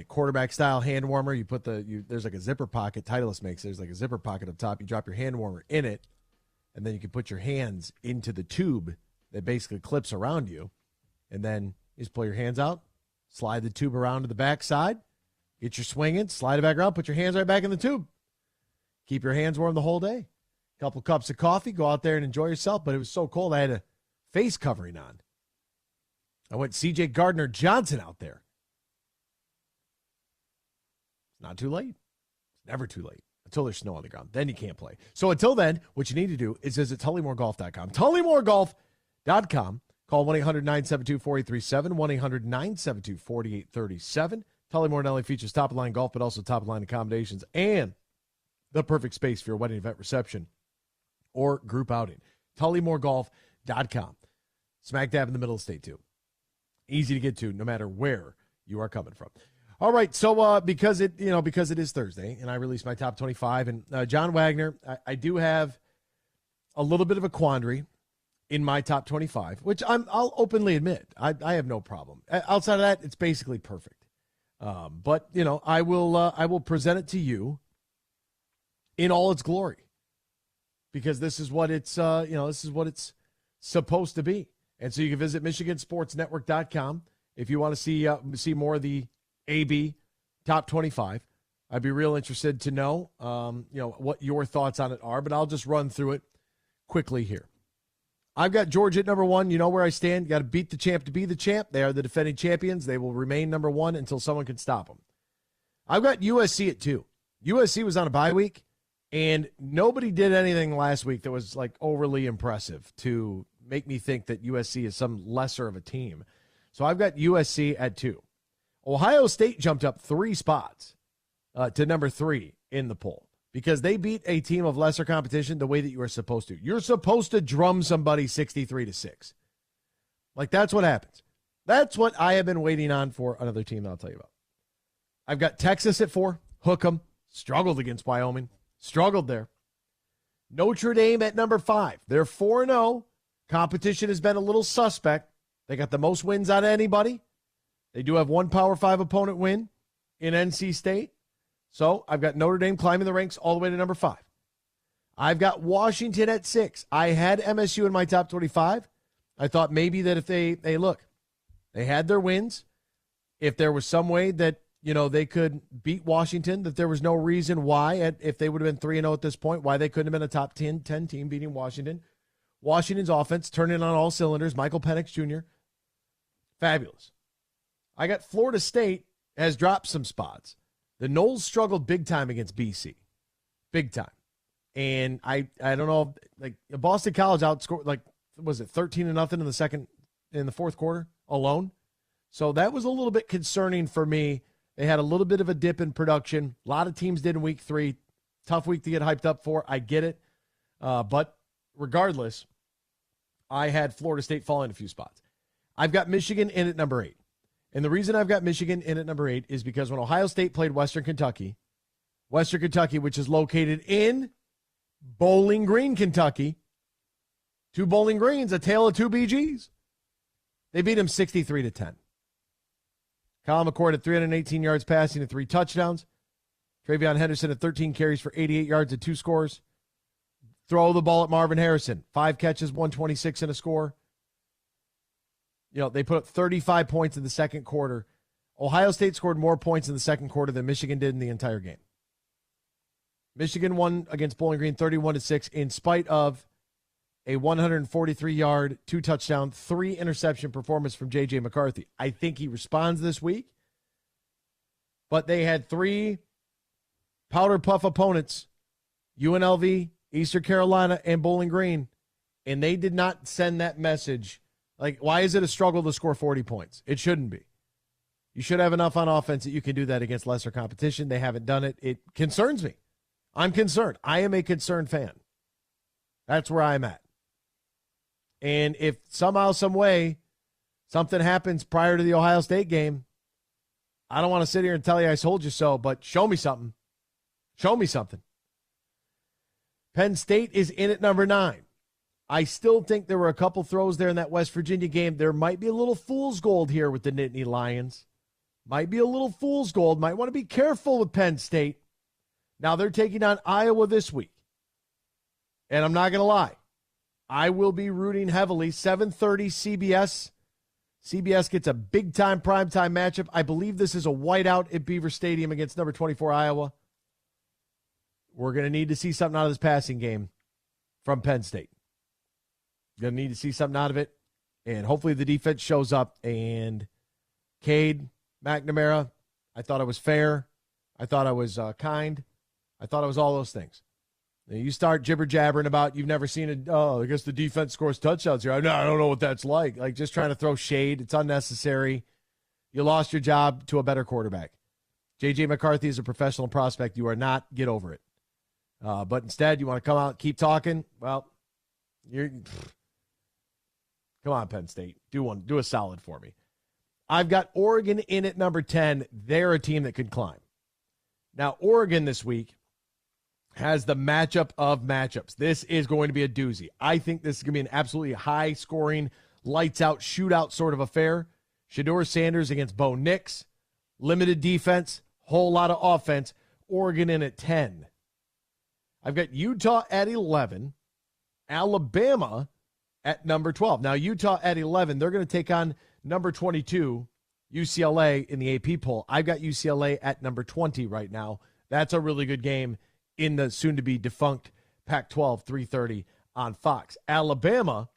quarterback style hand warmer. You put there's like a zipper pocket. Titleist makes there's like a zipper pocket up top. You drop your hand warmer in it, and then you can put your hands into the tube that basically clips around you, and then you just pull your hands out, slide the tube around to the back side, get your swing in, slide it back around, put your hands right back in the tube. Keep your hands warm the whole day. Couple cups of coffee, go out there and enjoy yourself. But it was so cold, I had a face covering on. I went C.J. Gardner-Johnson out there. It's not too late. It's never too late until there's snow on the ground. Then you can't play. So until then, what you need to do is visit TullymoreGolf.com. TullymoreGolf.com. Call 1-800-972-4837, 1-800-972-4837. Tullymore not only features top-of-line golf, but also top-of-line accommodations and the perfect space for your wedding event reception or group outing. TullymoreGolf.com. Smack dab in the middle of the state, too. Easy to get to no matter where you are coming from. All right, so because it is Thursday, and I released my top 25, and John Wagner, I do have a little bit of a quandary in my top 25, which I'll openly admit. I have no problem. Outside of that, it's basically perfect. But I will present it to you in all its glory, because this is what it's supposed to be. And so you can visit MichiganSportsNetwork.com if you want to see more of the AB top 25. I'd be real interested to know what your thoughts on it are, but I'll just run through it quickly here. I've got Georgia at number 1. You know where I stand. You got to beat the champ to be the champ. They are the defending champions. They will remain number 1 until someone can stop them. I've got USC at 2. USC was on a bye week, and nobody did anything last week that was like overly impressive to make me think that USC is some lesser of a team. So I've got USC at 2. Ohio State jumped up 3 spots to number 3 in the poll because they beat a team of lesser competition the way that you are supposed to. You're supposed to drum somebody 63-6. Like, that's what happens. That's what I have been waiting on for another team that I'll tell you about. I've got Texas at 4. Hook 'em. Struggled against Wyoming. Struggled there. Notre Dame at number 5. They're 4-0. Competition has been a little suspect. They got the most wins out of anybody. They do have one Power 5 opponent win in NC State. So I've got Notre Dame climbing the ranks all the way to number 5. I've got Washington at 6. I had MSU in my top 25. I thought maybe that if they had their wins. If there was some way that, they could beat Washington, that there was no reason why, if they would have been 3-0 at this point, why they couldn't have been a top 10 team beating Washington. Washington's offense turning on all cylinders. Michael Penix Jr. Fabulous. I got Florida State has dropped some spots. The Noles struggled big time against BC. Big time. And I don't know, like Boston College outscored, was it 13-0 in the fourth quarter alone? So that was a little bit concerning for me. They had a little bit of a dip in production. A lot of teams did in week 3. Tough week to get hyped up for. I get it. But regardless, I had Florida State falling a few spots. I've got Michigan in at number 8. And the reason I've got Michigan in at number 8 is because when Ohio State played Western Kentucky, which is located in Bowling Green, Kentucky, 2 Bowling Greens, a tale of 2 BGs. They beat them 63-10. Kyle McCord at 318 yards passing and 3 touchdowns. Travion Henderson at 13 carries for 88 yards and 2 scores. Throw the ball at Marvin Harrison. 5 catches, 126 and a score. They put up 35 points in the second quarter. Ohio State scored more points in the second quarter than Michigan did in the entire game. Michigan won against Bowling Green 31-6 in spite of a 143-yard, 2-touchdown, 3-interception performance from J.J. McCarthy. I think he responds this week. But they had 3 powder puff opponents, UNLV, Eastern Carolina, and Bowling Green, and they did not send that message. Like, why is it a struggle to score 40 points? It shouldn't be. You should have enough on offense that you can do that against lesser competition. They haven't done it. It concerns me. I'm concerned. I am a concerned fan. That's where I'm at. And if somehow, some way, something happens prior to the Ohio State game, I don't want to sit here and tell you I told you so, but show me something. Show me something. Penn State is in at number 9. I still think there were a couple throws there in that West Virginia game. There might be a little fool's gold here with the Nittany Lions. Might be a little fool's gold. Might want to be careful with Penn State. Now they're taking on Iowa this week. And I'm not going to lie. I will be rooting heavily. 7:30 CBS. CBS gets a big-time primetime matchup. I believe this is a whiteout at Beaver Stadium against number 24 Iowa. We're going to need to see something out of this passing game from Penn State. Going to need to see something out of it. And hopefully the defense shows up. And Cade McNamara, I thought I was fair. I thought I was kind. I thought I was all those things. Now you start jibber-jabbering about you've never seen it. Oh, I guess the defense scores touchdowns here. I don't know what that's like. Like, just trying to throw shade. It's unnecessary. You lost your job to a better quarterback. J.J. McCarthy is a professional prospect. You are not. Get over it. But instead, you want to come out, keep talking. Well, come on, Penn State. Do a solid for me. I've got Oregon in at number 10. They're a team that could climb. Now, Oregon this week has the matchup of matchups. This is going to be a doozy. I think this is going to be an absolutely high-scoring, lights-out, shootout sort of affair. Shedeur Sanders against Bo Nix. Limited defense, whole lot of offense. Oregon in at 10. I've got Utah at 11. Alabama at number 12. Now, Utah at 11, they're going to take on number 22, UCLA, in the AP poll. I've got UCLA at number 20 right now. That's a really good game in the soon-to-be defunct Pac-12, 3:30 on Fox. Alabama,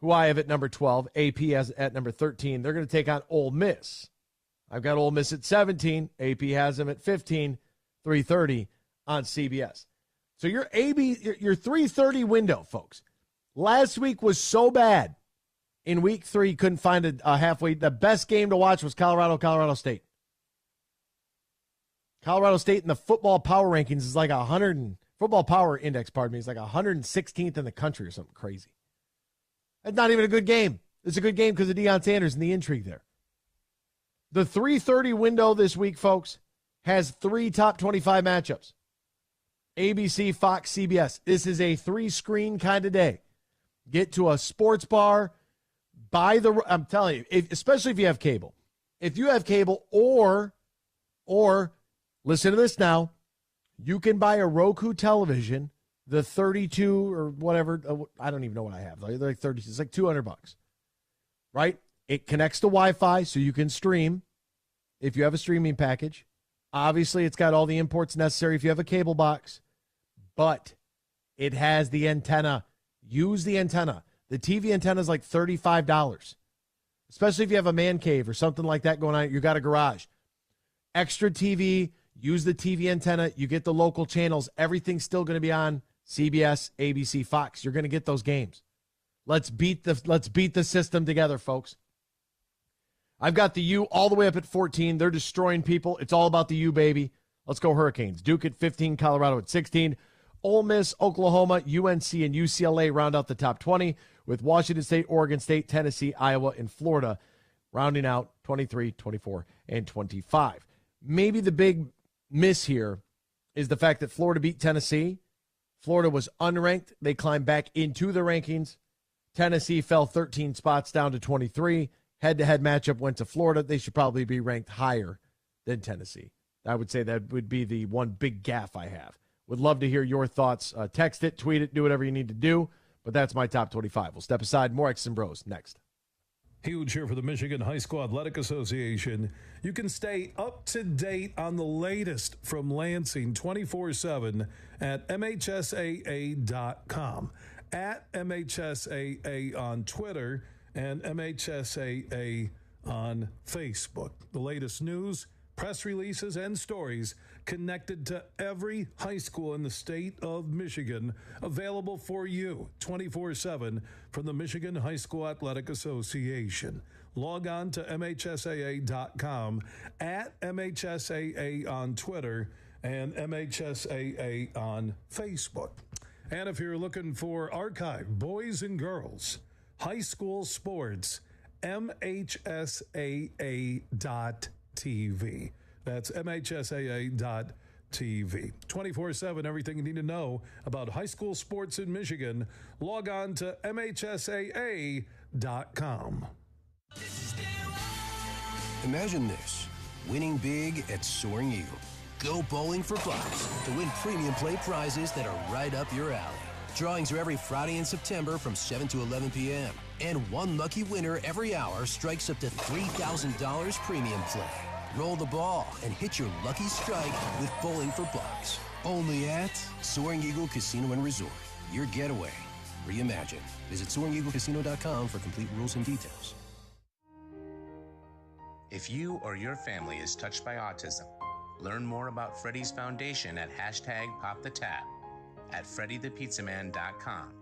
who I have at number 12, AP has at number 13. They're going to take on Ole Miss. I've got Ole Miss at 17. AP has them at 15, 3:30 on CBS. So your 3:30 window, folks. Last week was so bad. In week 3, couldn't find a halfway. The best game to watch was Colorado State. Colorado State in the football power rankings is like football power index, is like 116th in the country or something crazy. That's not even a good game. It's a good game because of Deion Sanders and the intrigue there. The 3:30 window this week, folks, has 3 top 25 matchups. ABC, Fox, CBS. This is a 3-screen kind of day. Get to a sports bar. I'm telling you, especially if you have cable. If you have cable or listen to this now, you can buy a Roku television, the 32 or whatever. I don't even know what I have. They're like 30. It's like $200, right? It connects to Wi-Fi so you can stream if you have a streaming package. Obviously, it's got all the imports necessary if you have a cable box, but it has the antenna. Use the antenna. The TV antenna is like $35, especially if you have a man cave or something like that going on. You got a garage. Extra TV, use the TV antenna. You get the local channels. Everything's still going to be on CBS, ABC, Fox. You're going to get those games. Let's beat the system together, folks. I've got the U all the way up at 14. They're destroying people. It's all about the U, baby. Let's go Hurricanes. Duke at 15, Colorado at 16. Ole Miss, Oklahoma, UNC, and UCLA round out the top 20, with Washington State, Oregon State, Tennessee, Iowa, and Florida rounding out 23, 24, and 25. Maybe the big miss here is the fact that Florida beat Tennessee. Florida was unranked. They climbed back into the rankings. Tennessee fell 13 spots down to 23. Head-to-head matchup went to Florida. They should probably be ranked higher than Tennessee. I would say that would be the one big gaffe I have. Would love to hear your thoughts. Text it, tweet it, do whatever you need to do. But that's my top 25. We'll step aside. More X's and Bros next. Huge here for the Michigan High School Athletic Association. You can stay up to date on the latest from Lansing 24/7 at MHSAA.com. at MHSAA on Twitter and MHSAA on Facebook. The latest news, press releases, and stories connected to every high school in the state of Michigan, available for you 24/7 from the Michigan High School Athletic Association. Log on to MHSAA.com, at MHSAA on Twitter, and MHSAA on Facebook. And if you're looking for archive boys and girls high school sports, MHSAA.TV. That's MHSAA.TV. 24/7, everything you need to know about high school sports in Michigan. Log on to MHSAA.com. Imagine this, winning big at Soaring Eagle. Go bowling for bucks to win premium play prizes that are right up your alley. Drawings are every Friday in September from 7 to 11 p.m. And one lucky winner every hour strikes up to $3,000 premium play. Roll the ball and hit your lucky strike with Bowling for Bucks. Only at Soaring Eagle Casino and Resort. Your getaway reimagined. Visit SoaringEagleCasino.com for complete rules and details. If you or your family is touched by autism, learn more about Freddy's Foundation at #PopTheTap at FreddyThePizzaman.com.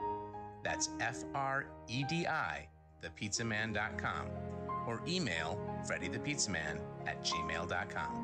That's FREDI, thepizzaman.com. Or email FreddyThePizzaman@gmail.com.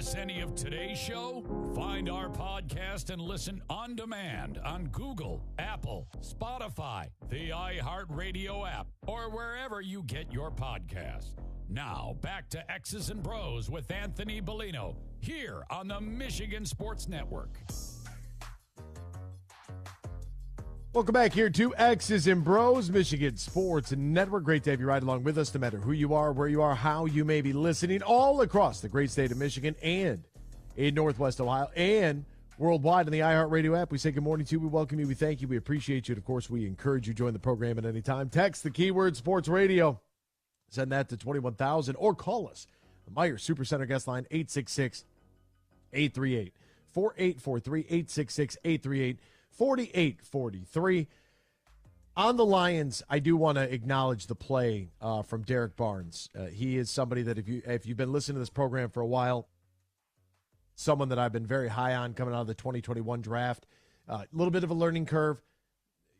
Miss any of today's show? Find our podcast and listen on demand on Google, Apple, Spotify, the iHeartRadio app, or wherever you get your podcasts. Now, back to X's and Bros with Anthony Bellino here on the Michigan Sports Network. Welcome back here to X's and Bros, Michigan Sports Network. Great to have you right along with us, no matter who you are, where you are, how you may be listening, all across the great state of Michigan and in Northwest Ohio and worldwide on the iHeartRadio app. We say good morning to you. We welcome you. We thank you. We appreciate you. And, of course, we encourage you to join the program at any time. Text the keyword sports radio. Send that to 21,000 or call us. The Meyer Supercenter guest line, 866-838-4843, 866-838-4843. On the Lions, I do want to acknowledge the play from Derek Barnes. He is somebody that if you've been listening to this program for a while, someone that I've been very high on coming out of the 2021 draft. A little bit of a learning curve,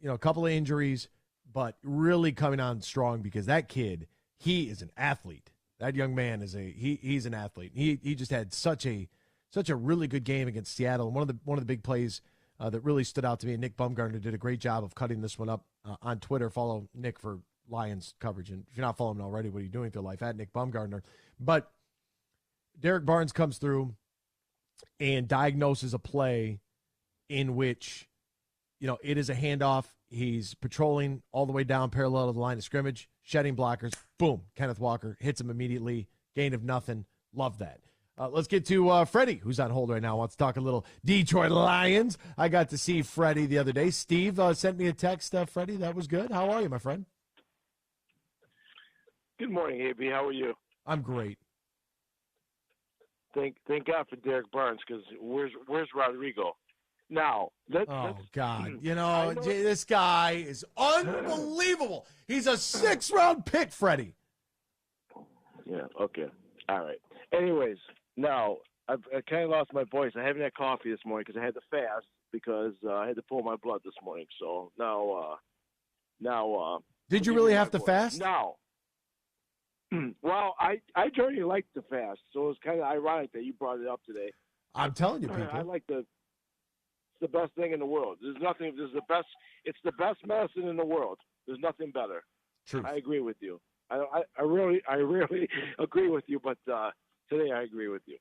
a couple of injuries, but really coming on strong because that kid, he is an athlete. That young man he's an athlete. He just had such a really good game against Seattle. And one of the big plays that really stood out to me, and Nick Bumgarner did a great job of cutting this one up on Twitter. Follow Nick for Lions coverage. And if you're not following him already, what are you doing with your life? At Nick Bumgarner. But Derek Barnes comes through and diagnoses a play in which, it is a handoff. He's patrolling all the way down parallel to the line of scrimmage, shedding blockers. Boom, Kenneth Walker hits him immediately. Gain of nothing. Love that. Let's get to Freddie, who's on hold right now. Wants to talk a little Detroit Lions. I got to see Freddie the other day. Steve sent me a text, Freddie. That was good. How are you, my friend? Good morning, AB. How are you? I'm great. Thank God for Derek Barnes, because where's Rodrigo? Now, God. This guy is unbelievable. He's a 6th-round pick, Freddie. Yeah, okay. All right. Anyways, now, I kind of lost my voice. I haven't had coffee this morning because I had to fast because I had to pull my blood this morning. So now. Did you really have to fast? No. Well, I generally like to fast, so it's kind of ironic that you brought it up today. I'm telling you, people. I like it's the best thing in the world. It's the best medicine in the world. There's nothing better. Truth. I agree with you. I rarely agree with you, but today I agree with you.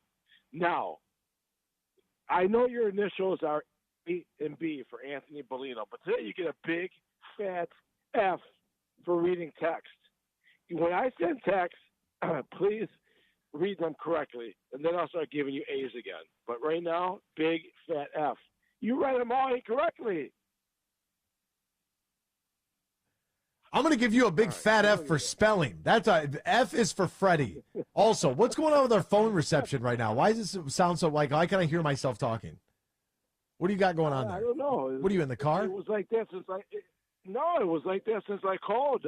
Now, I know your initials are A and B for Anthony Bellino, but today you get a big, fat F for reading text. When I send text, please read them correctly, and then I'll start giving you A's again. But right now, big, fat F. You write them all incorrectly. I'm going to give you a big fat F for spelling. F is for Freddie. Also, what's going on with our phone reception right now? Why does this sound so why can I hear myself talking? What do you got going on there? I don't know. What are you in the car? It was like that since it was like that since I called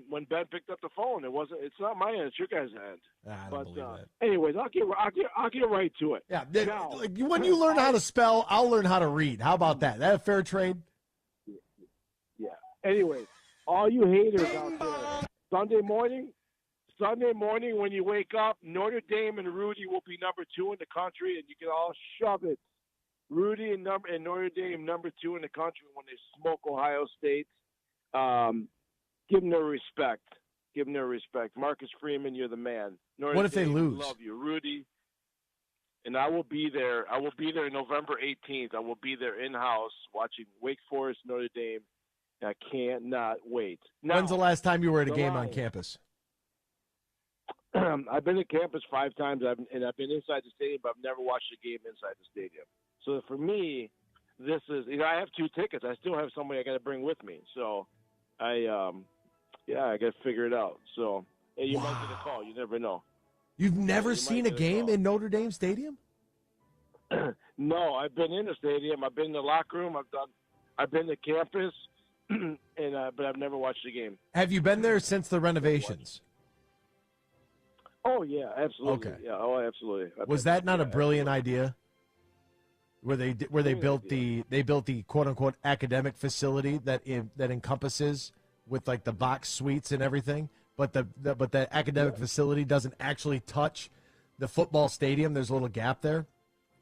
when Ben picked up the phone. It's not my end. It's your guys' end. I don't believe that. Anyways, I'll get right to it. Yeah. When you learn how to spell, I'll learn how to read. How about that? That a fair trade? Yeah. Anyways, all you haters out there, Sunday morning when you wake up, Notre Dame and Rudy will be number 2 in the country, and you can all shove it. Rudy and Notre Dame number 2 in the country when they smoke Ohio State. Give them their respect. Give them their respect. Marcus Freeman, you're the man. What if they lose? Love you, Rudy. And I will be there. I will be there November 18th. I will be there in-house watching Wake Forest, Notre Dame. I cannot wait. Now, when's the last time you were at a game on campus? I've been to campus 5 times, and I've been inside the stadium, but I've never watched a game inside the stadium. So for me, this is I have 2 tickets. I still have somebody I got to bring with me. So I got to figure it out. So hey, you might get a call. You never know. You've never seen a game in Notre Dame Stadium? No, I've been in the stadium. I've been in the locker room. I've been to campus, but I've never watched a game. Have you been there since the renovations? Oh yeah, absolutely. Okay. Yeah, oh absolutely. Was that not a brilliant idea? Where they built the quote unquote academic facility that encompasses with like the box suites and everything, but the academic facility doesn't actually touch the football stadium, there's a little gap there.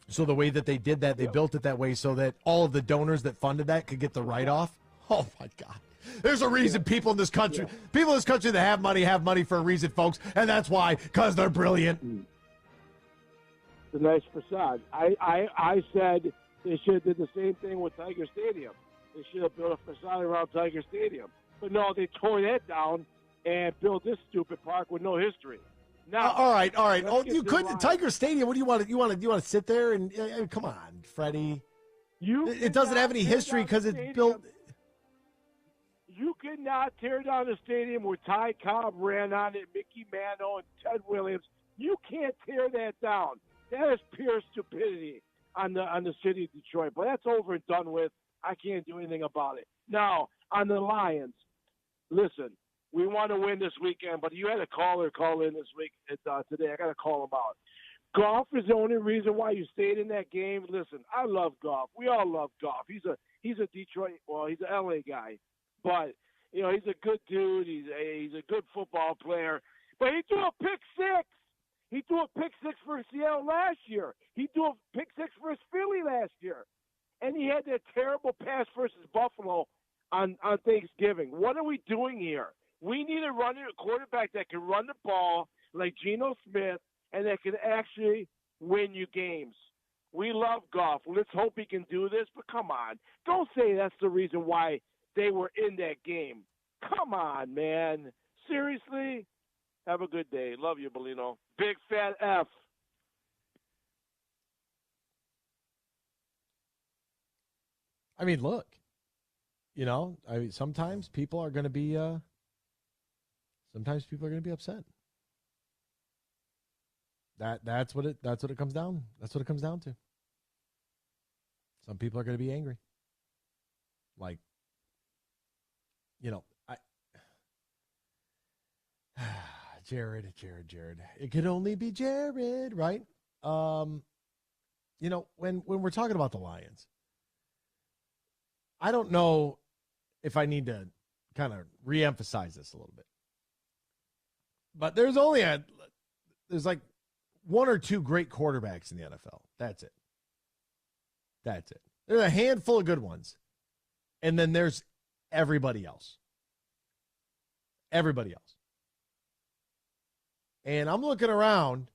So the way that they did that, they built it that way so that all of the donors that funded that could get the write-off. Oh, my God. There's a reason people in this country that have money for a reason, folks, and that's why, because they're brilliant. The nice facade. I said they should have did the same thing with Tiger Stadium. They should have built a facade around Tiger Stadium. But no, they tore that down and built this stupid park with no history. Now, all right. Oh, you couldn't Tiger Stadium. What do you want? You want to sit there and come on, Freddie. It doesn't have any history because it's built. You could not tear down the stadium where Ty Cobb ran on it, Mickey Mantle, and Ted Williams. You can't tear that down. That is pure stupidity on the city of Detroit. But that's over and done with. I can't do anything about it. Now, on the Lions, listen, we want to win this weekend, but you had a caller call in this week today. I got to call him out. Goff is the only reason why you stayed in that game. Listen, I love Goff. We all love Goff. He's a Detroit, he's an LA guy. But, he's a good dude. He's a good football player. But he threw a pick six. He threw a pick six for Seattle last year. He threw a pick six for Philly last year. And he had that terrible pass versus Buffalo on Thanksgiving. What are we doing here? We need a quarterback that can run the ball like Geno Smith and that can actually win you games. We love Goff. Let's hope he can do this. But come on. Don't say that's the reason why they were in that game. Come on, man. Seriously? Have a good day. Love you, Bellino. Big fat F. I mean, look. Sometimes people are going to be upset. That's what it comes down. That's what it comes down to. Some people are going to be angry. Like, Jared. It could only be Jared, right? When we're talking about the Lions, I don't know if I need to kind of reemphasize this a little bit. But there's like one or two great quarterbacks in the NFL. That's it. There's a handful of good ones. And then there's everybody else. And I'm looking around,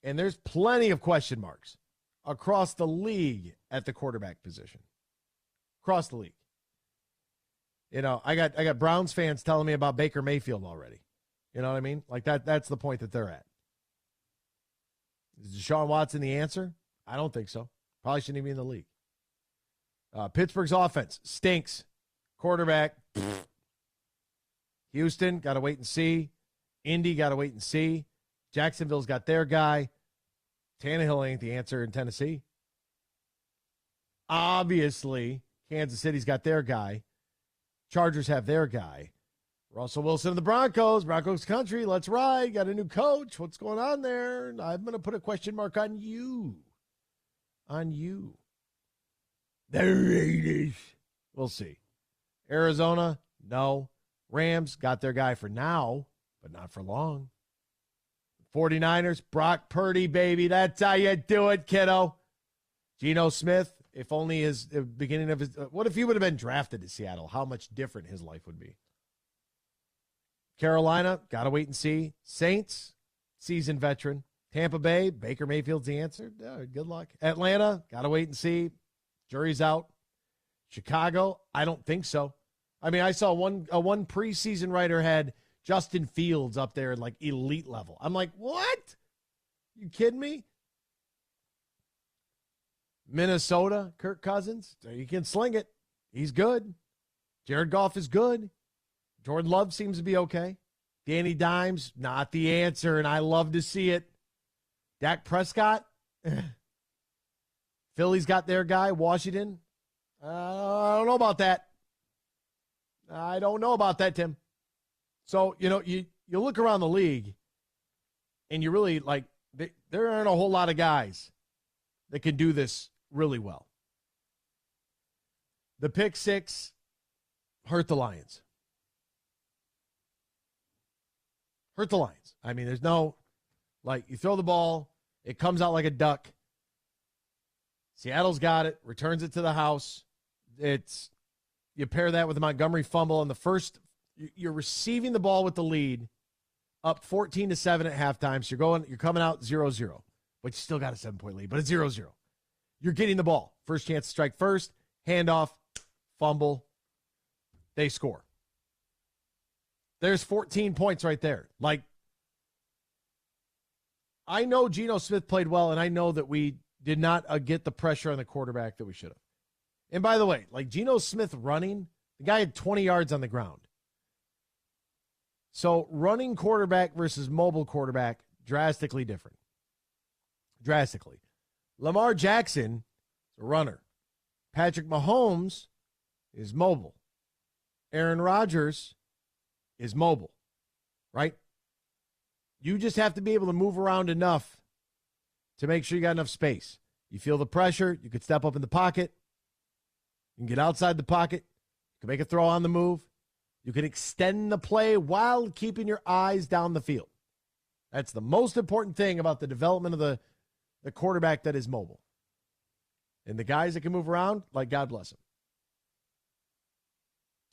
and there's plenty of question marks across the league at the quarterback position. Across the league. I got Browns fans telling me about Baker Mayfield already. You know what I mean? Like that's the point that they're at. Is Deshaun Watson the answer? I don't think so. Probably shouldn't even be in the league. Pittsburgh's offense stinks. Quarterback. Houston, got to wait and see. Indy, got to wait and see. Jacksonville's got their guy. Tannehill ain't the answer in Tennessee. Obviously, Kansas City's got their guy. Chargers have their guy. Russell Wilson of the Broncos. Broncos country, let's ride. Got a new coach. What's going on there? I'm going to put a question mark on you. The Raiders. We'll see. Arizona, no. Rams got their guy for now, but not for long. 49ers, Brock Purdy, baby. That's how you do it, kiddo. Geno Smith, if only his beginning of his what if he would have been drafted to Seattle? How much different his life would be. Carolina, got to wait and see. Saints, seasoned veteran. Tampa Bay, Baker Mayfield's the answer. Good luck. Atlanta, got to wait and see. Jury's out. Chicago, I don't think so. I mean, I saw one preseason writer had Justin Fields up there at like elite level. I'm like, what? You kidding me? Minnesota, Kirk Cousins, you can sling it. He's good. Jared Goff is good. Jordan Love seems to be okay. Danny Dimes, not the answer, and I love to see it. Dak Prescott, Philly's got their guy. Washington, I don't know about that. I don't know about that, Tim. So, you look around the league, and you really, there aren't a whole lot of guys that can do this really well. The pick six hurt the Lions. I mean, there's no Like, you throw the ball, it comes out like a duck. Seattle's got it, returns it to the house. You pair that with the Montgomery fumble, and the first, you're receiving the ball with the lead, up 14-7 at halftime. So you're coming out 0-0, but you still got a 7-point lead, but it's 0-0. You're getting the ball. First chance to strike first, handoff, fumble, they score. There's 14 points right there. Like, I know Geno Smith played well, and I know that we did not get the pressure on the quarterback that we should have. And by the way, like Geno Smith running, the guy had 20 yards on the ground. So running quarterback versus mobile quarterback, drastically different. Drastically. Lamar Jackson is a runner. Patrick Mahomes is mobile. Aaron Rodgers is mobile, right? You just have to be able to move around enough to make sure you got enough space. You feel the pressure, you could step up in the pocket. You can get outside the pocket. You can make a throw on the move. You can extend the play while keeping your eyes down the field. That's the most important thing about the development of the quarterback that is mobile. And the guys that can move around, like, God bless them.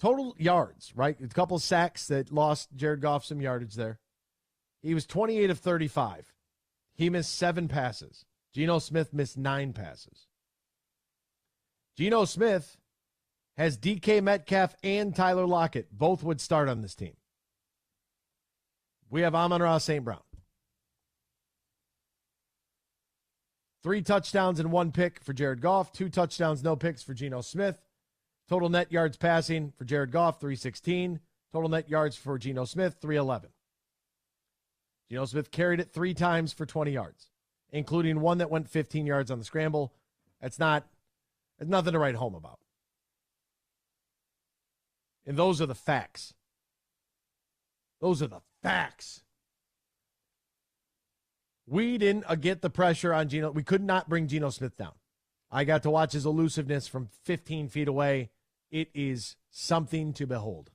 Total yards, right? A couple of sacks that lost Jared Goff some yardage there. He was 28 of 35. He missed 7 passes. Geno Smith missed 9 passes. Geno Smith has DK Metcalf and Tyler Lockett. Both would start on this team. We have Amon-Ra St. Brown. 3 touchdowns and 1 pick for Jared Goff. 2 touchdowns, no picks for Geno Smith. Total net yards passing for Jared Goff, 316. Total net yards for Geno Smith, 311. Geno Smith carried it 3 times for 20 yards, including one that went 15 yards on the scramble. That's nothing to write home about. And those are the facts. Those are the facts. We didn't get the pressure on Geno. We could not bring Geno Smith down. I got to watch his elusiveness from 15 feet away. It is something to behold.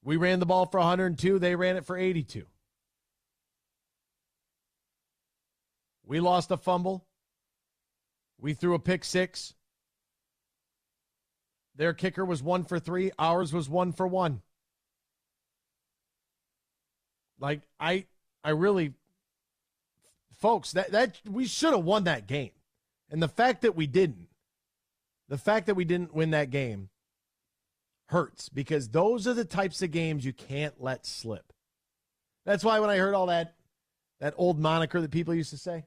We ran the ball for 102. They ran it for 82. We lost a fumble. We threw a pick 6. Their kicker was 1 for 3. Ours was 1 for 1. Like, I really, folks, that we should have won that game. And the fact that we didn't win that game hurts, because those are the types of games you can't let slip. That's why when I heard all that old moniker that people used to say,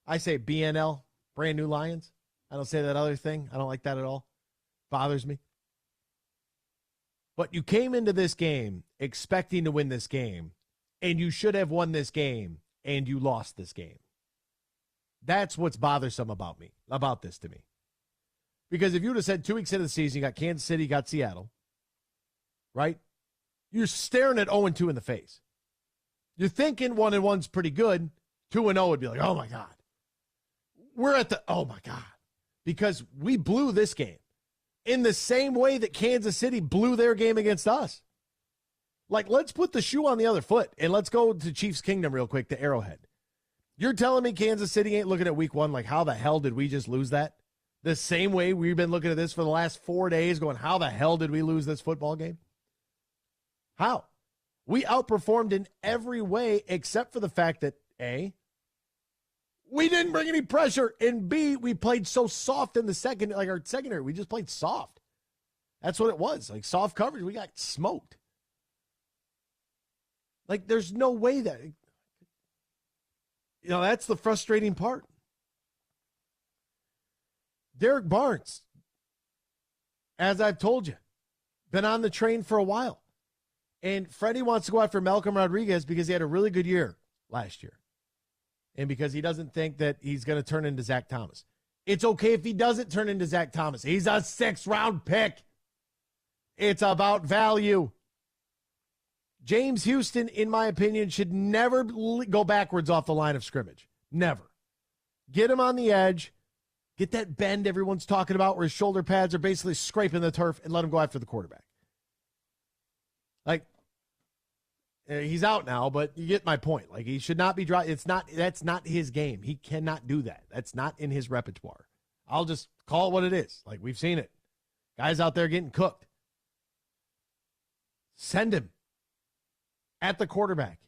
I say BNL, Brand New Lions. I don't say that other thing. I don't like that at all. Bothers me. But you came into this game expecting to win this game, and you should have won this game, and you lost this game. That's what's bothersome about this to me. Because if you would have said 2 weeks into the season, you got Kansas City, you got Seattle, right? You're staring at 0-2 in the face. You're thinking 1-1's pretty good. 2-0 would be like, oh my God. We're at the, oh my God. Because we blew this game in the same way that Kansas City blew their game against us. Like, let's put the shoe on the other foot, and let's go to Chiefs Kingdom real quick, to Arrowhead. You're telling me Kansas City ain't looking at week 1 like, how the hell did we just lose that? The same way we've been looking at this for the last 4 days, going, how the hell did we lose this football game? How? We outperformed in every way except for the fact that, A, we didn't bring any pressure, and B, we played so soft in the second, like our secondary, we just played soft. That's what it was. Like, soft coverage, we got smoked. Like, there's no way that, that's the frustrating part. Derek Barnes, as I've told you, been on the train for a while. And Freddie wants to go after Malcolm Rodriguez because he had a really good year last year. And because he doesn't think that he's going to turn into Zach Thomas. It's okay if he doesn't turn into Zach Thomas. He's a 6th-round pick. It's about value. James Houston, in my opinion, should never go backwards off the line of scrimmage. Never. Get him on the edge. Get that bend everyone's talking about where his shoulder pads are basically scraping the turf, and let him go after the quarterback. Like, He's out now, but you get my point. Like, he should not be that's not his game. He cannot do that. That's not in his repertoire. I'll just call it what it is. Like, we've seen it. Guys out there getting cooked. Send him at the quarterback.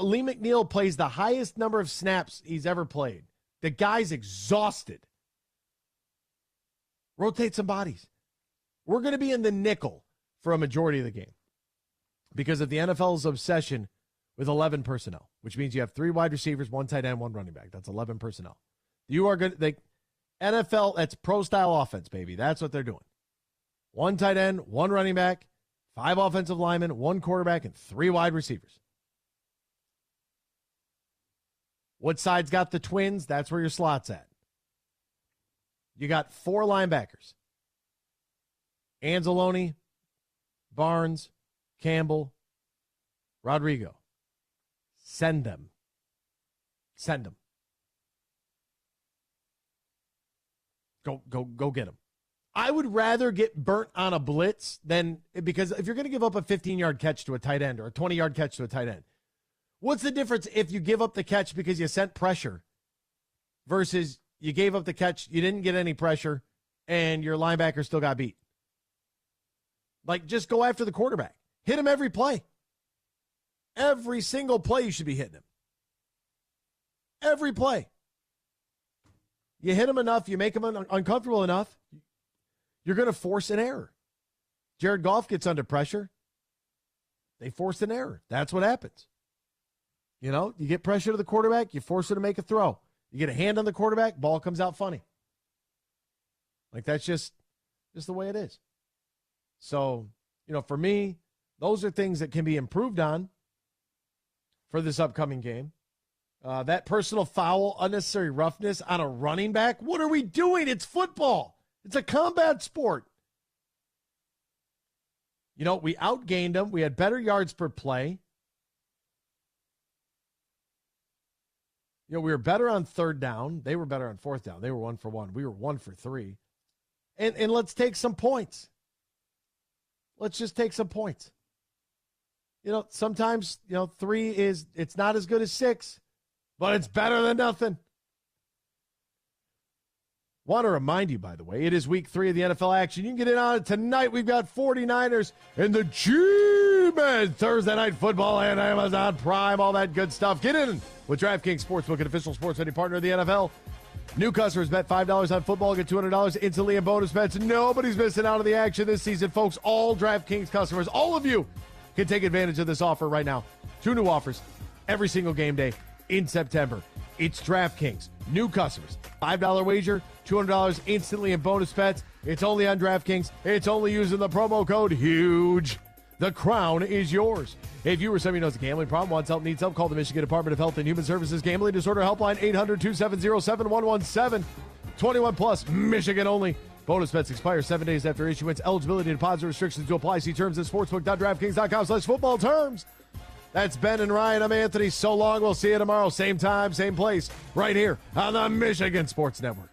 Lee McNeil plays the highest number of snaps he's ever played. The guy's exhausted. Rotate some bodies. We're going to be in the nickel for a majority of the game because of the NFL's obsession with 11 personnel, which means you have 3 wide receivers, 1 tight end, 1 running back. That's 11 personnel. You are going to, NFL, that's pro-style offense, baby. That's what they're doing. 1 tight end, 1 running back, 5 offensive linemen, 1 quarterback, and 3 wide receivers. What side's got the twins? That's where your slot's at. You got 4 linebackers. Anzalone, Barnes, Campbell, Rodrigo. Send them. Send them. Go get them. I would rather get burnt on a blitz than, because if you're going to give up a 15-yard catch to a tight end or a 20-yard catch to a tight end, what's the difference if you give up the catch because you sent pressure versus you gave up the catch, you didn't get any pressure, and your linebacker still got beat? Like, just go after the quarterback. Hit him every play. Every single play you should be hitting him. Every play. You hit him enough, you make him uncomfortable enough, you're going to force an error. Jared Goff gets under pressure. They force an error. That's what happens. You know, you get pressure to the quarterback, you force him to make a throw. You get a hand on the quarterback, ball comes out funny. Like, that's just the way it is. So, you know, for me, those are things that can be improved on for this upcoming game. That personal foul, unnecessary roughness on a running back. What are we doing? It's football. It's a combat sport. You know, we outgained them. We had better yards per play. You know, we were better on 3rd down. They were better on 4th down. They were 1 for 1. We were 1 for 3. And let's take some points. Let's just take some points. You know, sometimes, 3 it's not as good as 6, but it's better than nothing. Want to remind you, by the way, it is week 3 of the NFL action. You can get in on it tonight. We've got 49ers in the G-Men, Thursday Night Football and Amazon Prime, all that good stuff. Get in with DraftKings Sportsbook, an official sports betting partner of the NFL. New customers bet $5 on football, get $200 instantly in bonus bets. Nobody's missing out on the action this season, folks. All DraftKings customers, all of you, can take advantage of this offer right now. 2 new offers every single game day in September. It's DraftKings. New customers, $5 wager, $200 instantly in bonus bets. It's only on DraftKings. It's only using the promo code HUGE. The crown is yours. If you or somebody knows a gambling problem, wants help, needs help, call the Michigan Department of Health and Human Services Gambling Disorder Helpline, 800-270-7117. 21 plus, Michigan only. Bonus bets expire 7 days after issuance. Eligibility and deposit restrictions to apply. See terms at sportsbook.draftkings.com/football terms. That's Ben and Ryan. I'm Anthony. So long. We'll see you tomorrow. Same time, same place. Right here on the Michigan Sports Network.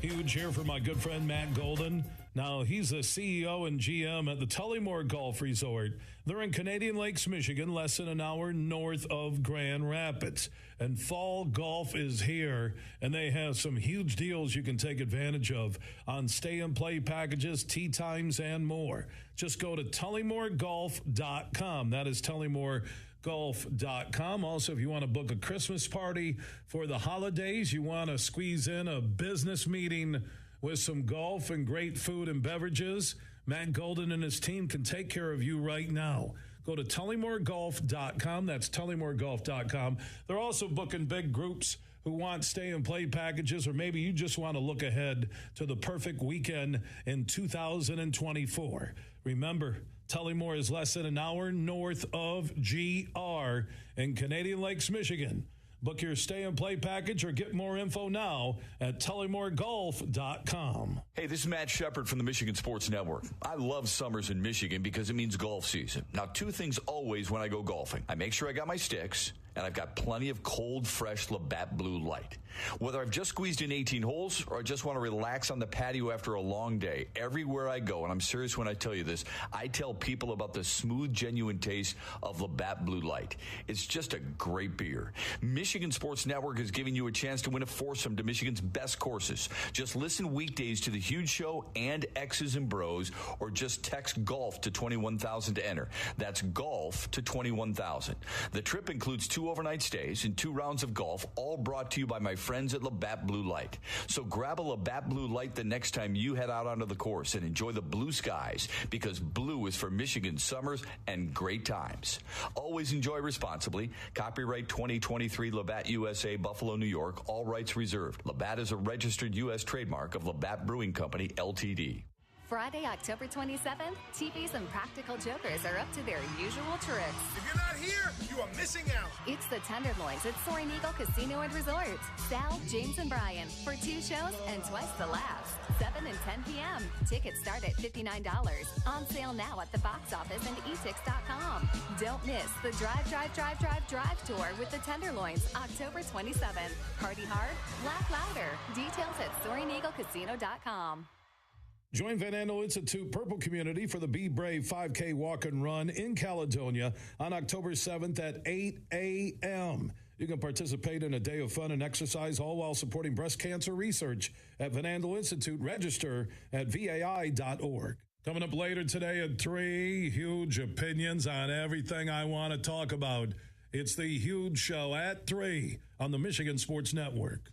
Huge here for my good friend Matt Golden. Now, he's the CEO and GM at the Tullymore Golf Resort. They're in Canadian Lakes, Michigan, less than an hour north of Grand Rapids. And fall golf is here, and they have some huge deals you can take advantage of on stay-and-play packages, tee times, and more. Just go to tullymoregolf.com. That is tullymoregolf.com. Also, if you want to book a Christmas party for the holidays, you want to squeeze in a business meeting with some golf and great food and beverages, Matt Golden and his team can take care of you right now. Go to tullymoregolf.com. That's tullymoregolf.com. They're also booking big groups who want stay-and-play packages, or maybe you just want to look ahead to the perfect weekend in 2024. Remember, Tullymore is less than an hour north of GR in Canadian Lakes, Michigan. Book your stay-and-play package or get more info now at tullymoregolf.com. Hey, this is Matt Shepard from the Michigan Sports Network. I love summers in Michigan because it means golf season. Now, 2 things always when I go golfing. I make sure I got my sticks, and I've got plenty of cold, fresh Labatt Blue Light. Whether I've just squeezed in 18 holes or I just want to relax on the patio after a long day, everywhere I go, and I'm serious when I tell you this, I tell people about the smooth, genuine taste of Labatt Blue Light. It's just a great beer. Michigan Sports Network is giving you a chance to win a foursome to Michigan's best courses. Just listen weekdays to The Huge Show and X's and Bros, or just text GOLF to 21,000 to enter. That's GOLF to 21,000. The trip includes 2 overnight stays and 2 rounds of golf, all brought to you by my friends at Labatt Blue Light. So grab a Labatt Blue Light the next time you head out onto the course and enjoy the blue skies, because blue is for Michigan summers and great times. Always enjoy responsibly. Copyright 2023 Labatt USA, Buffalo, New York. All rights reserved. Labatt is a registered U.S. trademark of Labatt Brewing Company, Ltd. Friday, October 27th, TVs and Practical Jokers are up to their usual tricks. If you're not here, you are missing out. It's the Tenderloins at Soaring Eagle Casino and Resort. Sal, James, and Brian for 2 shows and twice the laughs. 7 and 10 p.m. Tickets start at $59. On sale now at the box office and etix.com. Don't miss the Drive Tour with the Tenderloins, October 27th. Party hard, laugh louder. Details at SoaringEagleCasino.com. Join Van Andel Institute Purple Community for the Be Brave 5K Walk and Run in Caledonia on October 7th at 8 a.m. You can participate in a day of fun and exercise, all while supporting breast cancer research at Van Andel Institute. Register at vai.org. Coming up later today at 3, huge opinions on everything I want to talk about. It's the Huge Show at 3 on the Michigan Sports Network.